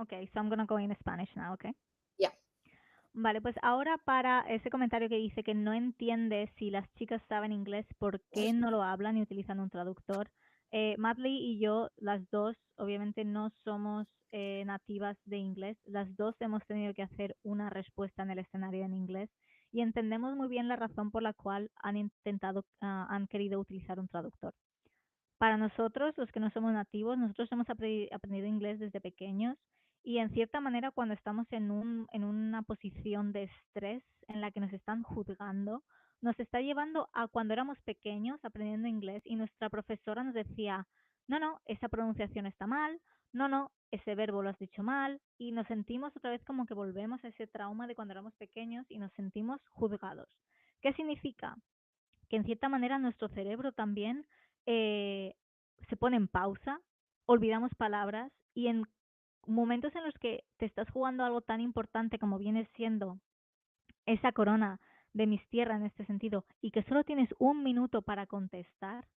Okay, so I'm gonna go in Spanish now, okay? Yeah. Vale, pues ahora para ese comentario que dice que no entiende si las chicas saben inglés, ¿por qué no lo hablan y utilizan un traductor? Madly y yo, las dos, obviamente no somos nativas de inglés. Las dos hemos tenido que hacer una respuesta en el escenario en inglés y entendemos muy bien la razón por la cual han querido utilizar un traductor. Para nosotros, los que no somos nativos, nosotros hemos aprendido inglés desde pequeños y en cierta manera cuando estamos en una posición de estrés en la que nos están juzgando, nos está llevando a cuando éramos pequeños aprendiendo inglés y nuestra profesora nos decía, no, no, esa pronunciación está mal, no, no, ese verbo lo has dicho mal, y nos sentimos otra vez como que volvemos a ese trauma de cuando éramos pequeños y nos sentimos juzgados. ¿Qué significa? Que en cierta manera nuestro cerebro también se pone en pausa, olvidamos palabras y en momentos en los que te estás jugando algo tan importante como viene siendo esa corona de Miss Tierra en este sentido y que solo tienes 1 minuto para contestar,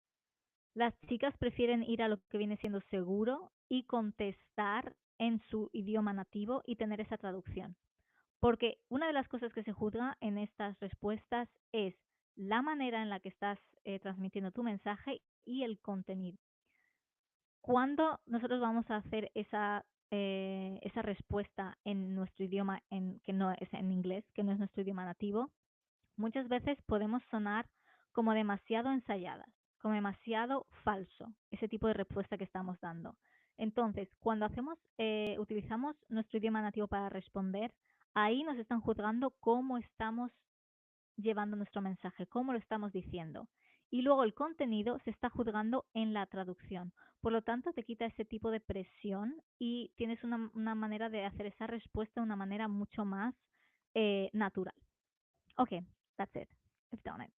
las chicas prefieren ir a lo que viene siendo seguro y contestar en su idioma nativo y tener esa traducción. Porque una de las cosas que se juzga en estas respuestas es la manera en la que estás transmitiendo tu mensaje y el contenido. Cuando nosotros vamos a hacer esa respuesta en nuestro idioma, que no es en inglés, que no es nuestro idioma nativo, muchas veces podemos sonar como demasiado ensayadas, como demasiado falso, ese tipo de respuesta que estamos dando. Entonces, cuando utilizamos nuestro idioma nativo para responder, ahí nos están juzgando cómo estamos llevando nuestro mensaje, cómo lo estamos diciendo. Y luego el contenido se está juzgando en la traducción. Por lo tanto, te quita ese tipo de presión y tienes una manera de hacer esa respuesta de una manera mucho más natural. Okay, that's it. I've done it.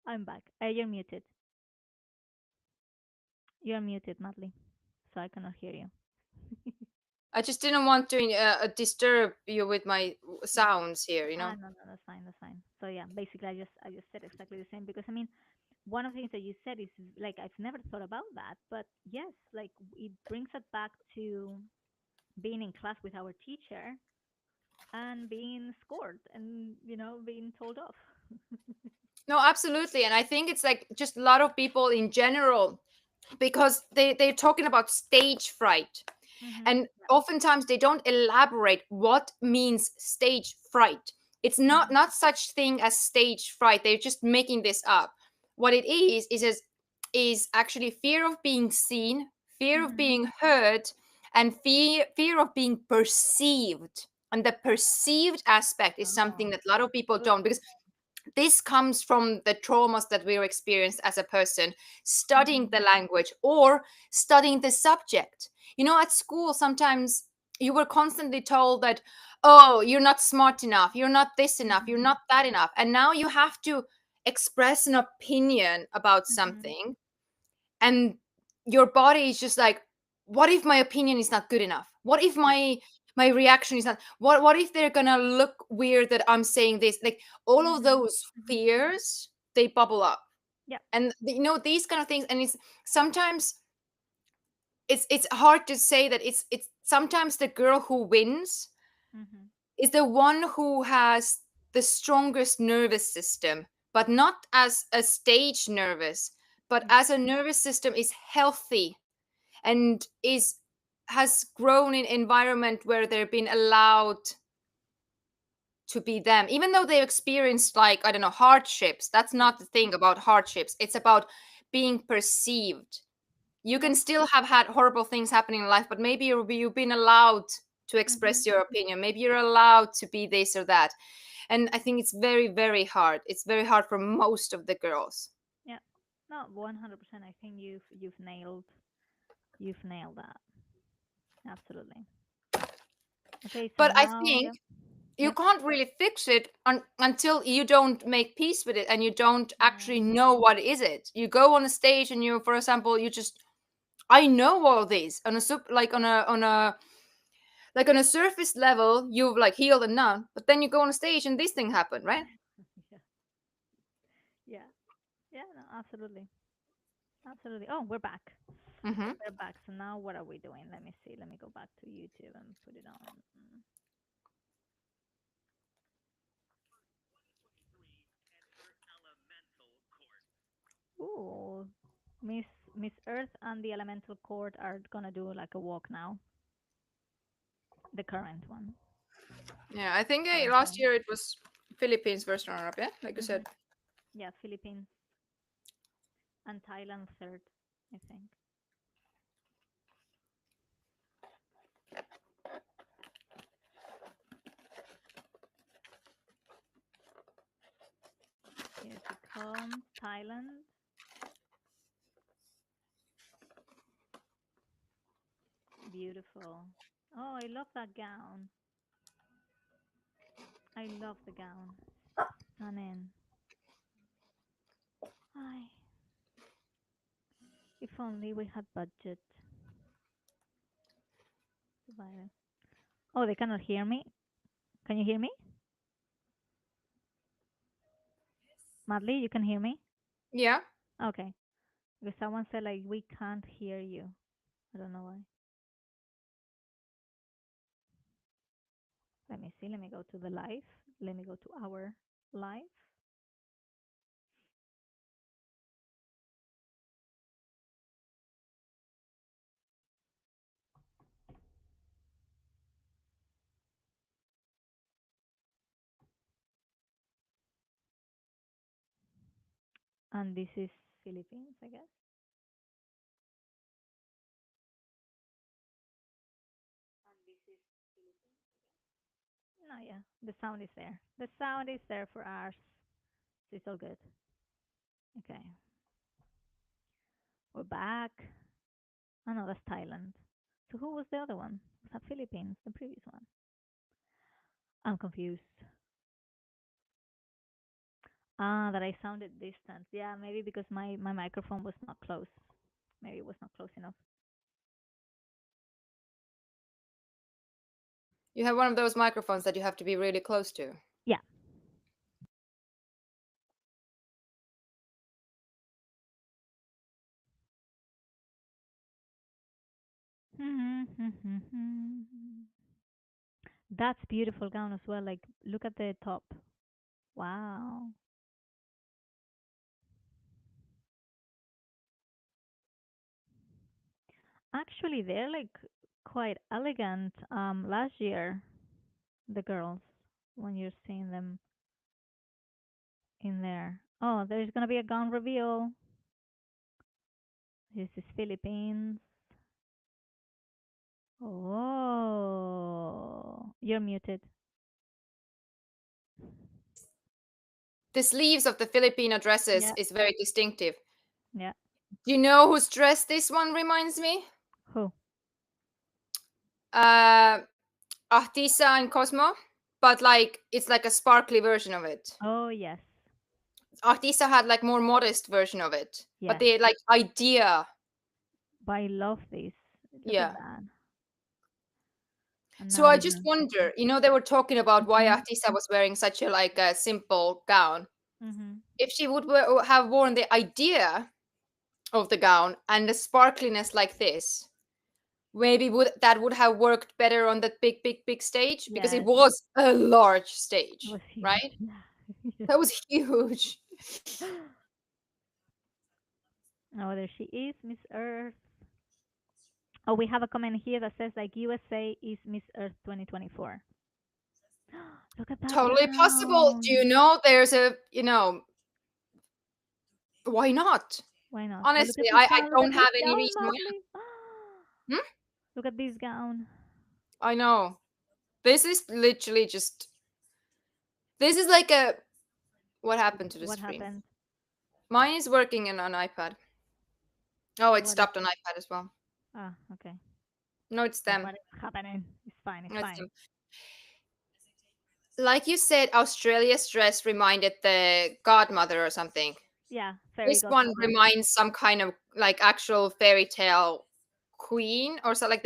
I'm back. You're muted. You're muted, Madly, so I cannot hear you. I just didn't want to disturb you with my sounds here, you know. No, that's fine, that's fine. So yeah, basically, I just said exactly the same because I mean, one of the things that you said is like I've never thought about that, but yes, like it brings us back to being in class with our teacher and being scored and being told off. No, absolutely, and I think it's like just a lot of people in general, because they're talking about stage fright. And oftentimes they don't elaborate what means stage fright. It's not such thing as stage fright. They're just making this up. What it is actually fear of being seen, fear of being heard, and fear of being perceived. And the perceived aspect is something that a lot of people don't, because this comes from the traumas that we experienced as a person studying the language or studying the subject. You know, at school, sometimes you were constantly told that, oh, you're not smart enough, you're not this enough, you're not that enough. And now you have to express an opinion about something. And your body is just like, what if my opinion is not good enough? What if my reaction is not, what if they're gonna look weird that I'm saying this? Like all of those fears, they bubble up. Yeah. And these kind of things, and it's sometimes it's hard to say that it's sometimes the girl who wins is the one who has the strongest nervous system, but not as a stage nervous, but as a nervous system is healthy and has grown in environment where they've been allowed to be them, even though they've experienced, like, I don't know, hardships. That's not the thing about hardships. It's about being perceived. You can still have had horrible things happening in life, but maybe you've been allowed to express your opinion. Maybe you're allowed to be this or that. And I think it's very, very hard. It's very hard for most of the girls. Yeah, no, 100%. I think you've nailed that. Absolutely. Okay, so but now, I think you can't really fix it until you don't make peace with it and you don't actually know what is it. You go on a stage and you, for example, you just, I know all these on a like on a surface level, you've like healed and none, but then you go on a stage and this thing happened, right? Yeah. Yeah, no, absolutely. Absolutely. Oh, we're back. Mm-hmm. We're back. So now what are we doing? Let me see. Let me go back to YouTube and put it on. Ooh, Miss Earth and the Elemental Court are gonna do like a walk now. The current one. Yeah, I think last year it was Philippines first runner-up, yeah, like you said. Yeah, Philippines and Thailand third, I think. Here she comes, Thailand. Beautiful. Oh, I love that gown. I love the gown. Stunning. Ay. If only we had budget. Oh, they cannot hear me? Can you hear me? Madly, you can hear me? Yeah. Okay. Because someone said like we can't hear you. I don't know why. Let me see. Let me go to the live. Let me go to our live. And this is Philippines, I guess. No, yeah, the sound is there. The sound is there for ours. So it's all good. Okay. We're back. Oh no, that's Thailand. So who was the other one? Was that Philippines, the previous one? I'm confused. Ah, that I sounded distant. Yeah, maybe because my microphone was not close. Maybe it was not close enough. You have one of those microphones that you have to be really close to. Yeah. That's beautiful gown as well. Like, look at the top. Wow. Actually, they're like quite elegant. Last year, the girls, when you're seeing them in there. Oh, there's gonna be a gown reveal. This is Philippines. Oh, you're muted. The sleeves of the Filipino dresses Yeah. is very distinctive. Yeah. Do you know whose dress this one reminds me? Who? Artisa and Cosmo, but like it's like a sparkly version of it. Oh yes. Artisa had like more modest version of it, Yes. but the like idea. But I love this. Look Yeah. at that. And So now I we just have- wonder, you know, they were talking about why Artisa was wearing such a like a simple gown. If she would have worn the idea of the gown and the sparkliness like this, maybe that would have worked better on that big stage because it Yes. was a large stage, It was huge. right? Yeah. That was huge. Oh, there she is, Miss Earth. Oh, we have a comment here that says like USA is Miss Earth 2024. Look at that. Totally possible. Do you know there's a, you know, why not? Why not? Honestly, Oh, look at this I gown, look don't at have this any gown, reason why. Madly. Look at this gown. I know. This is literally just. This is like a. What happened to the What stream? happened? Mine is working on iPad. Oh, it What stopped on iPad as well. Ah, okay. No, it's them. What is happening? It's fine. It's No, it's fine. them. Like you said, Australia's dress reminded the godmother or something. Yeah, fairy This one godmother. reminds some kind of like actual fairy tale queen or so, like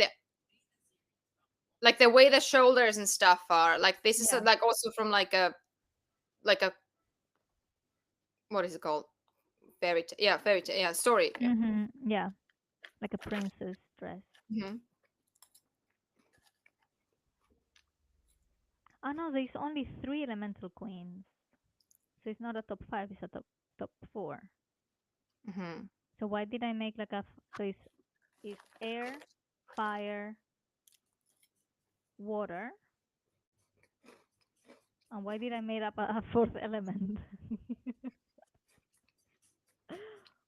the way the shoulders and stuff are. Like this is Yeah. like also from like a what is it called? Fairy tale. Yeah, story. Yeah. Yeah, like a princess dress. Mhm. Oh no, there's only 3 elemental queens, so it's not a top 5. It's a top 4. Mhm. So why did I make like so it's air, fire, water, and why did I make up a 4th element?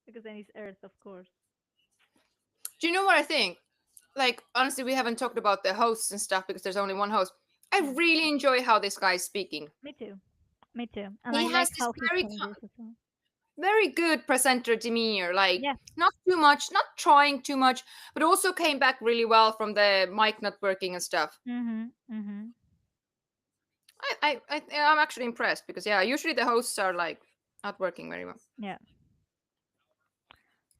Because then it's earth, of course. Do you know what I think? Like honestly, we haven't talked about the hosts and stuff because there's only one host. I really enjoy how this guy is speaking. Me too. And He I has like this how he very changes as well. very good presenter demeanor, like Yeah. not too much, not trying too much, but also came back really well from the mic not working and stuff. Mm-hmm. I'm actually impressed because yeah, usually the hosts are like not working very well. Yeah.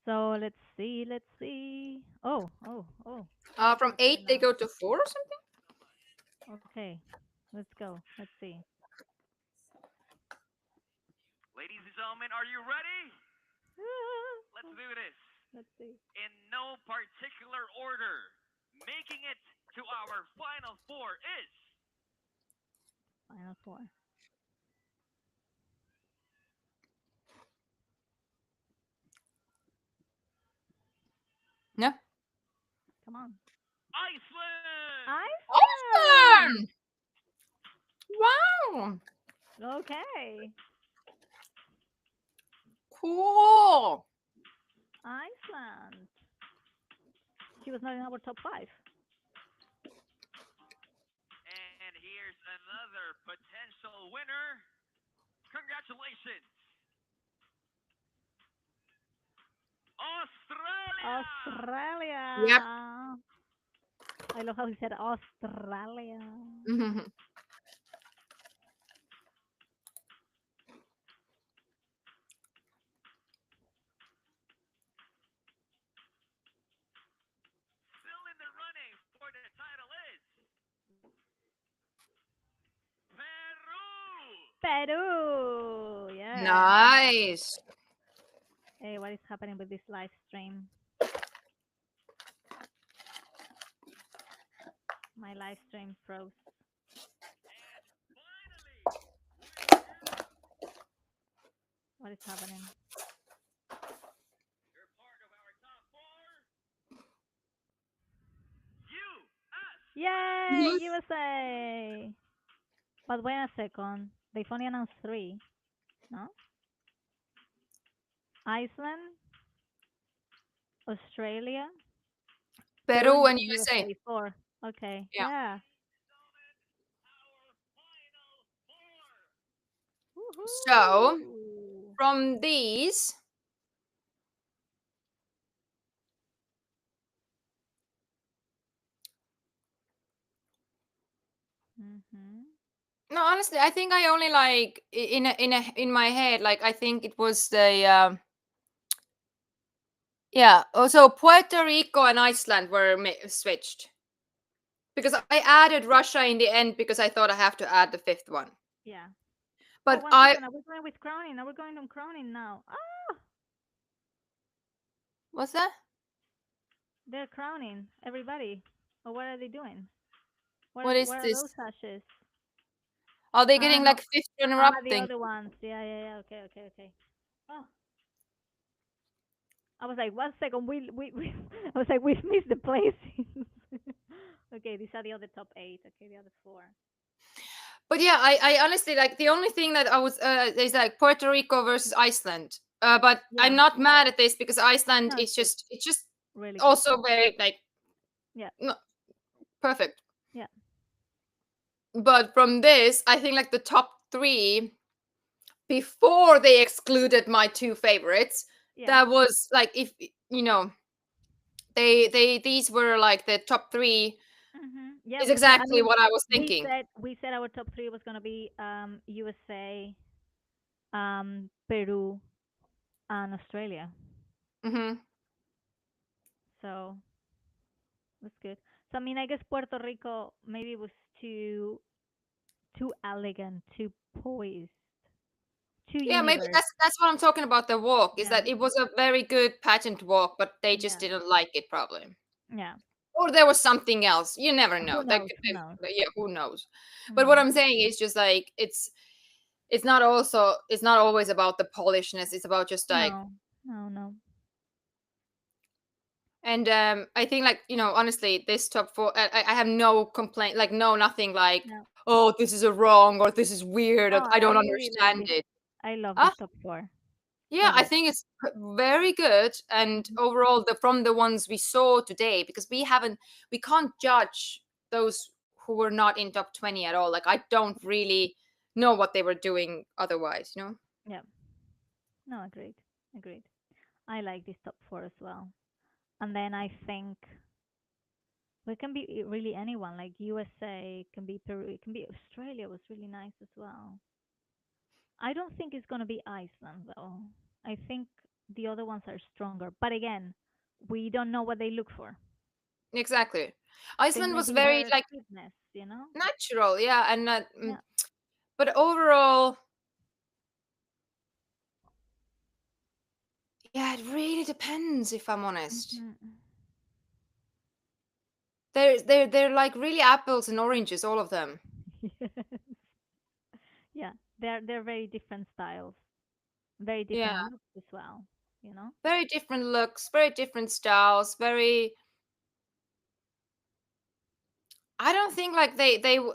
So let's see. Oh. From 8 they go to 4 or something. Okay, let's go. Let's see. Ladies and gentlemen, are you ready? Let's do this. Let's see. In no particular order, making it to our final 4 is Final 4. No. Come on. Iceland. Iceland. Wow. Okay. Cool. Iceland. She was not in our top 5. And here's another potential winner. Congratulations. Australia. Yep. I love how he said Australia. Mhm. Still in the running for the title is Peru. Yeah. Nice. Hey, what is happening with this live stream? My live stream froze. What is happening? Yay, USA! But wait a second. They've only announced 3, no? Iceland, Australia, Peru and USA. 4. Okay. Yeah. Yeah. So from these, no, honestly, I think I only like in my head, like I think it was the yeah. Also, Puerto Rico and Iceland were switched because I added Russia in the end because I thought I have to add the 5th one. Yeah. But One I second, are we going with crowning? Are we going on crowning now? Ah, what's that? they're crowning everybody. Or what are they doing? What is what this? are those ashes? Are they getting no. like 5th runner-up The thing? other ones. Yeah. Okay. Oh. I was like, 1 second, we I was like, we've missed the placings. Okay, these are the other top 8. Okay, the other 4. But yeah, I honestly like the only thing that I was is like Puerto Rico versus Iceland. But I'm not mad at this because Iceland No, is it's just really also very like Yeah. no, perfect. Yeah. But from this, I think like the top 3 before they excluded my 2 favorites, that was like if you know these were like the top 3 Yeah, It's we said, I exactly mean, what I was we thinking. said our top three was gonna be USA, Peru, and Australia. Mm-hmm. So that's good. So I mean, I guess Puerto Rico maybe was too elegant, too poised, too Yeah, maybe universe. that's what I'm talking about. The walk is Yeah. that it was a very good pageant walk, but they just Yeah. didn't like it probably, Yeah. or there was something else. You never know. Who knows? Who knows? Yeah, who knows? Who But what knows? I'm saying is just like it's not always about the polishness. It's about just like. No. And I think, like, honestly, this top four, I have no complaint, like, no, nothing like, No. oh, this is a wrong or this is weird or Oh, I I don't really like understand this. it. I love Huh? this top four. Yeah, Love I it. think it's very good. And overall, from the ones we saw today, because we can't judge those who were not in top 20 at all. Like, I don't really know what they were doing otherwise, Yeah. No, agreed. I like this top four as well. And then I think we can be really anyone, like USA, can be Peru, it can be Australia was really nice as well. I don't think it's gonna be Iceland though. I think the other ones are stronger. But again, we don't know what they look for. Exactly. They Iceland may was be very, more like, sweetness, you know? natural, yeah, and Yeah. but overall, yeah, it really depends, if I'm honest. They're like really apples and oranges, all of them. Yeah, they're very different styles, very different Yeah. looks as well, you know? Very different looks, very different styles, very. I don't think like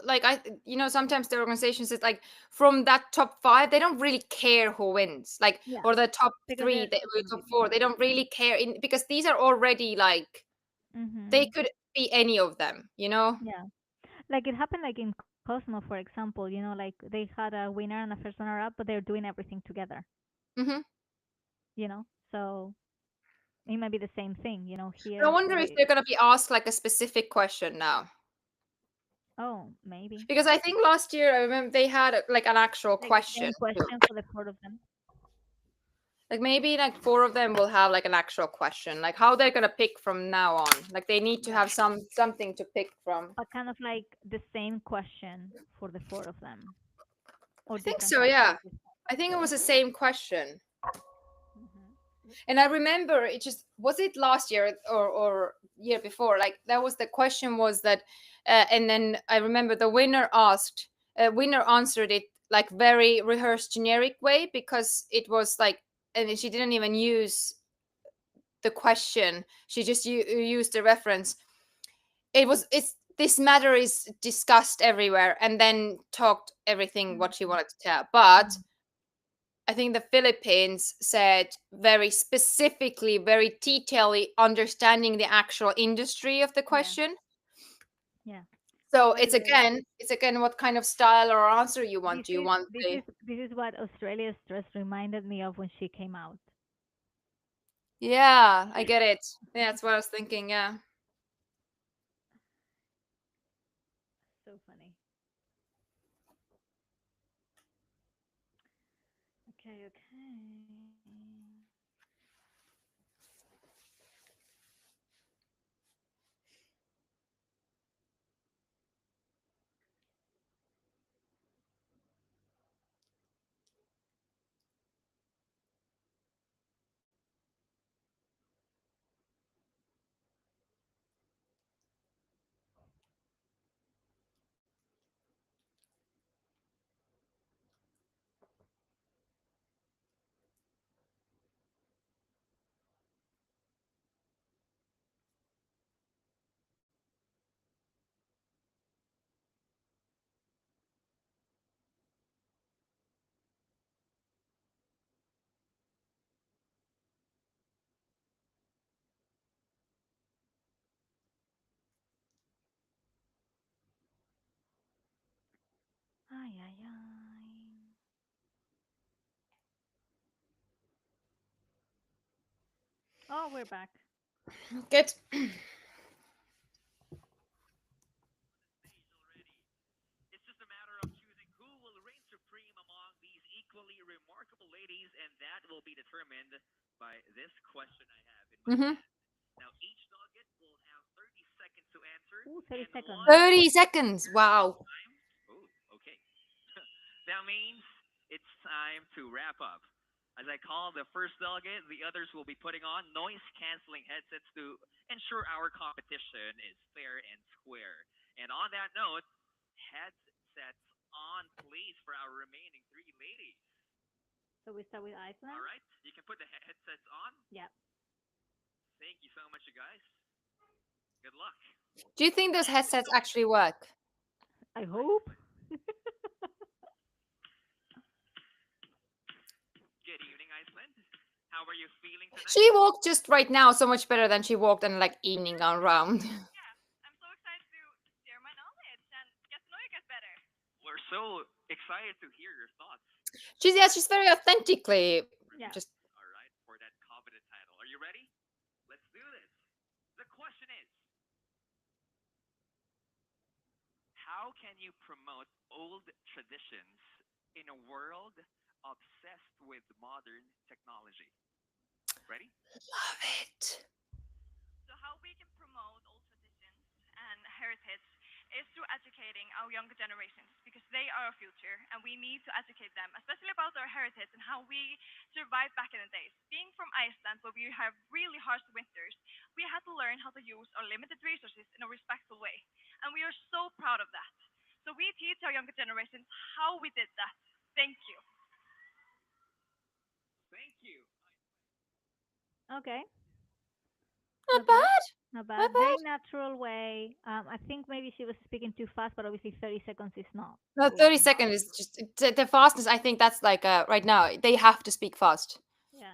like sometimes the organizations is like from that top 5 they don't really care who wins, like, Yeah. or the top Because 3 they're so or top competitive. 4 they don't really care because these are already like they could be any of them, Yeah. Like it happened like in Cosmo, for example, like they had a winner and a first runner up, but they're doing everything together, Mm-hmm. So it might be the same thing, I here. wonder if they're gonna be asked like a specific question now. Oh, maybe. Because I think last year I remember they had like an actual Like question. same question for the 4 of them. Like maybe like 4 of them will have like an actual question, like how they're gonna pick from now on. Like they need to have something to pick from. But kind of like the same question for the 4 of them. Or I think different so, yeah. questions. I think it was the same question. And I remember it just was it last year or year before, like that was the question was that and then I remember the winner answered it like very rehearsed generic way because it was like, and she didn't even use the question, she just used the reference. It's this matter is discussed everywhere and then talked everything what she wanted to tell, but I think the Philippines said very specifically, very detailedly understanding the actual industry of the question. Yeah. So By it's the way, again what kind of style or answer you want. Do you want this is what Australia's dress reminded me of when she came out. Yeah, I get it. Yeah, that's what I was thinking. Yeah. So funny. Okay. Ay, ay, ay. Oh, we're back. Good. determined by this question I have in my Mm-hmm. hand. Now, each delegate will have 30 seconds to answer. Ooh, 30 seconds. 30 seconds. Wow. Oh, okay. That means it's time to wrap up. As I call the first delegate, the others will be putting on noise canceling headsets to ensure our competition is fair and square. And on that note, headsets on, please, for our remaining three ladies. So we start with Iceland? All right, you can put the headsets on. Yeah. Thank you so much, you guys. Good luck. Do you think those headsets actually work? I hope. Good evening, Iceland. How are you feeling tonight? She walked just right now so much better than she walked in like evening gown round. I'm so excited to share my knowledge and get to know you guys better. We're so excited to hear your thoughts. She's very authentically just. All right, for that coveted title. Are you ready? Let's do this. The question is, how can you promote old traditions in a world obsessed with modern technology? Ready? Love it. So how we can promote old traditions and heritage is through educating our younger generations because they are our future and we need to educate them, especially about our heritage and how we survived back in the days. Being from Iceland, where we have really harsh winters, we had to learn how to use our limited resources in a respectful way. And we are so proud of that. So we teach our younger generations how we did that. Thank you. Thank you. Okay. Not bad. Not bad. Very natural way. I think maybe she was speaking too fast, but obviously 30 seconds is not. No, 30 seconds is just the fastness. I think that's like right now they have to speak fast. Yeah.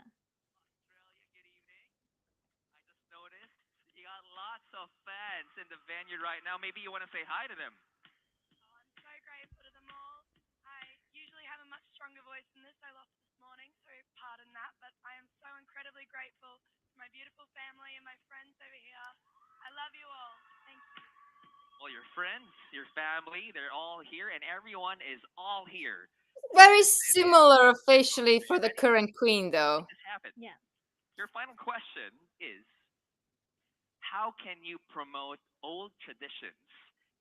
Notice you got lots of fans in the venue right now. Maybe you want to say hi to them. I'm so grateful to them all. I usually have a much stronger voice than this. I lost this morning, so pardon that. But I am so incredibly grateful to my beautiful family and my friends over here. I love you all. Thank you. Well, your friends, your family, they're all here, and everyone is all here. Very similar officially for the current queen, though. This happened. Yeah. Your final question is, how can you promote old traditions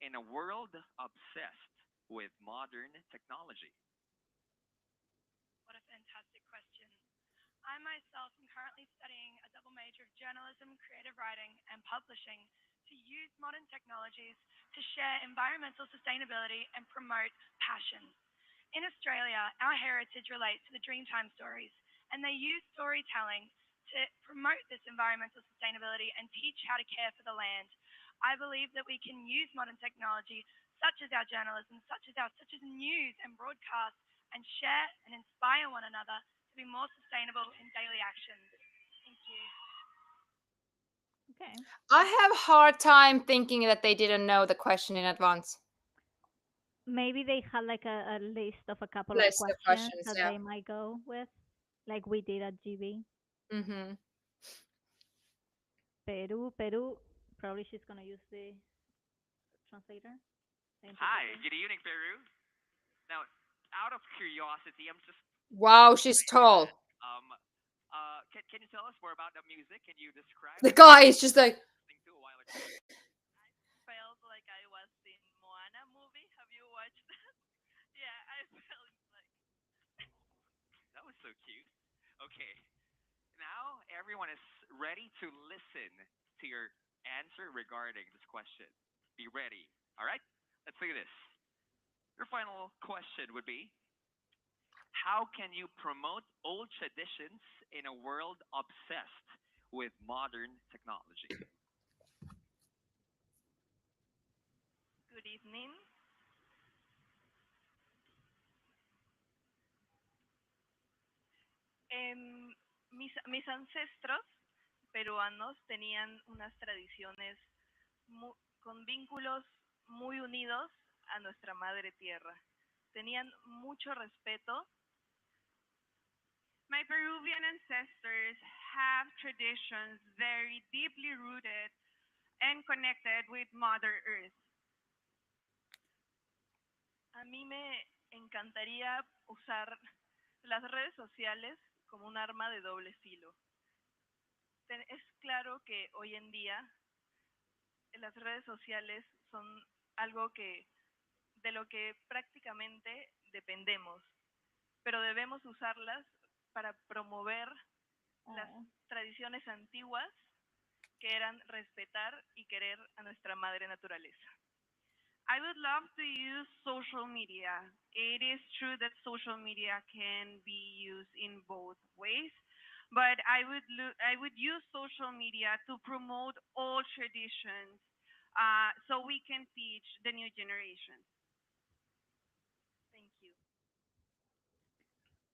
in a world obsessed with modern technology? What a fantastic question. I myself am currently studying a double major of journalism, creative writing, and publishing to use modern technologies to share environmental sustainability and promote passion. In Australia, our heritage relates to the Dreamtime stories, and they use storytelling to promote this environmental sustainability and teach how to care for the land. I believe that we can use modern technology, such as our journalism, such as news and broadcast, and share and inspire one another to be more sustainable in daily actions. Thank you. Okay. I have a hard time thinking that they didn't know the question in advance. Maybe they had like a list of a couple List of of questions questions, that yeah. they might go with, like we did at GB. Mm-hmm. Peru. Probably she's gonna use the translator. the Hi, interpreter. good evening, Peru. Now, out of curiosity, I'm just Wow, she's tall. can you tell us more about the music? Can you describe The guy is just like. listening to a while ago? Felt like I was in Moana movie. Have you watched that? Yeah, I felt like. That was so cute. Okay, now everyone is ready to listen to your answer regarding this question. Be ready. All right, let's do this. Your final question would be, how can you promote old traditions in a world obsessed with modern technology? Good evening. Mis ancestros peruanos tenían unas tradiciones con vínculos muy unidos a nuestra madre tierra. Tenían mucho respeto. My Peruvian ancestors have traditions very deeply rooted and connected with Mother Earth. A mí me encantaría usar las redes sociales como un arma de doble filo. Es claro que hoy en día las redes sociales son algo de lo que prácticamente dependemos, pero debemos usarlas para promover las tradiciones antiguas que eran respetar y querer a nuestra madre naturaleza. I would love to use social media. It is true that social media can be used in both ways, but I would use social media to promote all traditions, so we can teach the new generation. Thank you.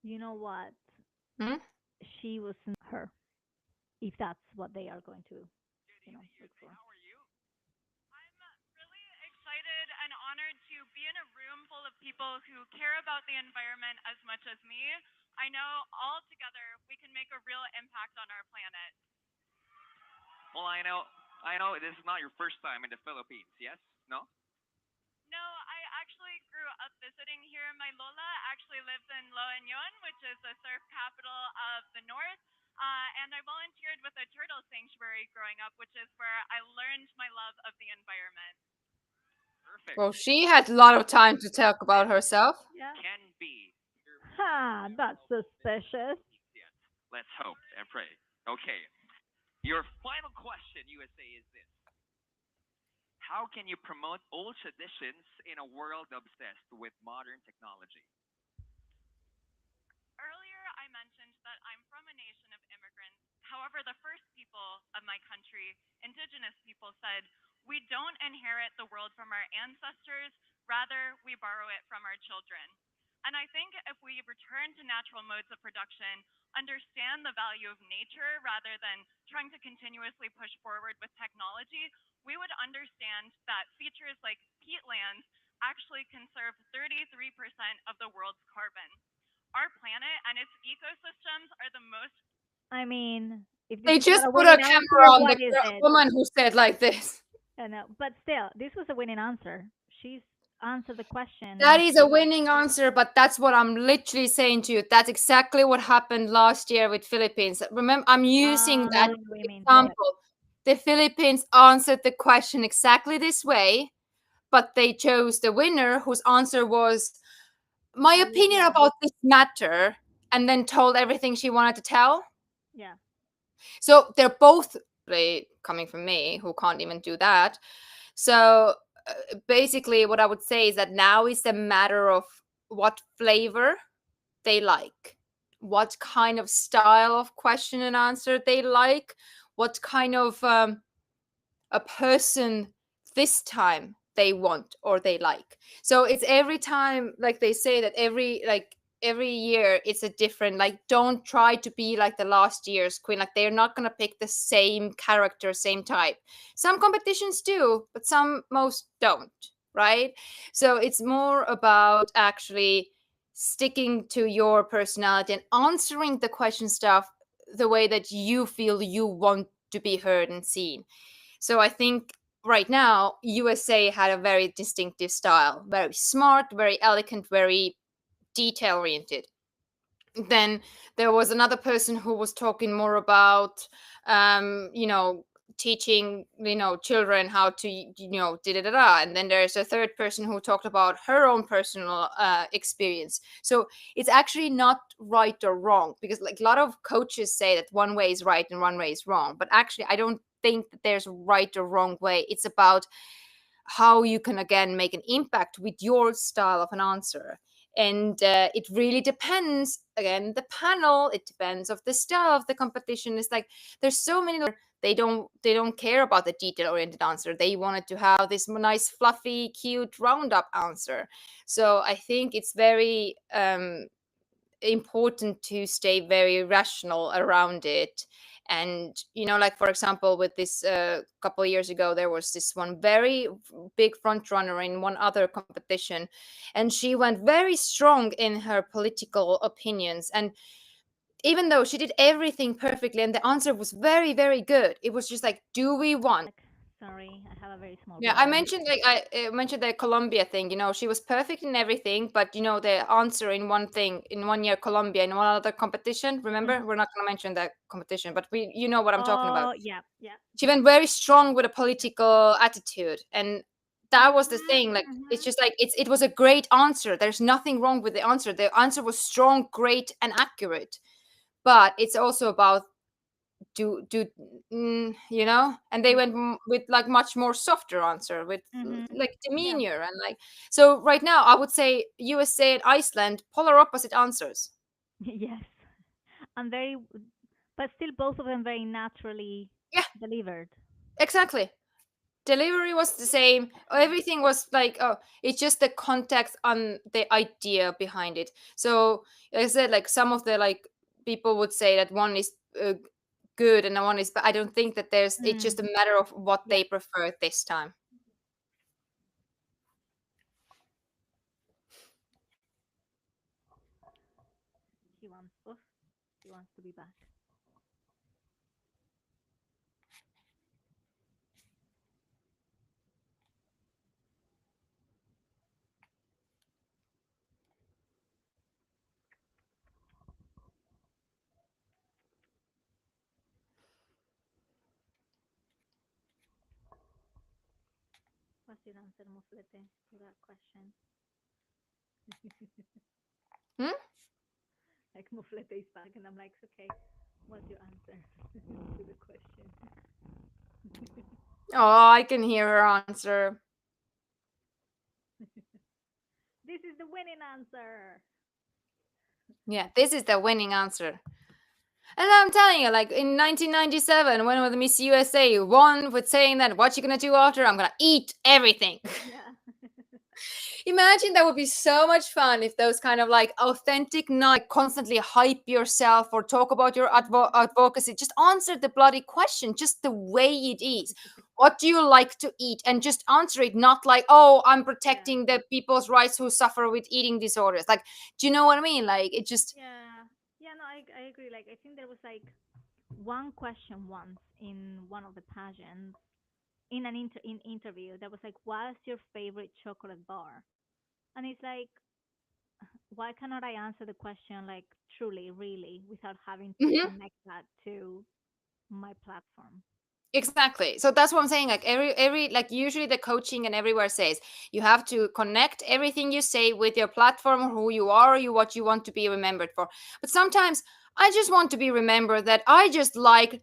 You know what? Hmm? She wasn't her. If that's what they are going to, look for. Excited and honored to be in a room full of people who care about the environment as much as me. I know all together we can make a real impact on our planet. Well, I know this is not your first time in the Philippines, yes? No? No, I actually grew up visiting here. My Lola actually lives in La Union, which is the surf capital of the north. And I volunteered with a turtle sanctuary growing up, which is where I learned my love of the environment. Perfect. Well, she had a lot of time to talk about herself. Yeah. Can be. Ha, that's suspicious. Yes. Let's hope and pray. Okay. Your final question, USA, is this. How can you promote old traditions in a world obsessed with modern technology? Earlier, I mentioned that I'm from a nation of immigrants. However, the first people of my country, indigenous people, said, we don't inherit the world from our ancestors, rather, we borrow it from our children. And I think if we return to natural modes of production, understand the value of nature rather than trying to continuously push forward with technology, we would understand that features like peatlands actually conserve 33% of the world's carbon. Our planet and its ecosystems are the most. I mean, if They this is just not a put a winning camera answer, on what the is it? woman who said like this. I know, but still, this was a winning answer. She's answered the question. That is a winning answer, but that's what I'm literally saying to you. That's exactly what happened last year with Philippines. Remember, I'm using that example. The Philippines answered the question exactly this way, but they chose the winner whose answer was, my opinion about this matter, and then told everything she wanted to tell. Yeah. So they're both coming from me, who can't even do that. So basically, what I would say is that now is a matter of what flavor they like, what kind of style of question and answer they like, what kind of a person this time they want or they like. So it's every time, like they say that every year it's a different, like, don't try to be like the last year's queen. Like, they're not going to pick the same character, same type. Some competitions do, but most don't, right? So it's more about actually sticking to your personality and answering the question stuff the way that you feel you want to be heard and seen. So I think right now, USA had a very distinctive style, very smart, very elegant, very detail oriented. Then there was another person who was talking more about, teaching, children how to, da-da-da-da. And then there's a third person who talked about her own personal experience. So it's actually not right or wrong, because like a lot of coaches say that one way is right and one way is wrong. But actually, I don't think that there's a right or wrong way. It's about how you can, again, make an impact with your style of an answer. And it really depends, again, the panel, it depends of the style of the competition. It's like there's so many, they don't care about the detail oriented answer. They wanted to have this nice fluffy cute roundup answer. So I think it's very important to stay very rational around it. And like, for example, with this couple of years ago, there was this one very big front runner in one other competition, and she went very strong in her political opinions. And even though she did everything perfectly and the answer was very, very good, it was just like, do we want Sorry, I have a very small Yeah, I brother. mentioned I mentioned the Colombia thing. She was perfect in everything, but the answer in one thing in 1 year Colombia in one other competition. Remember, Mhm. we're not going to mention that competition, but you know what I'm talking about. Oh, yeah, yeah. She went very strong with a political attitude, and that was the thing. Like it's just like it was a great answer. There's nothing wrong with the answer. The answer was strong, great, and accurate. But it's also about and they went with like much more softer answer with like demeanor and like. So right now I would say USA and Iceland, polar opposite answers. Yes, and but still both of them very naturally delivered. Exactly. Delivery was the same. Everything was like, oh, it's just the context on the idea behind it. So like I said, like some of the like people would say that one is good and one is, but I don't think that it's just a matter of what they prefer this time. He wants to be back. What's your answer, Muflete, to that question? Like Muflete is back, and I'm like, okay, what's your answer to the question? Oh, I can hear her answer. This is the winning answer. Yeah, this is the winning answer. And I'm telling you, like in 1997, when the Miss USA won with saying that, what you gonna do after? I'm gonna eat everything. Yeah. Imagine that would be so much fun if those kind of like authentic, not constantly hype yourself or talk about your advocacy. Just answer the bloody question, just the way it is. What do you like to eat? And just answer it, not like, oh, I'm protecting the people's rights who suffer with eating disorders. Like, do you know what I mean? Like, it just. Yeah, no, I agree. Like, I think there was like one question once in one of the pageants in an interview that was like, "What's your favorite chocolate bar?" And it's like, why cannot I answer the question like truly, really, without having to connect that to my platform? Exactly. So that's what I'm saying. Like every like usually the coaching and everywhere says you have to connect everything you say with your platform or who you are, or what you want to be remembered for. But sometimes I just want to be remembered that I just like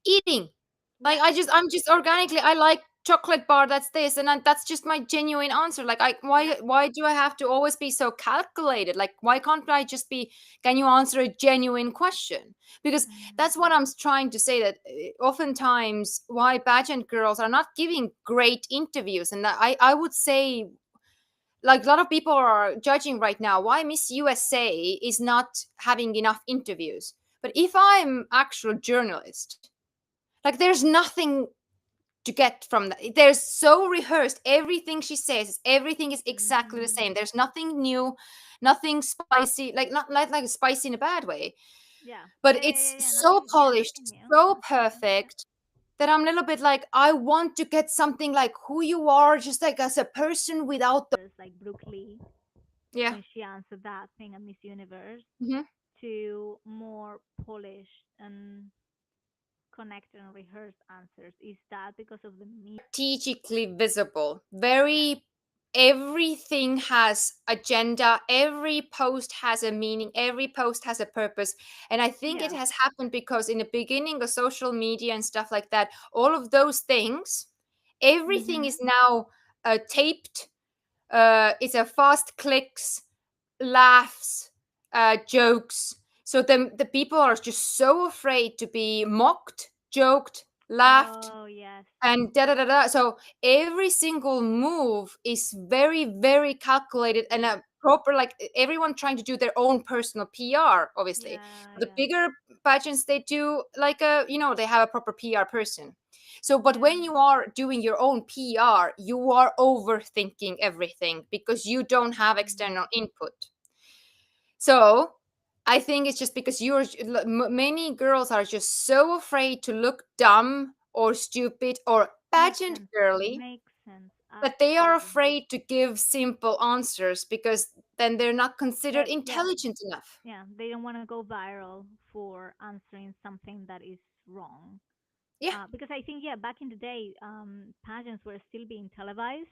eating. Like I'm just organically I like chocolate bar, that's this, and that's just my genuine answer. Like why do I have to always be so calculated? Like why can't I just be, can you answer a genuine question? Because that's what I'm trying to say, that oftentimes why pageant girls are not giving great interviews, and that I would say, like a lot of people are judging right now why Miss USA is not having enough interviews. But if I'm actual journalist, like there's nothing to get from that. There's so rehearsed. Everything she says, everything is exactly the same. There's nothing new, nothing spicy, like not like spicy in a bad way. Yeah. But it's so polished, so perfect that I'm a little bit like, I want to get something like who you are, just like as a person without the like Brooke Lee. Yeah. When she answered that thing at Miss Universe, Mhm. to more polished and connected and rehearsed answers. Is that because of the media? Strategically visible, very, everything has agenda, every post has a meaning, every post has a purpose. And I think it has happened because in the beginning of social media and stuff like that, all of those things, everything is now taped. It's a fast clicks, laughs, jokes. So the people are just so afraid to be mocked, joked, laughed, and da da da da. So every single move is very, very calculated and a proper, like everyone trying to do their own personal PR. Obviously, the bigger pageants, they do like they have a proper PR person. So, but when you are doing your own PR, you are overthinking everything because you don't have external input. So I think it's just because many girls are just so afraid to look dumb or stupid or pageant sense. girly, Makes sense. but they are Absolutely. afraid to give simple answers because then they're not considered Yeah. intelligent enough. Yeah. They don't want to go viral for answering something that is wrong. Yeah. Because I think, yeah, back in the day, pageants were still being televised.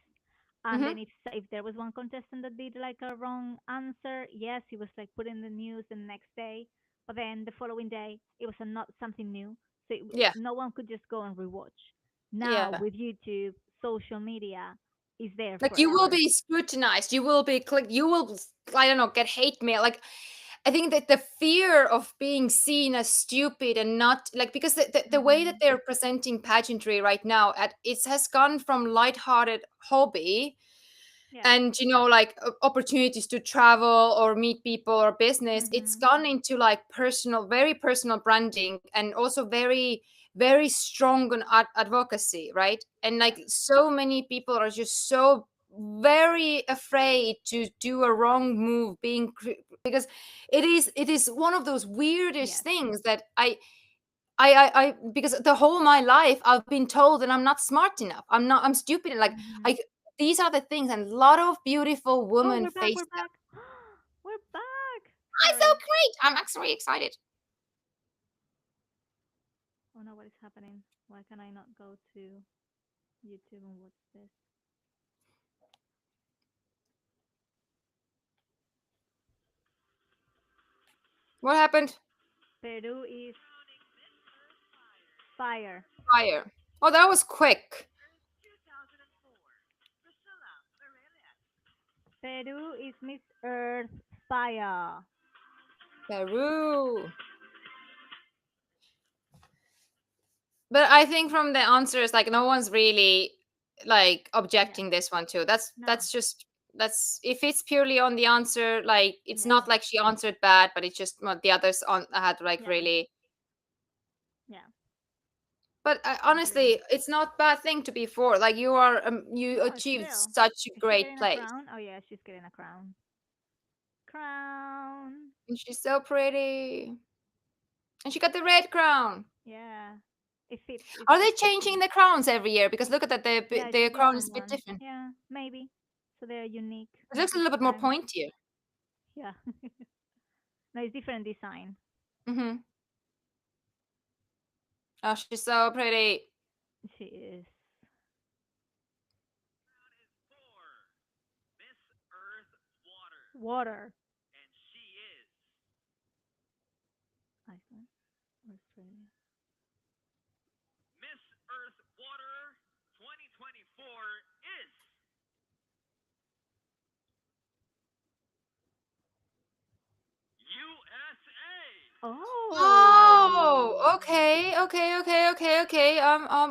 And Mm-hmm. then if there was one contestant that did like a wrong answer, yes, he was like put in the news the next day. But then the following day, it was not something new. So Yeah. no one could just go and rewatch. Now Yeah. with YouTube, social media is there Like you will forever. be scrutinized. You will be clicked. You will, I don't know, get hate mail. Like I think that the fear of being seen as stupid and not like because the way that they're presenting pageantry right now, it has gone from lighthearted hobby Yeah. and like opportunities to travel or meet people or business. It's gone into like personal, very personal branding and also very very strong on advocacy, right? And like so many people are just so very afraid to do a wrong move because it is one of those weirdest things that I because the whole my life I've been told that I'm not smart enough. I'm stupid. Like I these are the things and a lot of beautiful Oh, women we're back. face We're them. back. We're back. I'm so great. I'm actually excited. Oh no, what is happening? Why can I not go to YouTube and watch this? What happened? Peru is fire. Fire. Oh, that was quick. Peru is Miss Earth fire. Peru. But I think from the answers, like no one's really like objecting this one too. That's just that's if it's purely on the answer, like it's not like she answered bad, but it's just the others on had like really. Yeah. But honestly, it's not bad thing to be for. Like you are, you achieved Still. such Is a she great getting a place, crown? Oh yeah, she's getting a crown. Crown. and she's so pretty, and she got the red crown. Yeah. It fits. Are they changing the crowns every year? Because look at that, Yeah, the it's a crown is different a bit one. different. Yeah, maybe. So they're unique. It looks a each little bit more time. pointier. Yeah. No, it's different design. Mm-hmm. Oh, she's so pretty. She is. Water. And she is Iceland. Australia. Miss Earth Water 2024 is USA. Oh, okay.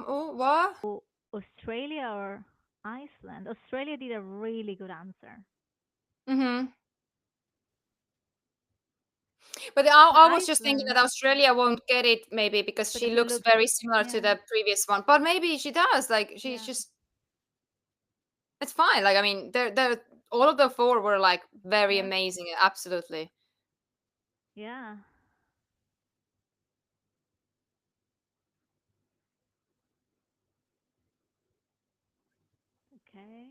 Oh, what? Australia or Iceland? Australia did a really good answer. Mm-hmm. But I was just thinking that Iceland. Australia won't get it maybe because she Because it looks looks, very similar to the previous one. But maybe she does. Like she's just it's fine. Like I mean, they're all of the four were like very amazing. Absolutely. yeah. Okay.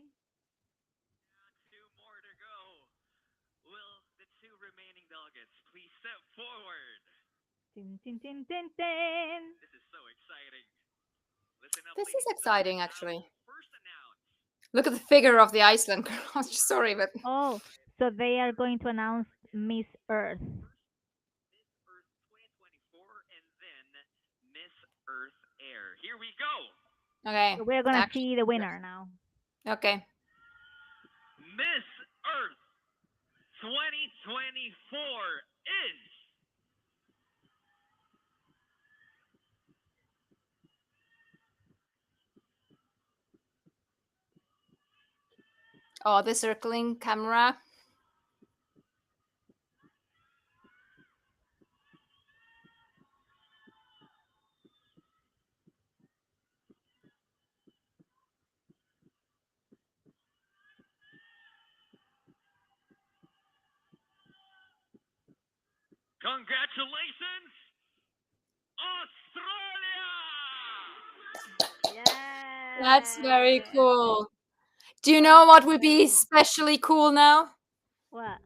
Two more to go. Will the two remaining delegates please step forward? Tin, tin, tin, tin, tin. This is so exciting. Listen up, This is ladies and exciting, gentlemen. actually. First announce Look at the figure of the Iceland girl. Sorry, but Oh, so they are going to announce Miss Earth. Miss Earth 2024 and then Miss Earth Air. Here we go. okay. So we're gonna see the winner now. Okay. Miss Earth 2024 is Oh, the circling camera. congratulations, Australia! That's very cool. Do you know what would be especially cool now? What?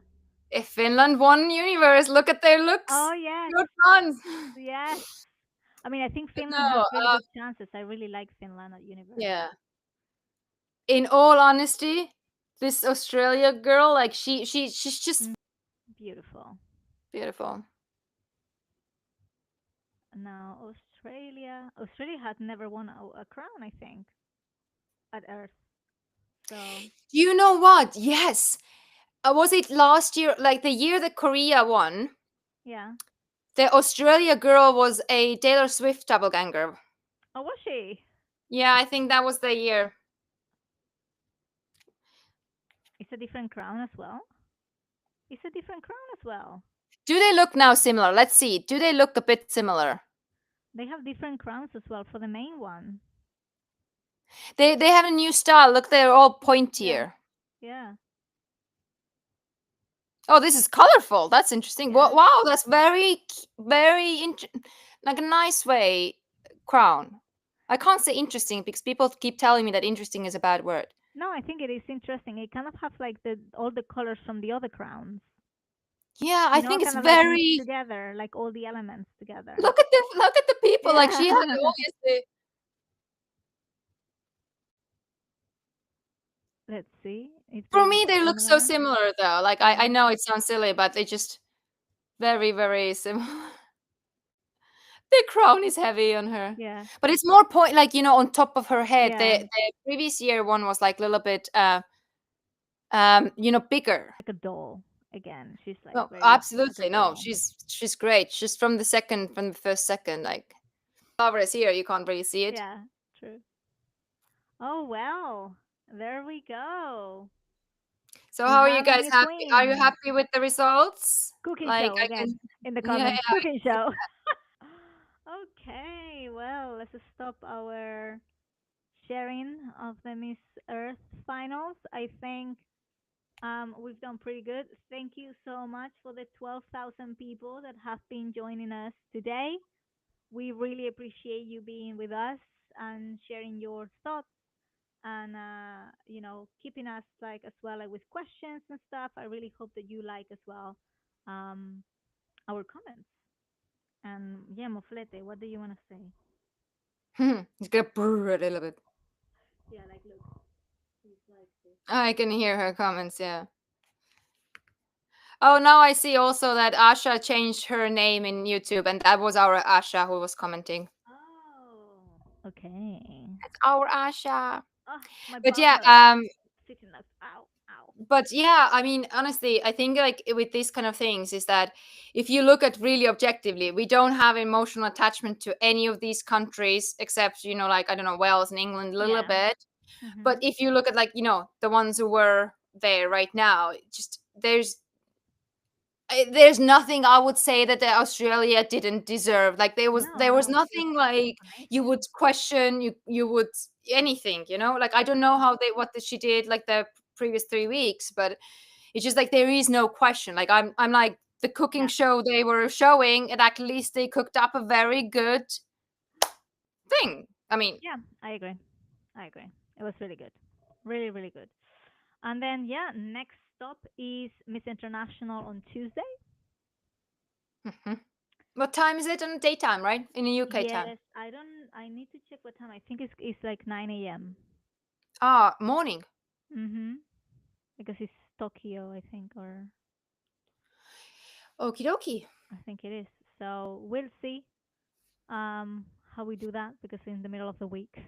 If Finland won Universe, look at their looks. Oh yes. Good fun. Yes. I mean, I think But Finland has no, really good chances. I really like Finland at Universe. yeah. In all honesty, this Australia girl, like she's just Beautiful. beautiful. Now Australia had never won a crown, I think, at Earth. So You know what? Yes. Was it last year? Like the year that Korea won, yeah. the Australia girl was a Taylor Swift doppelganger. Oh, was she? Yeah, I think that was the year. It's a different crown as well. It's a different crown as well. Do they look now similar? Let's see. Do they look a bit similar? They have different crowns as well for the main one. They have a new style. Look, they're all pointier. Yeah. Oh, this is colorful. That's interesting. Wow, that's very like a nice way crown. I can't say interesting because people keep telling me that interesting is a bad word. No, I think it is interesting. It kind of has like all the colors from the other crowns. Yeah, I You know, think it's kind of like mixed very. together, like all the elements together. Look at the people. Like she had always the. Let's see. For me, they look so similar though. Like I know it sounds silly, but they just very, very similar. The crown is heavy on her. Yeah. But it's more point like, you know, on top of her head. Yeah. The previous year one was like a little bit you know, bigger. Like a doll again. She's like No, very absolutely. No, doll. she's great. She's from the first second, like cover is here, you can't really see it. Yeah, true. Oh well. There we go. So We how are you have a guys new happy? Are you queen. happy with the results? Cooking Like show I again can in the Yeah, comments. yeah. Cooking show. Okay, well, let's stop our sharing of the Miss Earth finals. I think we've done pretty good. Thank you so much for the 12,000 people that have been joining us today. We really appreciate you being with us and sharing your thoughts and you know, keeping us like as well like with questions and stuff. I really hope that you like as well our comments. And yeah, Moflete, what do you want to say? It's gonna brr a little bit. Yeah, like look. He's like this. I can hear her comments, yeah. Oh, now I see also that Asha changed her name in YouTube, and that was our Asha who was commenting. Okay. That's our Asha. Oh, my But yeah, bumper. Sitting up. Ow, ow. but yeah, I mean, honestly, I think like with these kind of things is that if you look at really objectively, we don't have emotional attachment to any of these countries except, you know, like I don't know, Wales and England a little Yeah. bit. But if you look at like, you know, the ones who were there right now, just there's nothing I would say that the Australia didn't deserve. Like there was nothing like you would question, you would anything, you know? Like I don't know what she did like the previous 3 weeks, but it's just like there is no question. Like I'm like the cooking show they were showing, and at least they cooked up a very good thing. I mean, yeah, I agree. It was really good. Really, really good. And then yeah, next stop is Miss International on Tuesday. What time is it? In daytime, right? In the UK time. Yes, I need to check what time. I think it's like 9 a.m. Ah, morning. Because it's Tokyo, I think, or Okie dokie. I think it is. So we'll see how we do that because in the middle of the week.